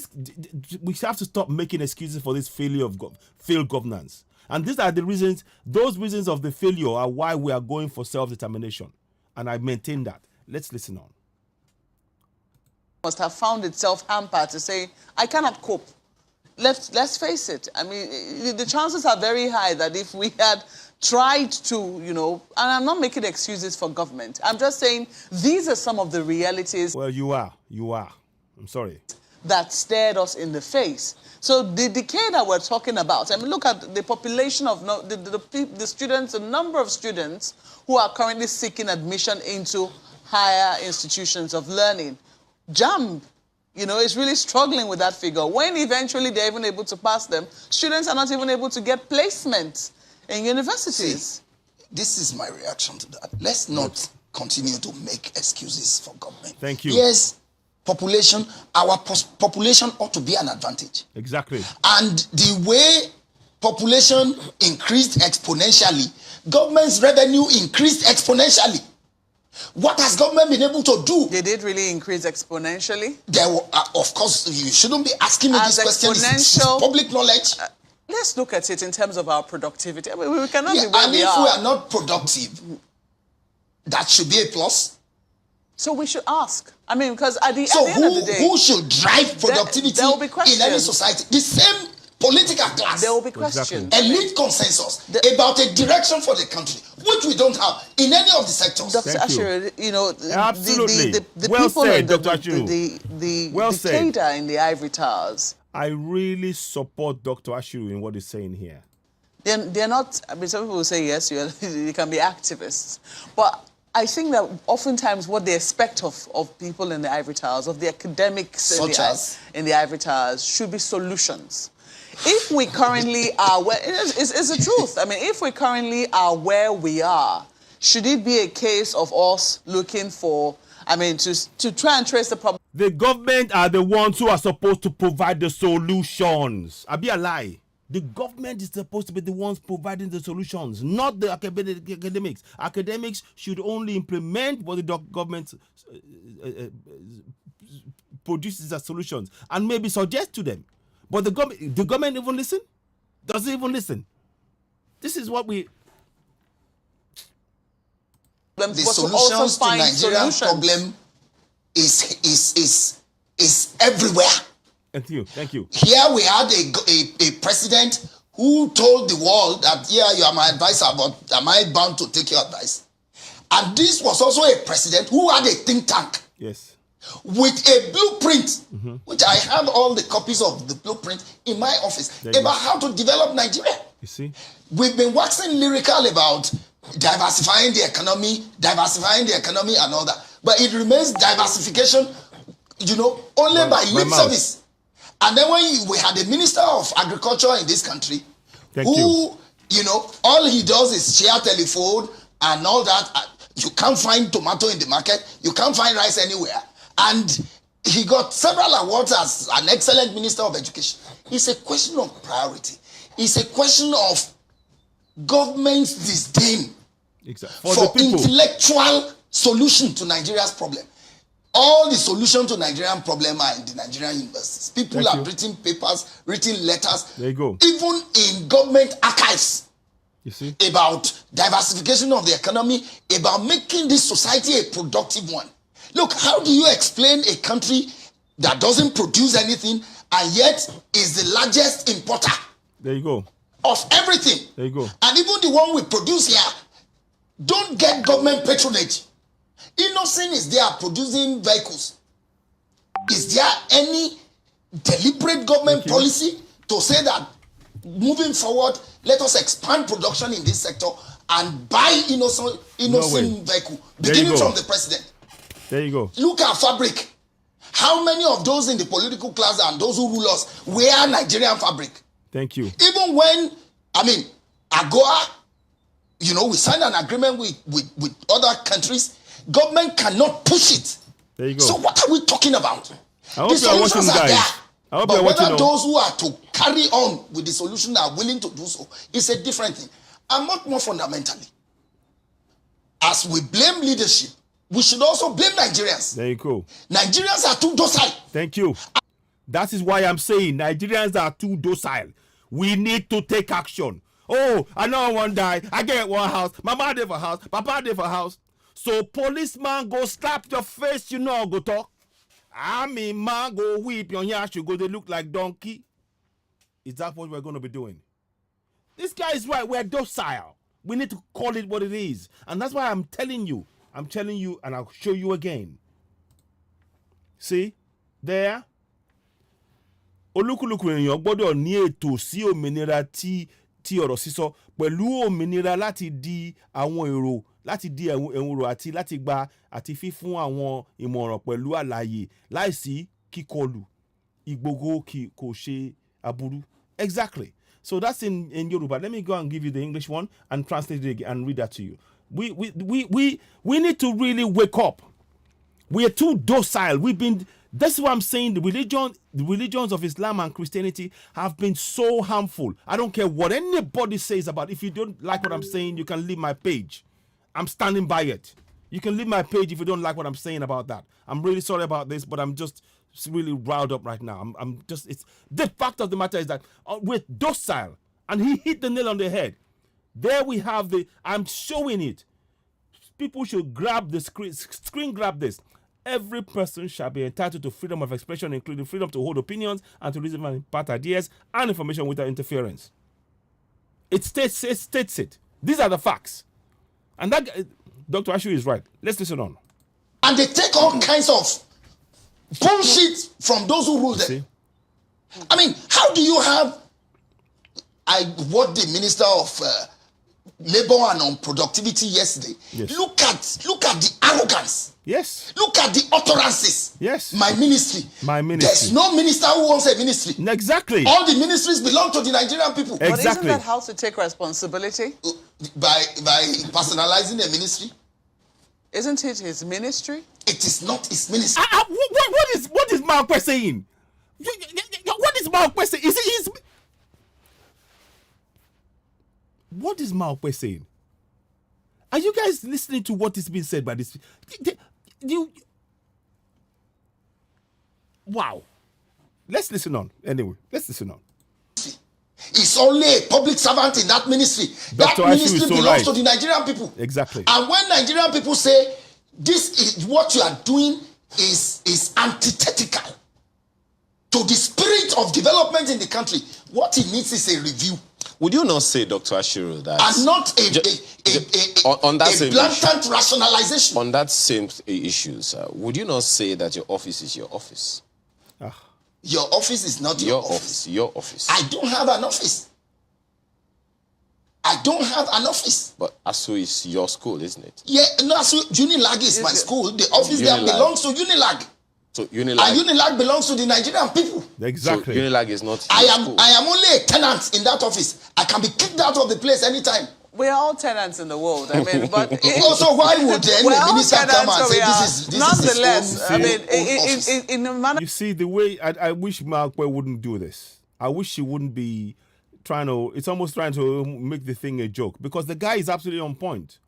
we have to stop making excuses for this failure of failed governance. And these are the reasons, those reasons of the failure are why we are going for self-determination. And I maintain that. Let's listen on. Must have found itself hampered to say, I cannot cope. Let's face it. I mean, the chances are very high that if we had tried to, and I'm not making excuses for government. I'm just saying these are some of the realities. Well, you are. I'm sorry. That stared us in the face. So the decay that we're talking about, I mean, look at the population of the students, the number of students who are currently seeking admission into higher institutions of learning. JAMB, is really struggling with that figure. When eventually they're even able to pass them, students are not even able to get placement in universities. See, this is my reaction to that. Let's not continue to make excuses for government. Thank you. Yes, population, our population ought to be an advantage. Exactly. And the way population increased exponentially, government's revenue increased exponentially. What has government been able to do? They did really increase exponentially. There were, of course, you shouldn't be asking me this question. It's public knowledge. Let's look at it in terms of our productivity. I mean, we cannot be where and we if are. we are not productive, that should be a plus. So we should ask. I mean, because at the end of the day, who should drive productivity there will be questions. In any society? The same political class. There will be questions. Elite consensus about a direction for the country, which we don't have in any of the sectors. Dr. Asher, absolutely. The well people said, in Dr. Asher. the well dictator in the ivory towers. I really support Dr. Asher in what he's saying here. They're not. I mean, some people will say yes, you can be activists, but I think that oftentimes what they expect of people in the Ivory Towers, of the academics in the Ivory Towers, should be solutions. If we currently are where, it's the truth. I mean, if we currently are where we are, should it be a case of us looking for, I mean, to try and trace the problem? The government are the ones who are supposed to provide the solutions. I'll be a lie. The government is supposed to be the ones providing the solutions, not the academics. Academics should only implement what the government produces as solutions and maybe suggest to them. But the government even listen? Doesn't even listen. This is what we... The solutions to Nigerian problem is everywhere. Thank you. Here we had a president who told the world that, yeah, you are my advisor, but am I bound to take your advice? And this was also a president who had a think tank. Yes. With a blueprint, which I have all the copies of the blueprint in my office, about how to develop Nigeria. You see? We've been waxing lyrical about diversifying the economy and all that. But it remains diversification, only by lip service. And then when we had a minister of agriculture in this country who, all he does is share telephone and all that. You can't find tomato in the market. You can't find rice anywhere. And he got several awards as an excellent minister of education. It's a question of priority. It's a question of government's disdain for intellectual solution to Nigeria's problem. All the solutions to Nigerian problem are in the Nigerian universities. People have written papers, written letters. There you go. Even in government archives. You see? About diversification of the economy, about making this society a productive one. Look, how do you explain a country that doesn't produce anything and yet is the largest importer? There you go. Of everything. There you go. And even the one we produce here don't get government patronage. Innocent is there producing vehicles. Is there any deliberate government policy to say that moving forward, let us expand production in this sector and buy innocent vehicle, beginning from the president? There you go. Look at fabric. How many of those in the political class and those who rule us wear Nigerian fabric? Thank you. Even when, AGOA, we signed an agreement with other countries, government cannot push it. There you go. So what are we talking about? I hope you are watching, guys. But whether those who are to carry on with the solution are willing to do so is a different thing. And much more fundamentally, as we blame leadership, we should also blame Nigerians. There you go. Nigerians are too docile. Thank you. That is why I'm saying Nigerians are too docile. We need to take action. Oh, I know one die. I get one house. Mama dey for house. Papa dey for house. So policeman go slap your face, go talk. Man go whip your hair, you go, they look like donkey. Is that what we're going to be doing? This guy is right. We're docile. We need to call it what it is. And that's why I'm telling you, and I'll show you again. See? There. Olúkúlùkù èèyàn gbọ́dọ̀ ní ètò sí òmìnira tí ọ̀rọ̀ sísọ pẹ̀lú òmìnira láti di àwọn èrò àti láti gba àti fífún àwọn ìmọ̀ràn pẹ̀lú àlàyé láìsí kíkọlù ìgbòho kò ṣe aburú. Exactly. So that's in Yoruba. Let me go and give you the English one and translate it and read that to you. We need to really wake up. We are too docile. That's what I'm saying. The religions of Islam and Christianity have been so harmful. I don't care what anybody says about it. If you don't like what I'm saying, you can leave my page. I'm standing by it. You can leave my page if you don't like what I'm saying about that. I'm really sorry about this, but I'm just really riled up right now. It's the fact of the matter is that we're docile, and he hit the nail on the head. There we have I'm showing it. People should grab the screen grab this. Every person shall be entitled to freedom of expression, including freedom to hold opinions and to reason and impart ideas and information without interference. It states it. These are the facts. And that Dr. Ashu is right. Let's listen on. And they take all kinds of bullshit from those who rule them. See? How do you have what the Minister of labor and on productivity yesterday. Yes. Look at the arrogance. Yes. Look at the utterances. Yes. My ministry. My ministry. There's no minister who wants a ministry. Exactly. All the ministries belong to the Nigerian people. But isn't that how to take responsibility? By personalizing a ministry? Isn't it his ministry? It is not his ministry. What is Malquest saying? What is Malquest saying? Is it his? What is Malquest saying? Are you guys listening to what is being said by this? Wow. Let's listen on. Anyway, let's listen on. He's only a public servant in that ministry. Dr. That ministry so belongs right. to the Nigerian people. Exactly. And when Nigerian people say this is what you are doing is antithetical to the spirit of development in the country, what he needs is a review. Would you not say, Dr. Ashiru, that... And not on that a same blatant issue, rationalization. On that same issues, would you not say that your office is your office? Your office is not your office. Your office. I don't have an office. I don't have an office. But ASU is your school, isn't it? Yeah, no, ASU, Unilag is my school. The office there belongs to Unilag. So Unilag... And Unilag belongs to the Nigerian people. Exactly. So Unilag is not I am only a tenant in that office. I can be kicked out of the place anytime. We are all tenants in the world. I mean, but also, why would any minister come and say this is nonetheless? I mean, in a manner. You see, the way I wish Malquest wouldn't do this. I wish she wouldn't be trying to. It's almost trying to make the thing a joke, because the guy is absolutely on point,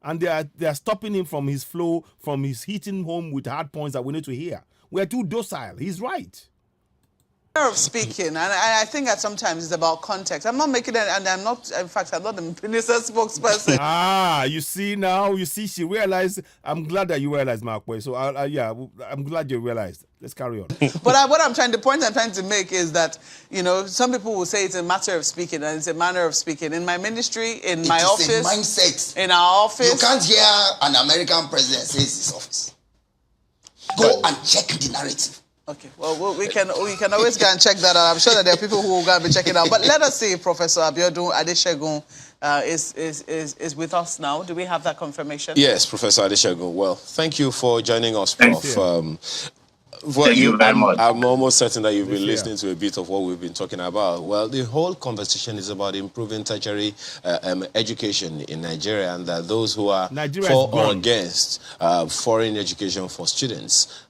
and they are stopping him from his flow, from his hitting home with hard points that we need to hear. We are too docile. He's right. Of speaking, and I think that sometimes it's about context. I'm not making it, and I'm not. In fact, I'm not the minister spokesperson. You see now. You see, she realized. I'm glad that you realized, Malquest. So yeah, I'm glad you realized. Let's carry on. But the point I'm trying to make is that, you know, some people will say it's a matter of speaking, and it's a manner of speaking. In my ministry, in my office, it's a mindset. In our office, you can't hear an American president say it's his office. Go and check the narrative. Okay, well, we can always go and check that out. I'm sure that there are people who will go and be checking out. But let us see if Professor Abiodun Adeshegun is with us now. Do we have that confirmation? Yes, Professor Adeshegun. Well, thank you for joining us, Prof. Thank you very much. I'm almost certain that you've been listening to a bit of what we've been talking about. Well, the whole conversation is about improving tertiary education in Nigeria, and that those who are for or against foreign education for students.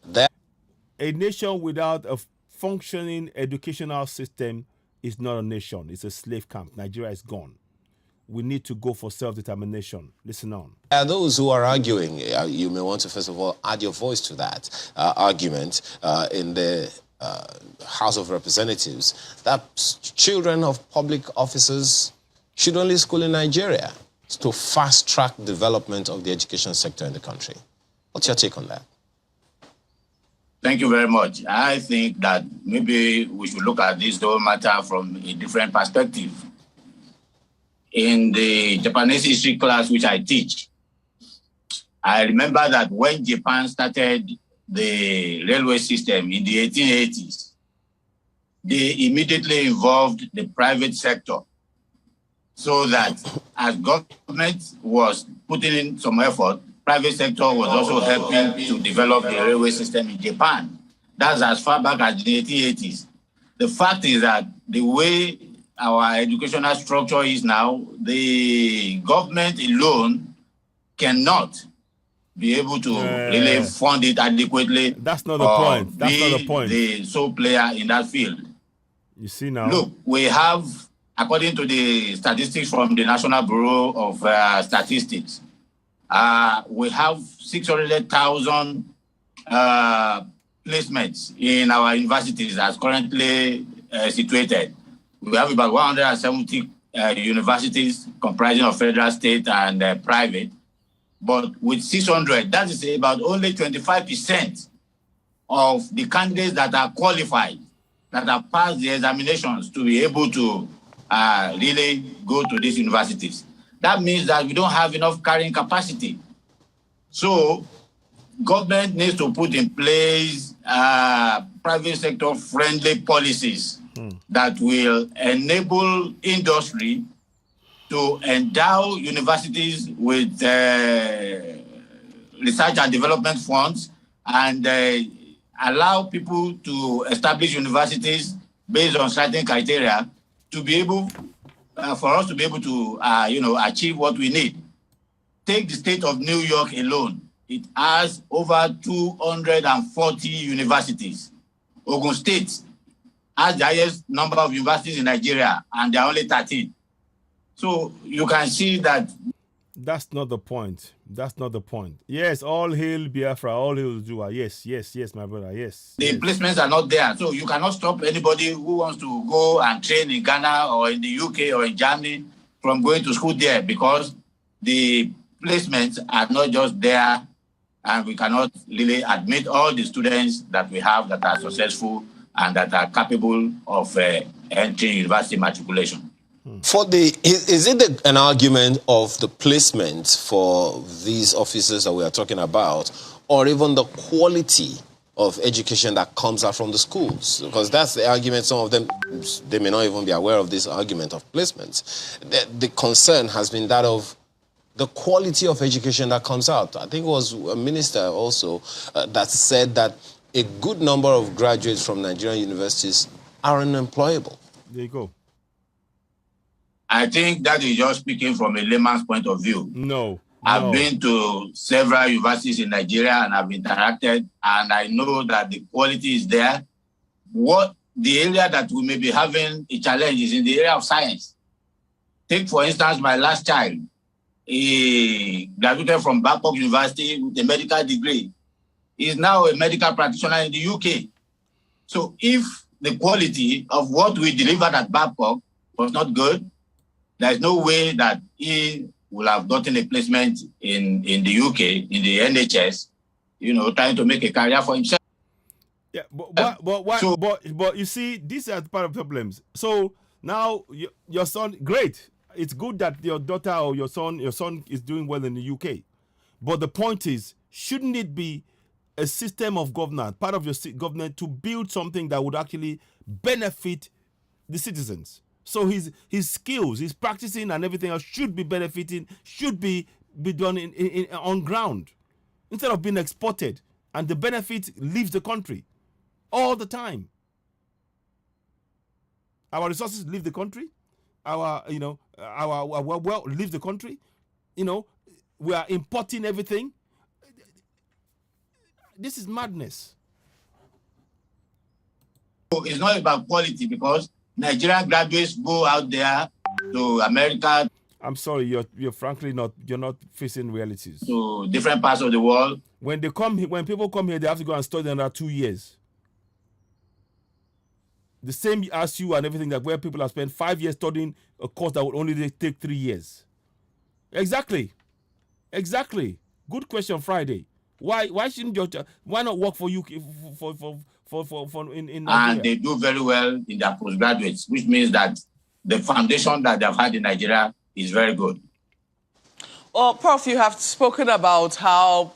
A nation without a functioning educational system is not a nation. It's a slave camp. Nigeria is gone. We need to go for self-determination. Listen on. Those who are arguing, you may want to first of all add your voice to that argument in the House of Representatives that children of public officers should only school in Nigeria to fast-track development of the education sector in the country. What's your take on that? Thank you very much. I think that maybe we should look at this whole matter from a different perspective. In the Japanese history class which I teach, I remember that when Japan started the railway system in the 1880s, they immediately involved the private sector, so that as government was putting in some effort, private sector was also helping to develop the railway system in Japan. That's as far back as the 1880s. The fact is that the way our educational structure is now, the government alone cannot be able to really fund it adequately. That's not the point. That's not the point. The sole player in that field. You see now. Look, we have, according to the statistics from the National Bureau of Statistics, we have 600,000 placements in our universities as currently situated. We have about 170 universities comprising of federal, state, and private. But with 600, that is about only 25% of the candidates that are qualified, that have passed the examinations to be able to really go to these universities. That means that we don't have enough carrying capacity. So government needs to put in place private sector friendly policies that will enable industry to endow universities with research and development funds and allow people to establish universities based on certain criteria to be able, for us to be able to, achieve what we need. Take the state of New York alone. It has over 240 universities. Ogun State has the highest number of universities in Nigeria, and there are only 13. So you can see that. That's not the point. That's not the point. Yes, all hail Biafra, all hail Jua. Yes, my brother. Yes. The placements are not there. So you cannot stop anybody who wants to go and train in Ghana or in the UK or in Germany from going to school there, because the placements are not just there, and we cannot really admit all the students that we have that are successful and that are capable of entering university matriculation. Is it an argument of the placement for these officers that we are talking about, or even the quality of education that comes out from the schools? Because that's the argument. Some of them, they may not even be aware of this argument of placements. The concern has been that of the quality of education that comes out. I think it was a minister also that said that a good number of graduates from Nigerian universities are unemployable. There you go. I think that is just speaking from a layman's point of view. No. I've been to several universities in Nigeria and I've interacted, and I know that the quality is there. What the area that we may be having a challenge is in the area of science. Take, for instance, my last child. He graduated from Babcock University with a medical degree. He's now a medical practitioner in the UK. So if the quality of what we delivered at Babcock was not good, there's no way that he will have gotten a placement in the UK, in the NHS, trying to make a career for himself. Yeah, but you see, these are part of the problems. So now your son, great. It's good that your daughter or your son is doing well in the UK. But the point is, shouldn't it be a system of governance, part of your government, to build something that would actually benefit the citizens? So his skills, his practicing and everything else should be benefiting, should be done on ground, instead of being exported and the benefit leaves the country all the time. Our resources leave the country, our wealth leaves the country. We are importing everything. This is madness. It's not about quality, because Nigerian graduates go out there to America. I'm sorry, you're frankly you're not facing realities. To different parts of the world. When people come here, they have to go and study another 2 years. The same as you and everything, that where people have spent 5 years studying a course that would only take 3 years. Exactly. Good question, Friday. Why shouldn't why not work for you in Nigeria? And they do very well in their postgraduates, which means that the foundation that they've had in Nigeria is very good. Well, Prof, you have spoken about how,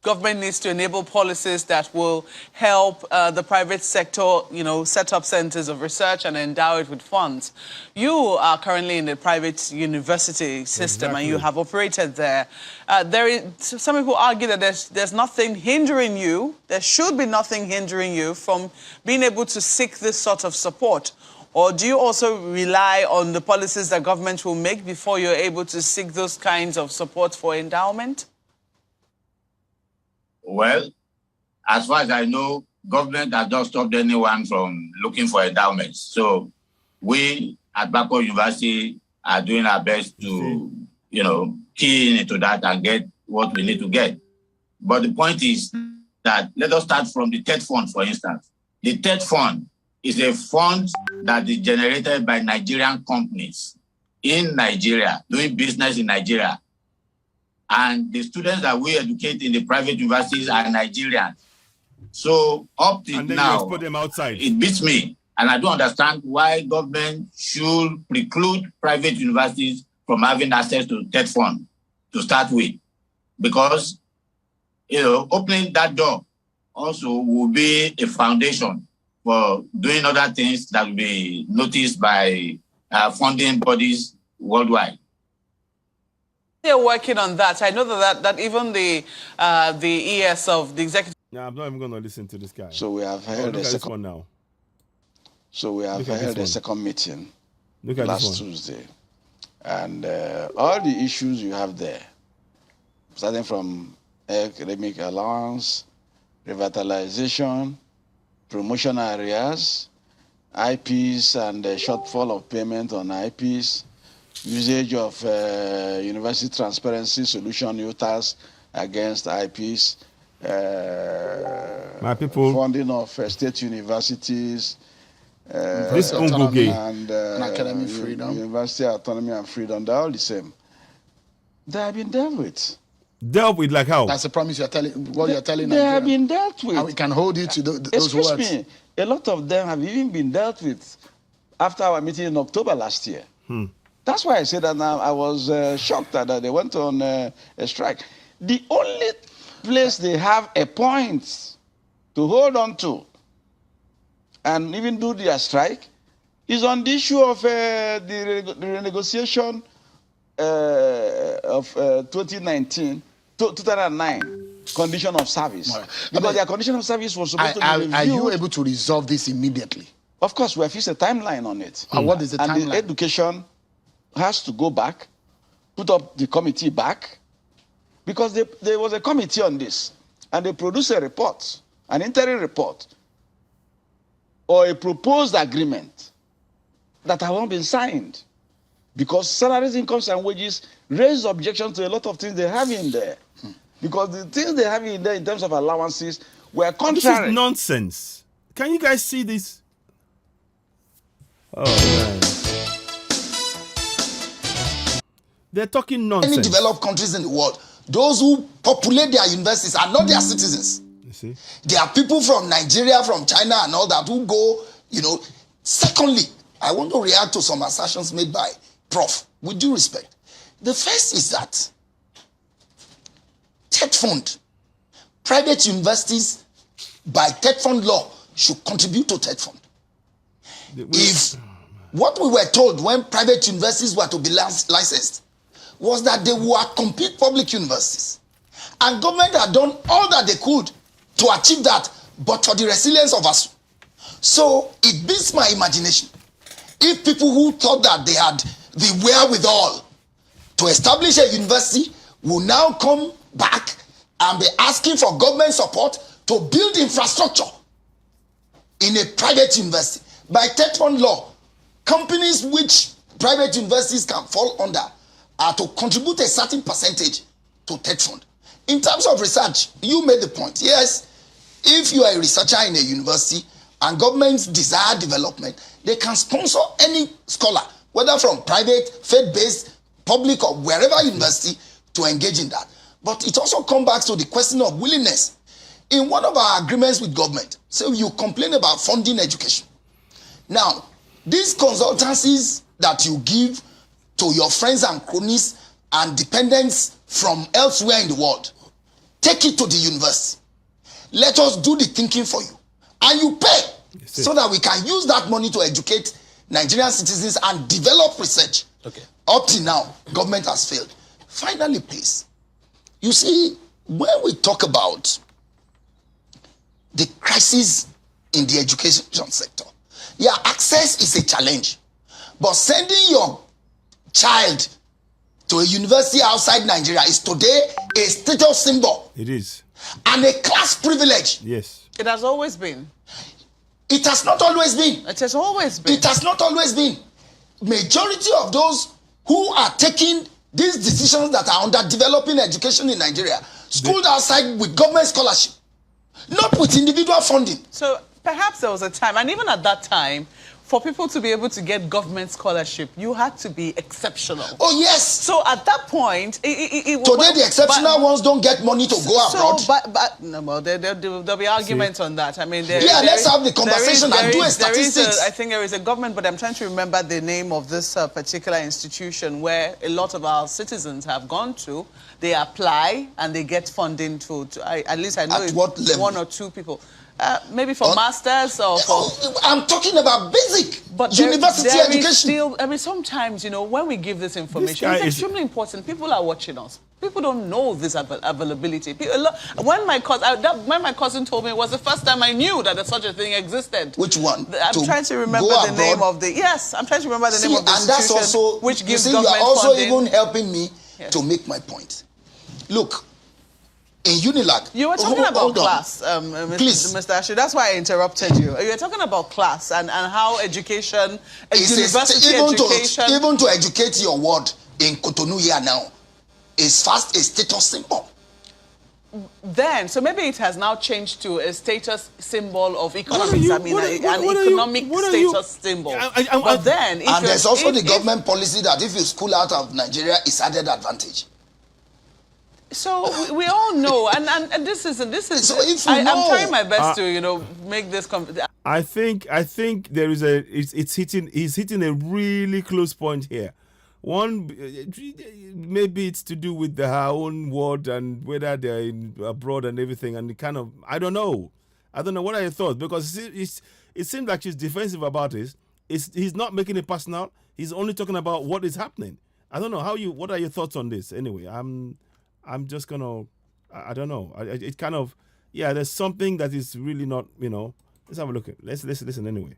government needs to enable policies that will help the private sector, set up centers of research and endow it with funds. You are currently in the private university system. Exactly. And you have operated there. Some people argue that there's nothing hindering you, there should be nothing hindering you from being able to seek this sort of support. Or do you also rely on the policies that government will make before you're able to seek those kinds of support for endowment? Well, as far as I know, government has not stopped anyone from looking for endowments. So we at Babcock University are doing our best to, key into that and get what we need to get. But the point is that let us start from the TED Fund, for instance. The TED Fund is a fund that is generated by Nigerian companies in Nigeria, doing business in Nigeria. And the students that we educate in the private universities are Nigerians. So up to now, put them outside. It beats me. And I don't understand why government should preclude private universities from having access to TED Fund to start with. Because, opening that door also will be a foundation for doing other things that will be noticed by funding bodies worldwide. They're working on that. I know that even the ES of the executive. Yeah, I'm not even going to listen to this guy. So we have held a second one now. So we have held a second meeting last Tuesday, and all the issues you have there, starting from academic allowance, revitalization, promotion areas, IPs and shortfall of payment on IPs, usage of university transparency solution UTAS against IPs, my people, funding of state universities, this autonomy and academic freedom, university autonomy and freedom, they're all the same. They have been dealt with. Dealt with like how? That's the promise you're telling. What you're telling. They have been dealt with. And we can hold you to those words. Excuse me. A lot of them have even been dealt with after our meeting in October last year. That's why I said that now I was shocked that they went on a strike. The only place they have a point to hold on to and even do their strike is on the issue of the renegotiation of 2009 condition of service. Right. Because their condition of service was supposed to be reviewed. Are you able to resolve this immediately? Of course, we have fixed a timeline on it. And what is the timeline? And the education has to go back, put up the committee back, because there was a committee on this, and they produced a report, an interim report, or a proposed agreement that have not been signed, because salaries, incomes, and wages raise objections to a lot of things they have in there. Because the things they have in there in terms of allowances were contrary. This is nonsense. Can you guys see this? Oh, man. They're talking nonsense. Many developed countries in the world, those who populate their universities are not their citizens. You see? There are people from Nigeria, from China, and all that who go, Secondly, I want to react to some assertions made by Prof. With due respect. The first is that TED Fund, private universities by TED Fund law should contribute to TED Fund. If what we were told when private universities were to be licensed was that they were complete public universities, and government had done all that they could to achieve that, but for the resilience of us. So it beats my imagination if people who thought that they had the wherewithal to establish a university will now come back and be asking for government support to build infrastructure in a private university. By TED Fund law, companies which private universities can fall under are to contribute a certain percentage to TED Fund. In terms of research, you made the point. Yes, if you are a researcher in a university and governments desire development, they can sponsor any scholar, whether from private, faith-based, public, or wherever university, to engage in that. But it also comes back to the question of willingness. In one of our agreements with government, so you complain about funding education. Now, these consultancies that you give to your friends and cronies and dependents from elsewhere in the world, take it to the university. Let us do the thinking for you. And you pay so that we can use that money to educate Nigerian citizens and develop research. Okay. Up to now, government has failed. Finally, please, you see, when we talk about the crisis in the education sector, yeah, access is a challenge. But sending your child to a university outside Nigeria is today a status symbol. It is. And a class privilege. Yes. It has always been. It has not always been. It has always been. It has not always been. Majority of those who are taking these decisions that are under developing education in Nigeria, schooled outside with government scholarship, not with individual funding. So perhaps there was a time, and even at that time, for people to be able to get government scholarship, you had to be exceptional. Oh, yes. So at that point... Today, the exceptional ones don't get money to go abroad. No, there'll be arguments on that. I mean, let's have the conversation and do a statistics. I think there is a government, but I'm trying to remember the name of this particular institution where a lot of our citizens have gone to. They apply and they get funding at least I know at what level? One or two people. Maybe for masters or for... I'm talking about basic university education. Still, I mean, sometimes, you know, when we give this information, it's extremely important. People are watching us. People don't know this availability. When my cousin told me, it was the first time I knew that such a thing existed. Which one? I'm trying to remember the name of the... Yes, I'm trying to remember the name of the institution, and that's also, which gives you are also funding. even helping me to make my point. Look, in Unilag... You were talking about class, Mr. Ashley. That's why I interrupted you. You were talking about class and how education, university education... Even to educate your word in Cotonou here now is first a status symbol. Then, so maybe it has now changed to a status symbol of economics. An economic status symbol. But then... And there's also the government policy that if you school out of Nigeria, it's added advantage. So we all know, and this is. So if I'm trying my best to make this. I think there is he's hitting a really close point here. One, maybe it's to do with our own word and whether they're abroad and everything, and kind of I don't know. What are your thoughts? Because it seems like he's defensive about it. He's not making it personal. He's only talking about what is happening. I don't know what are your thoughts on this? Anyway, I'm just gonna, I don't know. It kind of, there's something that is really not, let's have a look at it. Let's listen anyway.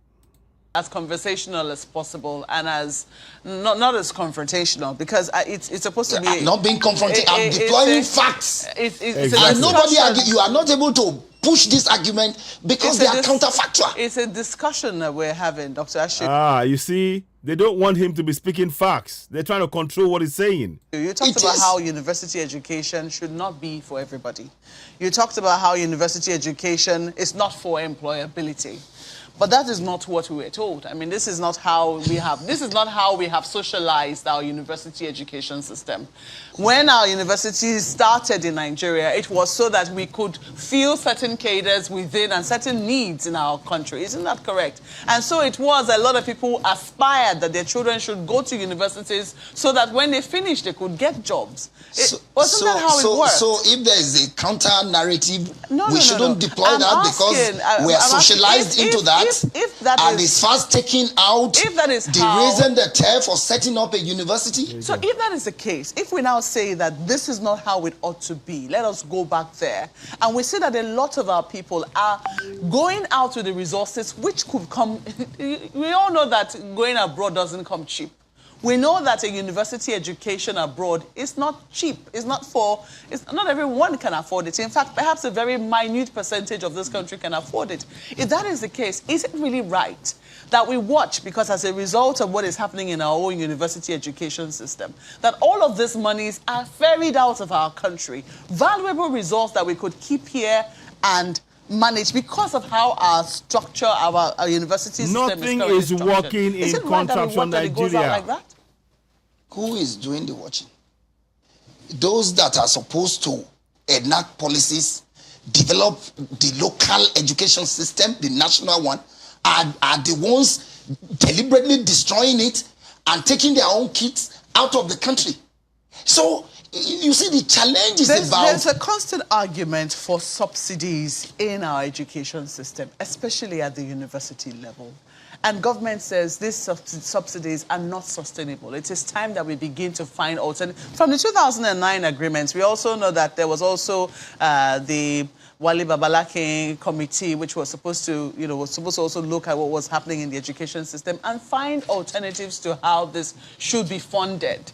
As conversational as possible and as, not as confrontational, because it's supposed to be... I'm not being confronting, I'm deploying facts. And nobody, you are not able to push this argument because they are counterfactual. It's a discussion that we're having, Dr. Ashik. You see, they don't want him to be speaking facts. They're trying to control what he's saying. You talked about how university education should not be for everybody. You talked about how university education is not for employability. But that is not what we were told. I mean, this is not how we have socialized our university education system. When our universities started in Nigeria, it was so that we could fill certain cadres within and certain needs in our country. Isn't that correct? And so it was a lot of people aspired that their children should go to universities so that when they finished, they could get jobs. Wasn't that how it worked? So if there is a counter-narrative, we shouldn't deploy that because we are socialized into that. If that and it's first taking out the reason, the tear for setting up a university. So if that is the case, if we now say that this is not how it ought to be, let us go back there. And we see that a lot of our people are going out with the resources which could come. We all know that going abroad doesn't come cheap. We know that a university education abroad is not cheap. Not everyone can afford it. In fact, perhaps a very minute percentage of this country can afford it. If that is the case, is it really right that we watch, because as a result of what is happening in our own university education system, that all of these monies are ferried out of our country, valuable resource that we could keep here and manage because of how our structure, our university system Nothing is working in contraption Nigeria. Who is doing the watching? Those that are supposed to enact policies, develop the local education system, the national one, are the ones deliberately destroying it and taking their own kids out of the country. So you see, the challenge is There's a constant argument for subsidies in our education system, especially at the university level. And government says these subsidies are not sustainable. It is time that we begin to find alternatives. From the 2009 agreements, we also know that there was also the Wale Babalakin committee, which was supposed to, also look at what was happening in the education system and find alternatives to how this should be funded.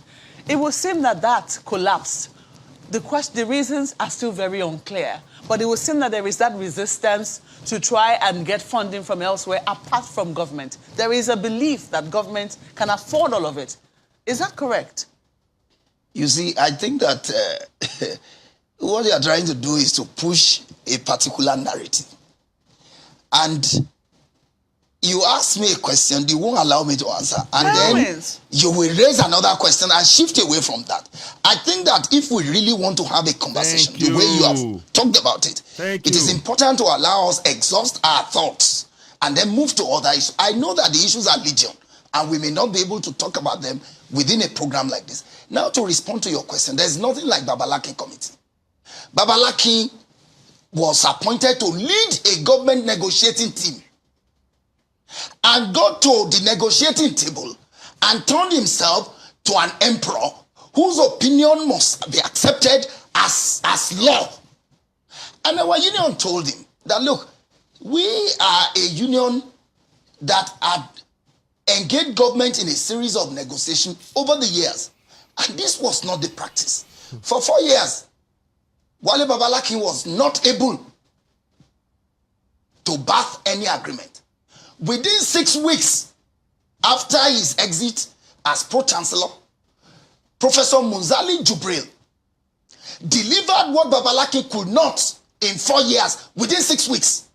It would seem that that collapsed. The reasons are still very unclear, but it would seem that there is that resistance to try and get funding from elsewhere apart from government. There is a belief that government can afford all of it. Is that correct? You see, I think that what they are trying to do is to push a particular narrative. And you ask me a question, you won't allow me to answer. And then you will raise another question and shift away from that. I think that if we really want to have a conversation, the way you have talked about it, it is important to allow us exhaust our thoughts and then move to other issues. I know that the issues are legion and we may not be able to talk about them within a program like this. Now, to respond to your question, there's nothing like Babalakin Committee. Babalakin was appointed to lead a government negotiating team and got to the negotiating table and turned himself to an emperor whose opinion must be accepted as law. And our union told him that, look, we are a union that had engaged government in a series of negotiations over the years. And this was not the practice. For 4 years, Wale Babalakin was not able to birth any agreement. Within 6 weeks after his exit as pro-chancellor, Professor Munzali Jubril delivered what Babalakin could not in 4 years within 6 weeks.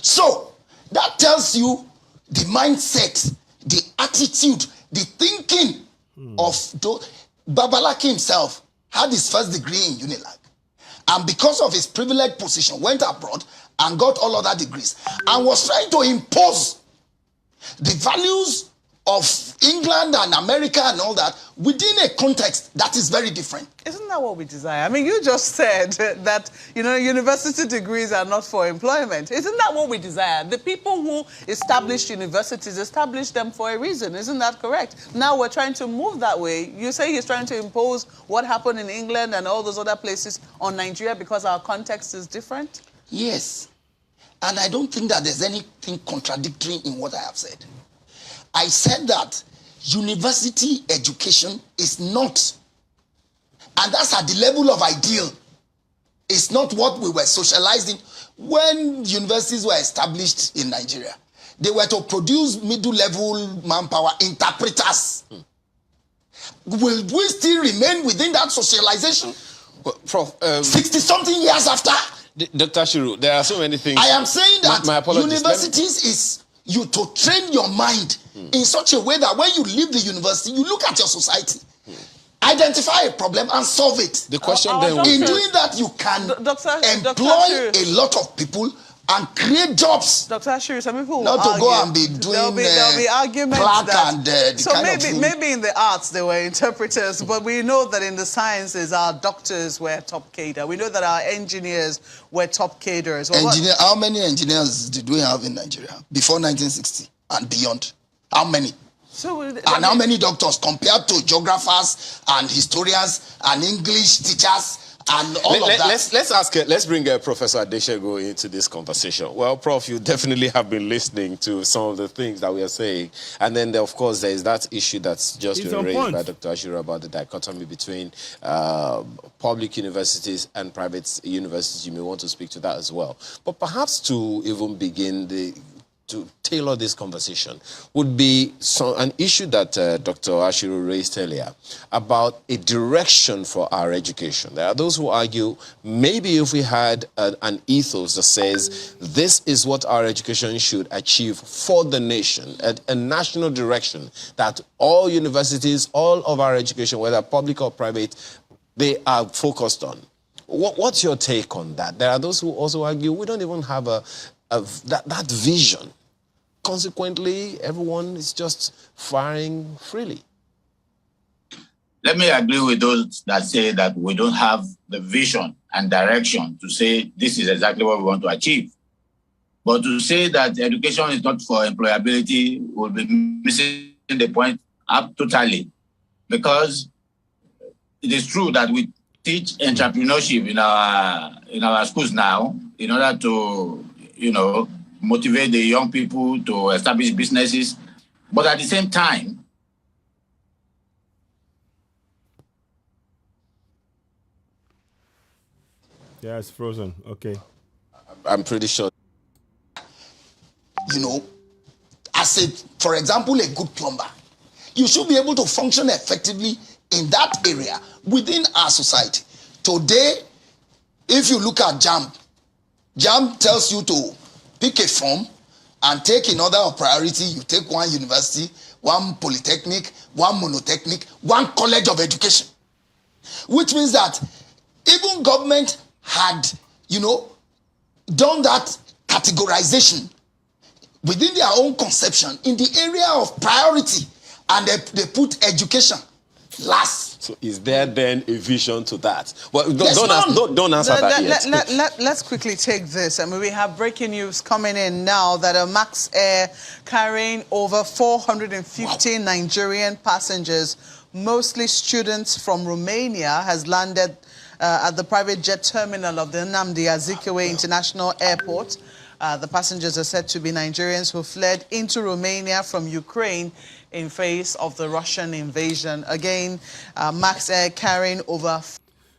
So that tells you the mindset, the attitude, the thinking of Babalakin himself. Had his first degree in Unilag, and because of his privileged position went abroad and got all other degrees and was trying to impose the values of England and America and all that within a context that is very different. Isn't that what we desire? I mean, you just said that, university degrees are not for employment. Isn't that what we desire? The people who established universities established them for a reason. Isn't that correct? Now we're trying to move that way. You say he's trying to impose what happened in England and all those other places on Nigeria because our context is different? Yes. And I don't think that there's anything contradictory in what I have said. I said that university education is not, and that's at the level of ideal. It's not what we were socializing when universities were established in Nigeria. They were to produce middle-level manpower, interpreters. Will we still remain within that socialization? Well, Prof, 60-something years after? Dr. Ashiru, there are so many things. I am saying that my apologies. universities is you to train your mind in such a way that when you leave the university, you look at your society, identify a problem and solve it. The question in doing that, you can employ a lot of people and create jobs. Dr. Ashiru, some people will not to argue. go and be doing there'll be arguments that, so maybe in the arts they were interpreters, but we know that in the sciences our doctors were top cadre. We know that our engineers were top cadres. Well, how many engineers did we have in Nigeria before 1960 and beyond? How many? And how many doctors compared to geographers and historians and English teachers? And all of that. Let's bring Professor Adeshego into this conversation. Well, Prof, you definitely have been listening to some of the things that we are saying. And then, of course, there is that issue that's just been raised by Dr. Ashiru about the dichotomy between public universities and private universities. You may want to speak to that as well. But perhaps to even begin to tailor this conversation would be an issue that Dr. Ashiru raised earlier about a direction for our education. There are those who argue maybe if we had an ethos that says this is what our education should achieve for the nation, a national direction that all universities, all of our education, whether public or private, they are focused on. What's your take on that? There are those who also argue we don't even have that vision. Consequently, everyone is just firing freely. Let me agree with those that say that we don't have the vision and direction to say this is exactly what we want to achieve. But to say that education is not for employability will be missing the point up totally. Because it is true that we teach entrepreneurship in our schools now in order to, motivate the young people to establish businesses. But at the same time, yeah, it's frozen. Okay. I'm pretty sure. For example, a good plumber, you should be able to function effectively in that area within our society. Today, if you look at JAMB tells you to pick a form and take in order of priority, you take one university, one polytechnic, one monotechnic, one college of education. Which means that even government had, done that categorization within their own conception in the area of priority, and they put education last. So is there then a vision to that? Well, don't answer that yet. Let's quickly take this. I mean, we have breaking news coming in now that a Max Air carrying over 450 Nigerian passengers, mostly students from Romania, has landed at the private jet terminal of the Nnamdi Azikiwe International Airport. The passengers are said to be Nigerians who fled into Romania from Ukraine in face of the Russian invasion. Again, Max Air carrying over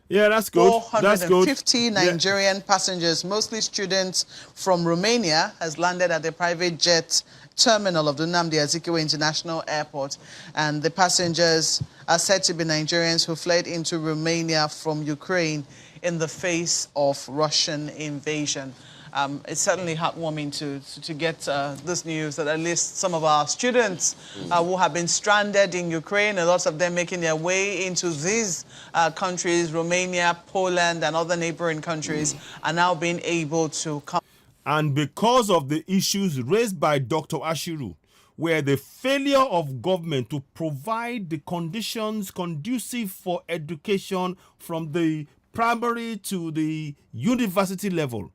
that's good. 450 Nigerian passengers, mostly students from Romania, has landed at the private jet terminal of the Nnamdi Azikiwe International Airport. And the passengers are said to be Nigerians who fled into Romania from Ukraine in the face of Russian invasion. It's certainly heartwarming to get this news that at least some of our students who have been stranded in Ukraine, and lots of them making their way into these countries, Romania, Poland, and other neighboring countries, are now being able to come. And because of the issues raised by Dr. Ashiru, where the failure of government to provide the conditions conducive for education from the primary to the university level,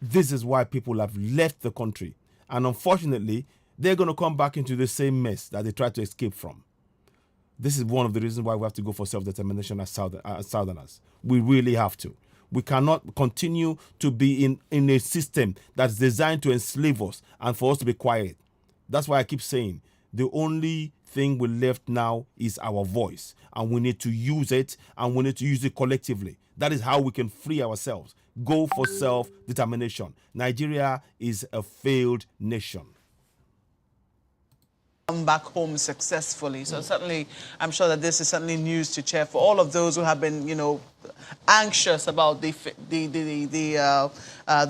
this is why people have left the country. And unfortunately, they're going to come back into the same mess that they tried to escape from. This is one of the reasons why we have to go for self-determination as Southerners. We really have to. We cannot continue to be in a system that's designed to enslave us and for us to be quiet. That's why I keep saying the only thing we left now is our voice. And we need to use it, and we need to use it collectively. That is how we can free ourselves. Go for self-determination. Nigeria is a failed nation. Come back home successfully. So certainly, I'm sure that this is certainly news to cheer for all of those who have been, anxious about the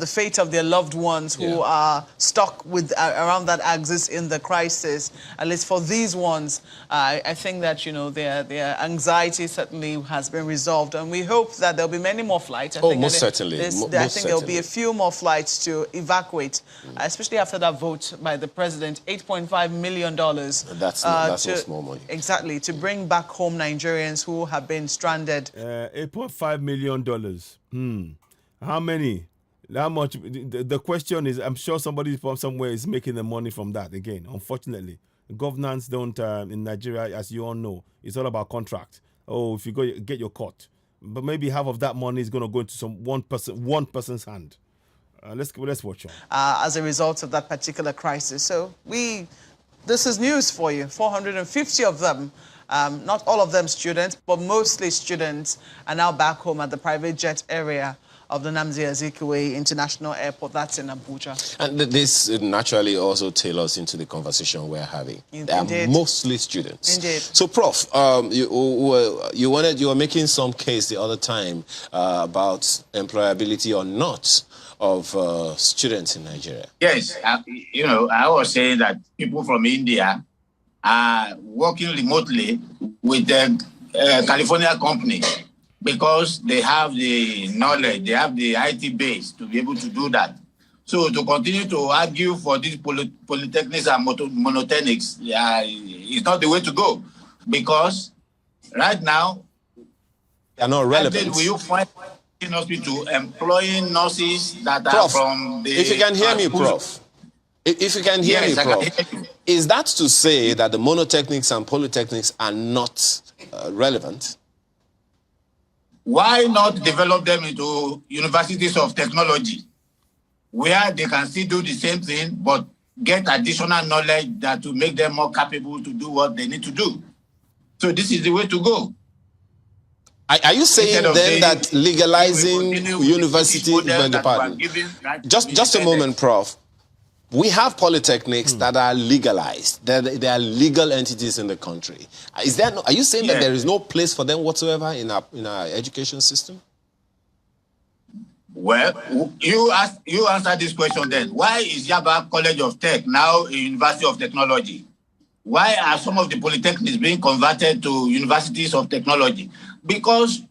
fate of their loved ones who are stuck with around that axis in the crisis. At least for these ones, I think that their anxiety certainly has been resolved, and we hope that there'll be many more flights. I think there'll be a few more flights to evacuate, especially after that vote by the president. $8.5 million. That's no small money. Exactly, to bring back home Nigerians who have been stranded. $8.5 million. How many? How much? The question is, I'm sure somebody from somewhere is making the money from that. Again, unfortunately, governance don't in Nigeria, as you all know, it's all about contract. Oh, if you get your cut, but maybe half of that money is going to go into one person's hand. Let's watch on. As a result of that particular crisis, so this is news for you. 450 of them. Not all of them students, but mostly students, are now back home at the private jet area of the Nnamdi Azikiwe International Airport. That's in Abuja. And this naturally also tailors into the conversation we're having. They are mostly students. Indeed. So, Prof, you were making some case the other time about employability or not of students in Nigeria. Yes, I was saying that people from India are working remotely with the California company because they have the knowledge, they have the IT base to be able to do that. So to continue to argue for these polytechnics and monotechnics is not the way to go, because right now they are not relevant. Will you find in hospital employing nurses that are Prof, from the... If you can hear me, Prof. If you can hear me, Prof, is that to say that the monotechnics and polytechnics are not relevant? Why not develop them into universities of technology, where they can still do the same thing, but get additional knowledge that will make them more capable to do what they need to do? So this is the way to go. Are you saying then that legalizing university... Just a moment, Prof. We have polytechnics that are legalized. They are legal entities in the country. Are you saying that there is no place for them whatsoever in our education system? Well, you answer this question then. Why is Yaba College of Tech now a University of Technology? Why are some of the polytechnics being converted to universities of technology? Because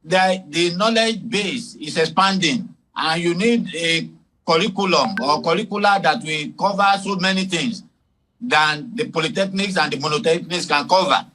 the knowledge base is expanding, and you need a curriculum or curricula that will cover so many things than the polytechnics and the monotechnics can cover.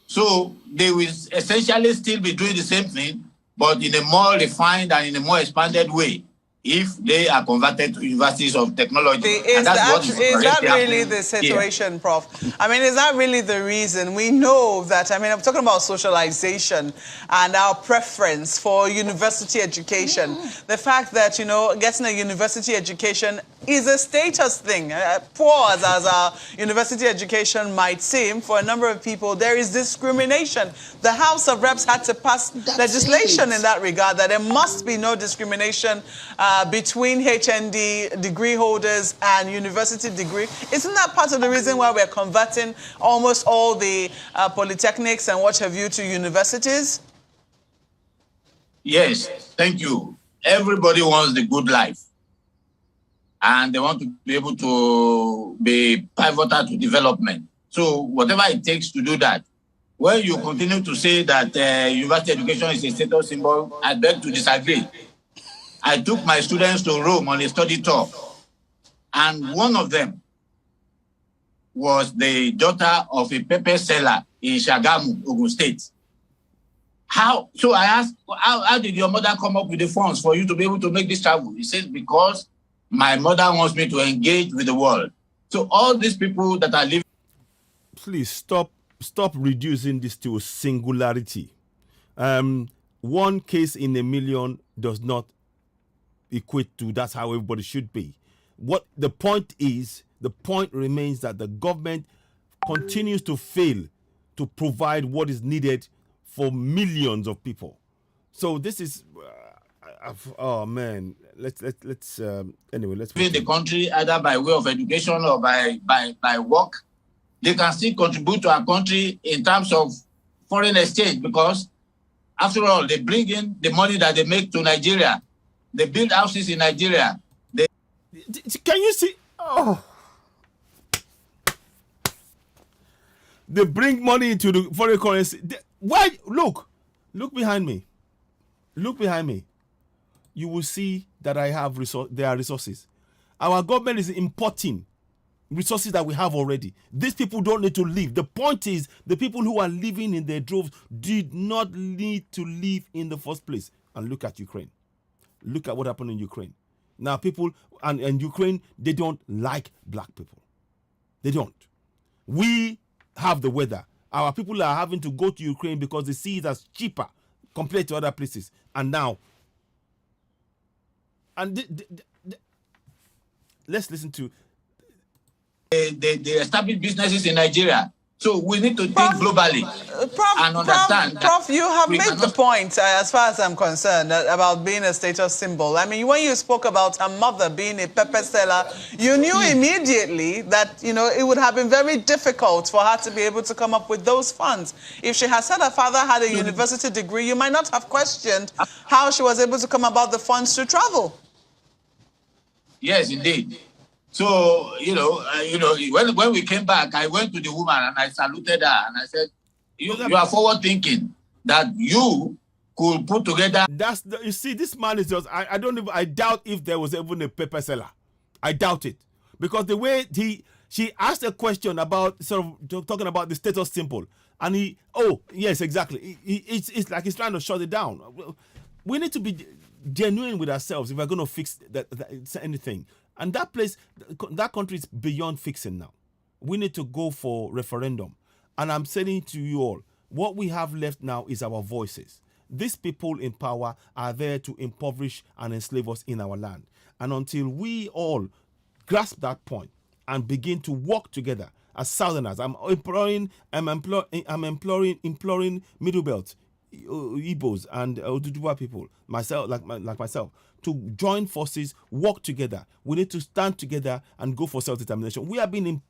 So they will essentially still be doing the same thing, but in a more refined and in a more expanded way, if they are converted to universities of technology. Is that really the situation, Prof? I mean, is that really the reason? We know that, I mean, I'm talking about socialization and our preference for university education. The fact that, you know, getting a university education is a status thing. Poor as our university education might seem, for a number of people, there is discrimination. The House of Reps had to pass legislation in that regard, that there must be no discrimination between HND degree holders and university degree. Isn't that part of the reason why we're converting almost all the polytechnics and what have you to universities? Yes, thank you. Everybody wants the good life. And they want to be able to be pivotal to development. So whatever it takes to do that. When you continue to say that university education is a status symbol, I beg to disagree. I took my students to Rome on a study tour, and one of them was the daughter of a pepper seller in Shagamu, Ogun State. How? So I asked, how did your mother come up with the funds for you to be able to make this travel? He says, because my mother wants me to engage with the world. So all these people that are living... Please stop reducing this to a singularity. One case in a million does not equate to that's how everybody should be. What the point remains that the government continues to fail to provide what is needed for millions of people. So this is oh man, let's anyway, let's in the country either by way of education or by work. They can still contribute to our country in terms of foreign exchange, because after all, they bring in the money that they make to Nigeria. They build houses in Nigeria. Can you see? Oh, they bring money into the foreign currency. Why? Look behind me. Look behind me. You will see that there are resources. Our government is importing resources that we have already. These people don't need to leave. The point is, the people who are living in their droves did not need to leave in the first place. And look at Ukraine. Look at what happened in Ukraine. Now people and Ukraine, they don't like black people. They don't. We have the weather. Our people are having to go to Ukraine because they see it as cheaper compared to other places. And now, let's listen to... They establish businesses in Nigeria. So we need to think globally and understand. Prof, you have made the point, as far as I'm concerned, about being a status symbol. I mean, when you spoke about her mother being a pepper seller, you knew immediately that, you know, it would have been very difficult for her to be able to come up with those funds. If she had said her father had a university degree, you might not have questioned how she was able to come about the funds to travel. Yes, indeed. So, when we came back, I went to the woman and I saluted her and I said, you are forward thinking that you could put together. You see, this man is just, I doubt if there was even a paper seller. I doubt it. Because the way she asked a question about, sort of talking about the status symbol. And yes, exactly. It's like he's trying to shut it down. We need to be genuine with ourselves if we're going to fix anything. And that country is beyond fixing now. We need to go for referendum. And I'm saying to you all, what we have left now is our voices. These people in power are there to impoverish and enslave us in our land. And until we all grasp that point and begin to work together as Southerners, I'm imploring Middle Belt, Igbos and Oduduwa people, myself, to join forces, work together. We need to stand together and go for self-determination. We have been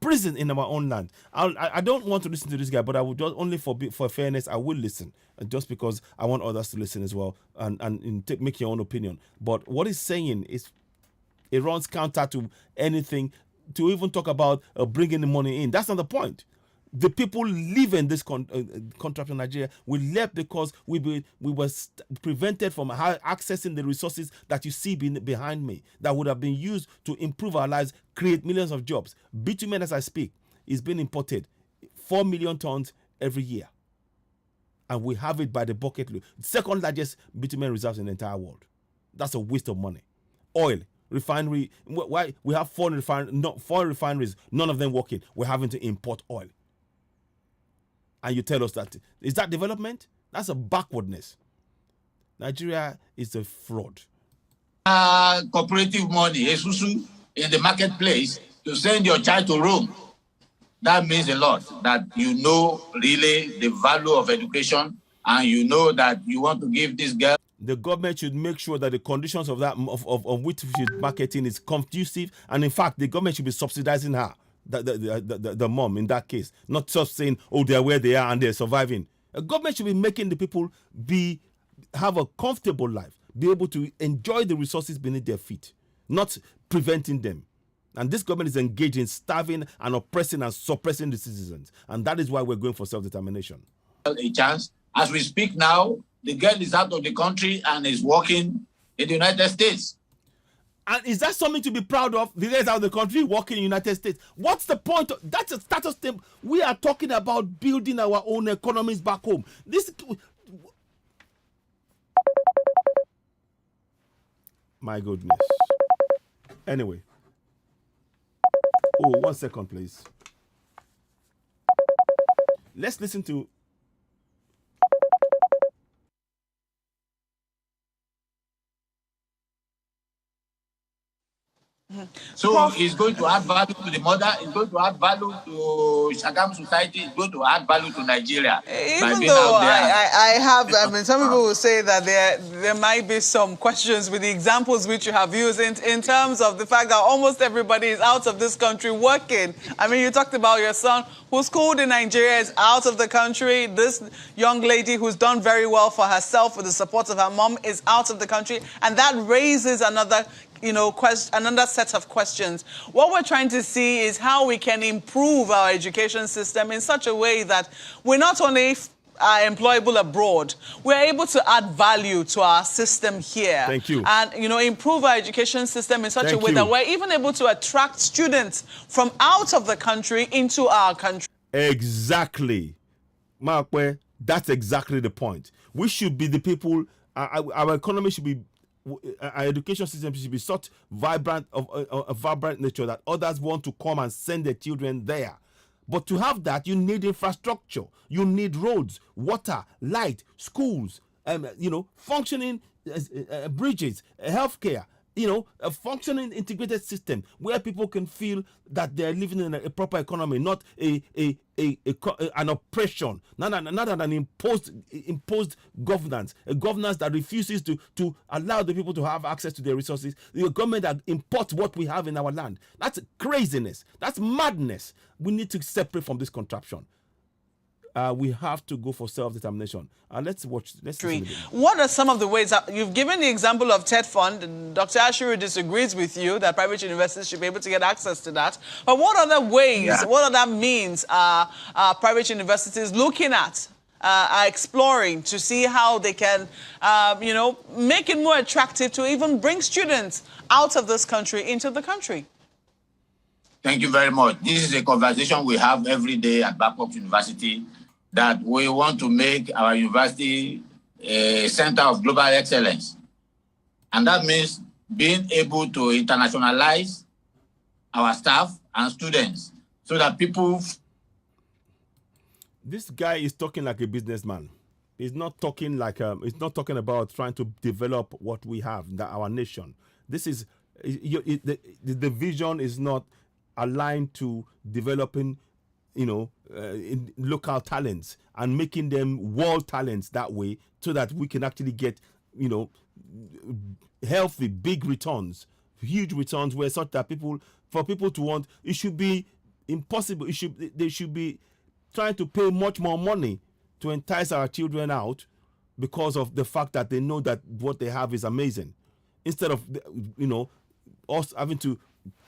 imprisoned in our own land. I don't want to listen to this guy, but I would just, only for fairness, I will listen, just because I want others to listen as well and make your own opinion. But what he's saying is, it runs counter to anything, to even talk about bringing the money in. That's not the point. The people living this contraption in Nigeria, we left because we were prevented from accessing the resources that you see behind me that would have been used to improve our lives, create millions of jobs. Bitumen, as I speak, is being imported. 4 million tons every year. And we have it by the bucket load. Second largest bitumen reserves in the entire world. That's a waste of money. Oil, refinery. Why we have foreign refineries, none of them working. We're having to import oil. And you tell us that. Is that development? That's a backwardness. Nigeria is a fraud. Cooperative money, Esusu, in the marketplace to send your child to Rome. That means a lot, that you know really the value of education and you know that you want to give this girl. The government should make sure that the conditions of that of which she's marketing is conducive, and in fact, the government should be subsidizing her, the mom in that case, not just saying, oh, they're where they are and they're surviving. The government should be making the people have a comfortable life, be able to enjoy the resources beneath their feet, not preventing them. And this government is engaged in starving and oppressing and suppressing the citizens. And that is why we're going for self-determination. A chance. As we speak now, the girl is out of the country and is working in the United States. And is that something to be proud of? The girl is out of the country working in the United States. What's the point? That's a status thing. We are talking about building our own economies back home. My goodness. Anyway. Oh, 1 second, please. Let's listen to. So it's going to add value to the mother, it's going to add value to Shagam society, it's going to add value to Nigeria. Even though I mean, some people will say that there might be some questions with the examples which you have used in terms of the fact that almost everybody is out of this country working. I mean, you talked about your son who's schooled in Nigeria is out of the country. This young lady who's done very well for herself with the support of her mom is out of the country. And that raises another another set of questions. What we're trying to see is how we can improve our education system in such a way that we're not only employable abroad, we're able to add value to our system here. Thank you. And, improve our education system in such a way that we're even able to attract students from out of the country into our country. Exactly. Markwe, that's exactly the point. We should be the people, our economy should be, our education system should be such vibrant of a vibrant nature that others want to come and send their children there. But to have that, you need infrastructure. You need roads, water, light, schools, functioning bridges, healthcare. A functioning integrated system where people can feel that they're living in a proper economy, not an oppression, not an imposed governance, a governance that refuses to allow the people to have access to their resources, the government that imports what we have in our land. That's craziness. That's madness. We need to separate from this contraption. We have to go for self-determination. Let's listen. What are some of the ways that you've given the example of TED Fund? Dr. Ashiru disagrees with you that private universities should be able to get access to that. But what other ways, what other means are private universities looking at, are exploring to see how they can, make it more attractive to even bring students out of this country into the country? Thank you very much. This is a conversation we have every day at Babcock University, that we want to make our university a center of global excellence. And that means being able to internationalize our staff and students so that people... This guy is talking like a businessman. He's not talking like he's not talking about trying to develop what we have, our nation. This is the vision is not aligned to developing in local talents and making them world talents that way, so that we can actually get healthy big returns, huge returns, where such that for people to want, it should be impossible. They should be trying to pay much more money to entice our children out because of the fact that they know that what they have is amazing, instead of us having to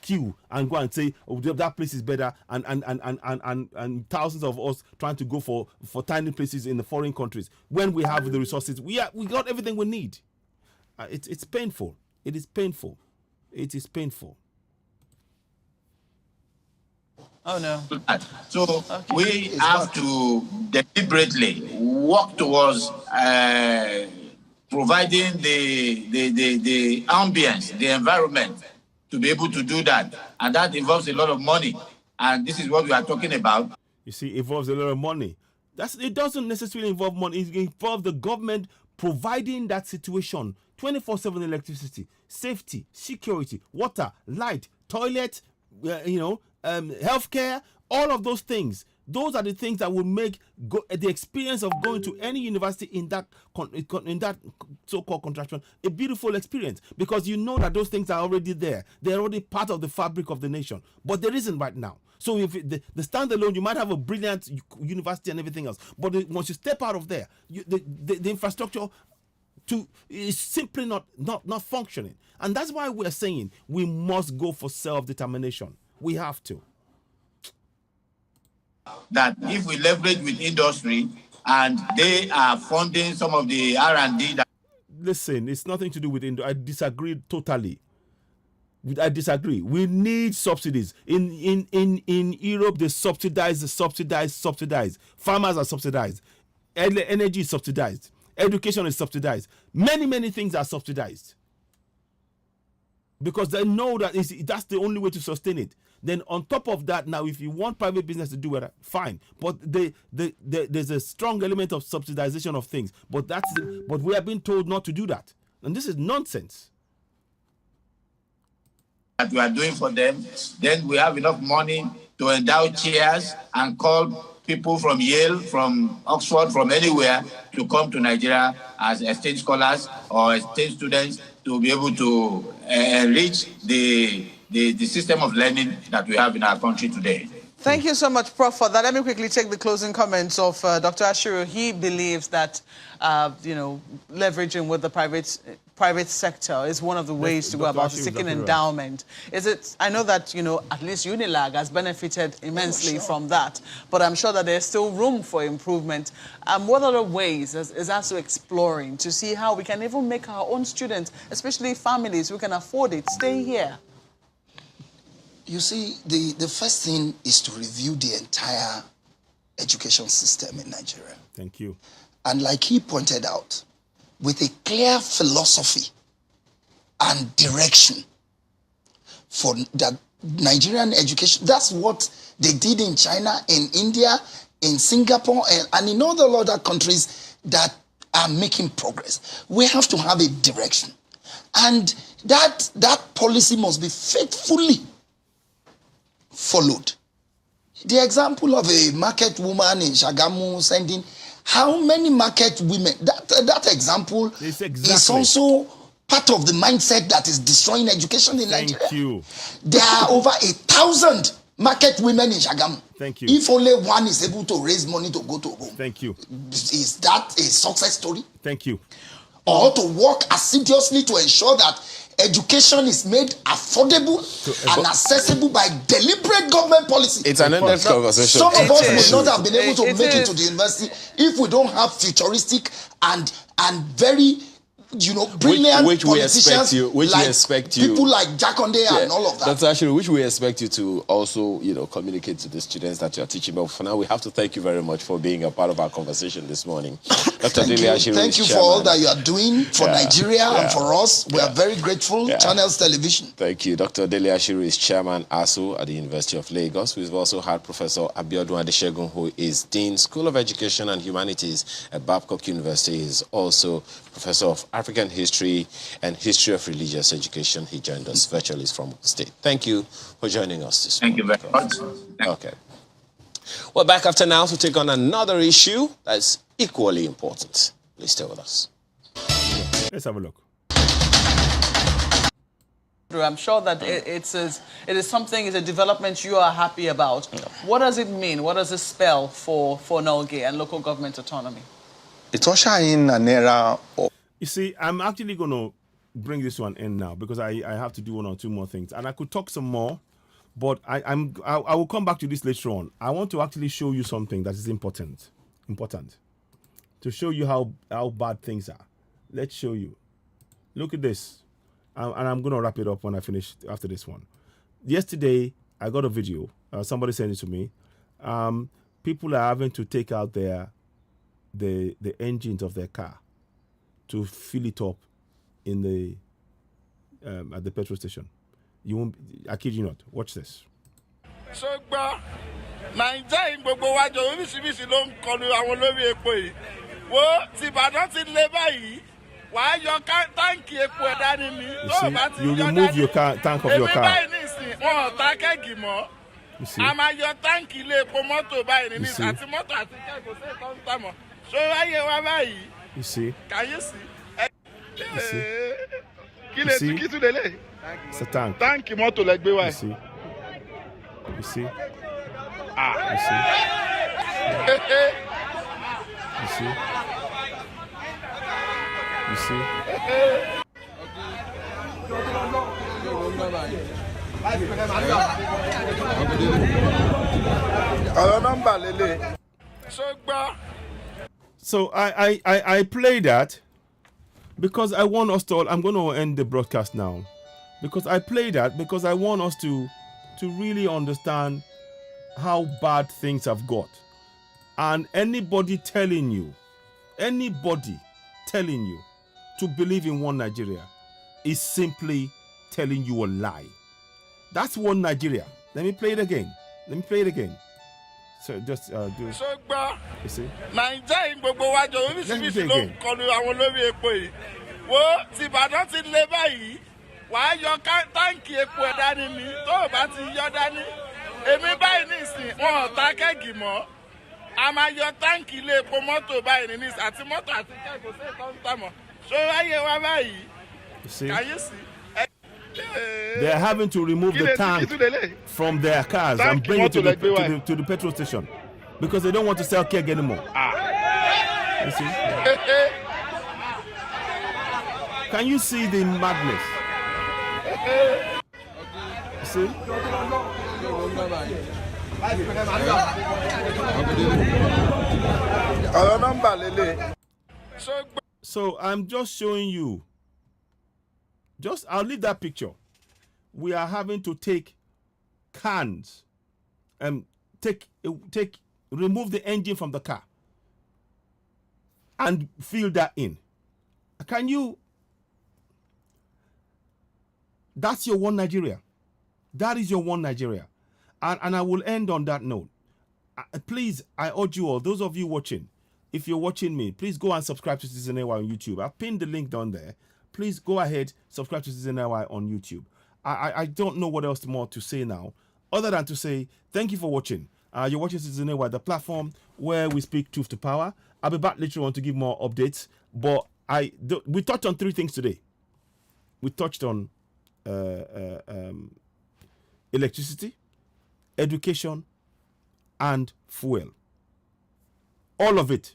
queue and go and say, oh, that place is better, and thousands of us trying to go for tiny places in the foreign countries when we have the resources. We got everything we need. It's painful. It is painful. It is painful. Oh, no. So we have to deliberately work towards providing the ambience, the environment to be able to do that. And that involves a lot of money. And this is what we are talking about. You see, it involves a lot of money. It doesn't necessarily involve money. It involves the government providing that situation, 24/7 electricity, safety, security, water, light, toilet, healthcare, all of those things. Those are the things that will make the experience of going to any university in that so-called contraction a beautiful experience, because you know that those things are already there. They're already part of the fabric of the nation. But there isn't right now. So if the standalone, you might have a brilliant university and everything else, but once you step out of there, the infrastructure is simply not functioning. And that's why we're saying we must go for self-determination. We have to. That if we leverage with industry and they are funding some of the R&D that... Listen, it's nothing to do with industry. I disagree totally. I disagree. We need subsidies. In Europe, they subsidize. Farmers are subsidized. Energy is subsidized. Education is subsidized. Many things are subsidized. Because they know that that's the only way to sustain it. Then on top of that, now if you want private business to do it, fine. But there's a strong element of subsidization of things. But we are being told not to do that. And this is nonsense. That we are doing for them, then we have enough money to endow chairs and call people from Yale, from Oxford, from anywhere to come to Nigeria as exchange scholars or exchange students to be able to enrich the system of learning that we have in our country today. Thank you so much, Prof, for that. Let me quickly take the closing comments of Dr. Ashiru. He believes that, leveraging with the private sector is one of the ways to go about seeking endowment. Is it? I know that, at least Unilag has benefited immensely from that, but I'm sure that there's still room for improvement. What other ways is ASU exploring to see how we can even make our own students, especially families who can afford it, stay here? You see, the first thing is to review the entire education system in Nigeria. Thank you. And like he pointed out, with a clear philosophy and direction for the Nigerian education. That's what they did in China, in India, in Singapore, and in all the other countries that are making progress. We have to have a direction. And that policy must be faithfully followed. The example of a market woman in Shagamu sending how many market women, that example is also part of the mindset that is destroying education in Nigeria. Thank you. There are over 1,000 market women in Shagamu. Thank you. If only one is able to raise money to go to home. Thank you. Is that a success story? Thank you. Or to work assiduously to ensure that education is made affordable and accessible by deliberate government policy. It's an endless conversation. Some of us would not have been able to make it to the university if we don't have futuristic and very, brilliant which politicians we expect you, people like Jakonde and all of that. That's actually which we expect you to also, communicate to the students that you are teaching. But for now, we have to thank you very much for being a part of our conversation this morning. Dr. Thank you for all that you are doing for Nigeria and for us. We are very grateful. Channels Television. Thank you. Dr. Dele Ashiru is Chairman ASU at the University of Lagos. We've also had Professor Abiodun Adeshegun, who is Dean, School of Education and Humanities at Babcock University. He is also Professor of African History and History of Religious Education. He joined us virtually from State. Thank you for joining us this morning. Thank you very much. Okay. We're back after now to take on another issue that's equally important. Please stay with us. Let's have a look. I'm sure that it is something, it's a development you are happy about. Yeah. What does it mean? What does it spell for Nolge and local government autonomy? It's usher in an era of... You see, I'm actually going to bring this one in now because I have to do one or two more things. And I could talk some more, but I will come back to this later on. I want to actually show you something that is important. To show you how bad things are. Let's show you. Look at this. And I'm going to wrap it up when I finish after this one. Yesterday, I got a video. Somebody sent it to me. People are having to take out the engines of their car to fill it up in the at the petrol station. You won't. I kid you not. Watch this. So Naija in gbogbo wa jọ oríṣiríṣi ló ń kọlu àwọn olórí epo yìí. Wo ti Ìbàdàn ti lé báyìí. Wàá yọ táǹkì epo ẹ̀ dání ni. You remove your tank of your car. Èmi báyìí ní ìsìn wọn ò ta kẹ́gì mọ́. A máa yọ táǹkì ilé epo mọ́tò báyìí ní ìsìn àti mọ́tò àti kẹ́gì kò sí ìtọ́ ń tà mọ́. So ráyè wá báyìí. You see? Can you see? You see? Kí lè ti kí tún lélẹ̀? It's a tank. Táǹkì mọ́tò lẹ gbé wá. You see? You see? Ah. You see? You see? You see? So I play that because I want us to all, I'm going to end the broadcast now because I play that because I want us to really understand how bad things have got. And anybody telling you to believe in one Nigeria is simply telling you a lie. That's one Nigeria. Let me play it again. So just do it. You see? Naija in gbogbo wa jọ oríṣiríṣi ló ń kọlu àwọn olórí epo yìí. Wo ti Ìbàdàn ti lé báyìí. Wàá yọ táǹkì epo ẹ̀ dání ni. Tó o bá ti yọ dání. Èmi báyìí ní ìsìn wọn ò ta kẹ́gì mọ́. A máa yọ táǹkì ilé epo mọ́tò báyìí ní ìsìn àti mọ́tò àti kẹ́gì kò sí ìtọ́ ń tà mọ́. So ráyè wá báyìí. You see? Can you see? They're having to remove the tank from their cars and bring it to the petrol station because they don't want to sell keg anymore. You see? Can you see the madness? You see? So I'm just showing you. I'll leave that picture. We are having to take cans and remove the engine from the car and fill that in. Can you? That's your one Nigeria. That is your one Nigeria. And I will end on that note. Please, I urge you all, those of you watching, if you're watching me, please go and subscribe to Citizen AY on YouTube. I've pinned the link down there. Please go ahead, subscribe to Citizen AY on YouTube. I don't know what else more to say now, other than to say thank you for watching. You're watching Citizen AY, the platform where we speak truth to power. I'll be back later on to give more updates, but we touched on 3 things today. We touched on electricity, education, and fuel. All of it.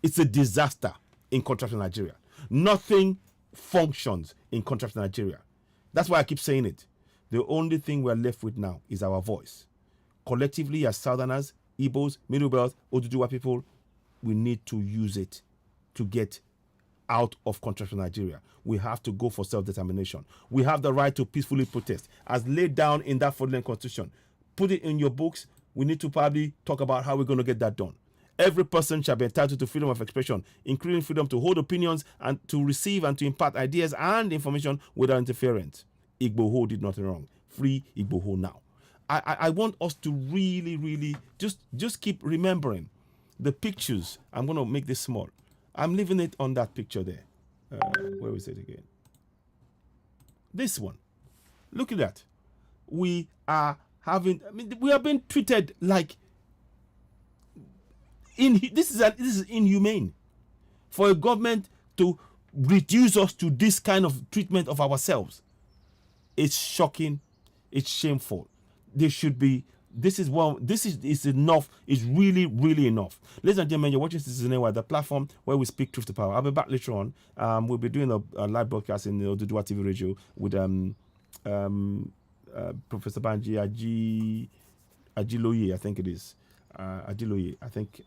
It's a disaster in contraption Nigeria. Nothing functions in contraption Nigeria. That's why I keep saying it. The only thing we're left with now is our voice. Collectively, as Southerners, Igbos, Middle Belt, Oduduwa people, we need to use it to get out of contraption Nigeria. We have to go for self-determination. We have the right to peacefully protest, as laid down in that fraudulent constitution. Put it in your books. We need to probably talk about how we're going to get that done. Every person shall be entitled to freedom of expression, including freedom to hold opinions and to receive and to impart ideas and information without interference. Igboho did nothing wrong. Free Igboho now. I want us to really just keep remembering the pictures. I'm going to make this small. I'm leaving it on that picture there. Where is it again? This one. Look at that. We are being treated like this is inhumane for a government to reduce us to this kind of treatment of ourselves. It's shocking. It's shameful. This is enough. It's really enough. Ladies and gentlemen, you're watching Citizen AY, the platform where we speak truth to power. I'll be back later on. We'll be doing a live broadcast in the Oduduwa TV radio with Professor Banji Ajiloye, I think it is. Ajiloye, I think.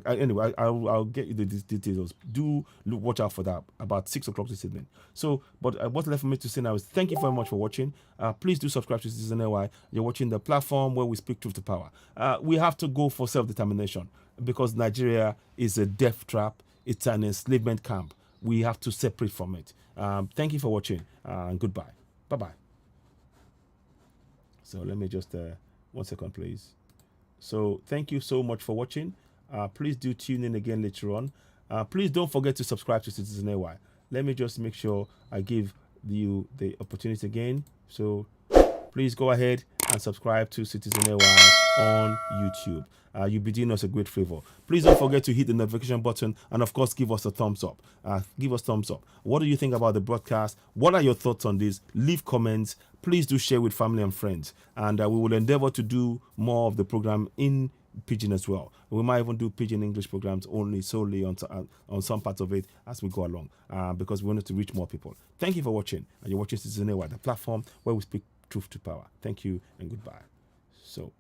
Anyway, I'll get you the details. Do watch out for that about 6 o'clock this evening. So, but what's left for me to say now is thank you very much for watching. Please do subscribe to Citizen AY. You're watching the platform where we speak truth to power. We have to go for self-determination because Nigeria is a death trap. It's an enslavement camp. We have to separate from it. Thank you for watching and goodbye. Bye-bye. So let me just 1 second, please. So thank you so much for watching. Please do tune in again later on. Please don't forget to subscribe to Citizen AY. Let me just make sure I give you the opportunity again. So please go ahead and subscribe to Citizen AY on YouTube. You'll be doing us a great favor. Please don't forget to hit the notification button and of course give us a thumbs up. Give us thumbs up. What do you think about the broadcast? What are your thoughts on this? Leave comments. Please do share with family and friends. And we will endeavor to do more of the program in Pidgin as well. We might even do Pidgin English programs solely on some parts of it as we go along because we wanted to reach more people. Thank you for watching. And you're watching Citizen AY, the platform where we speak truth to power. Thank you and goodbye. So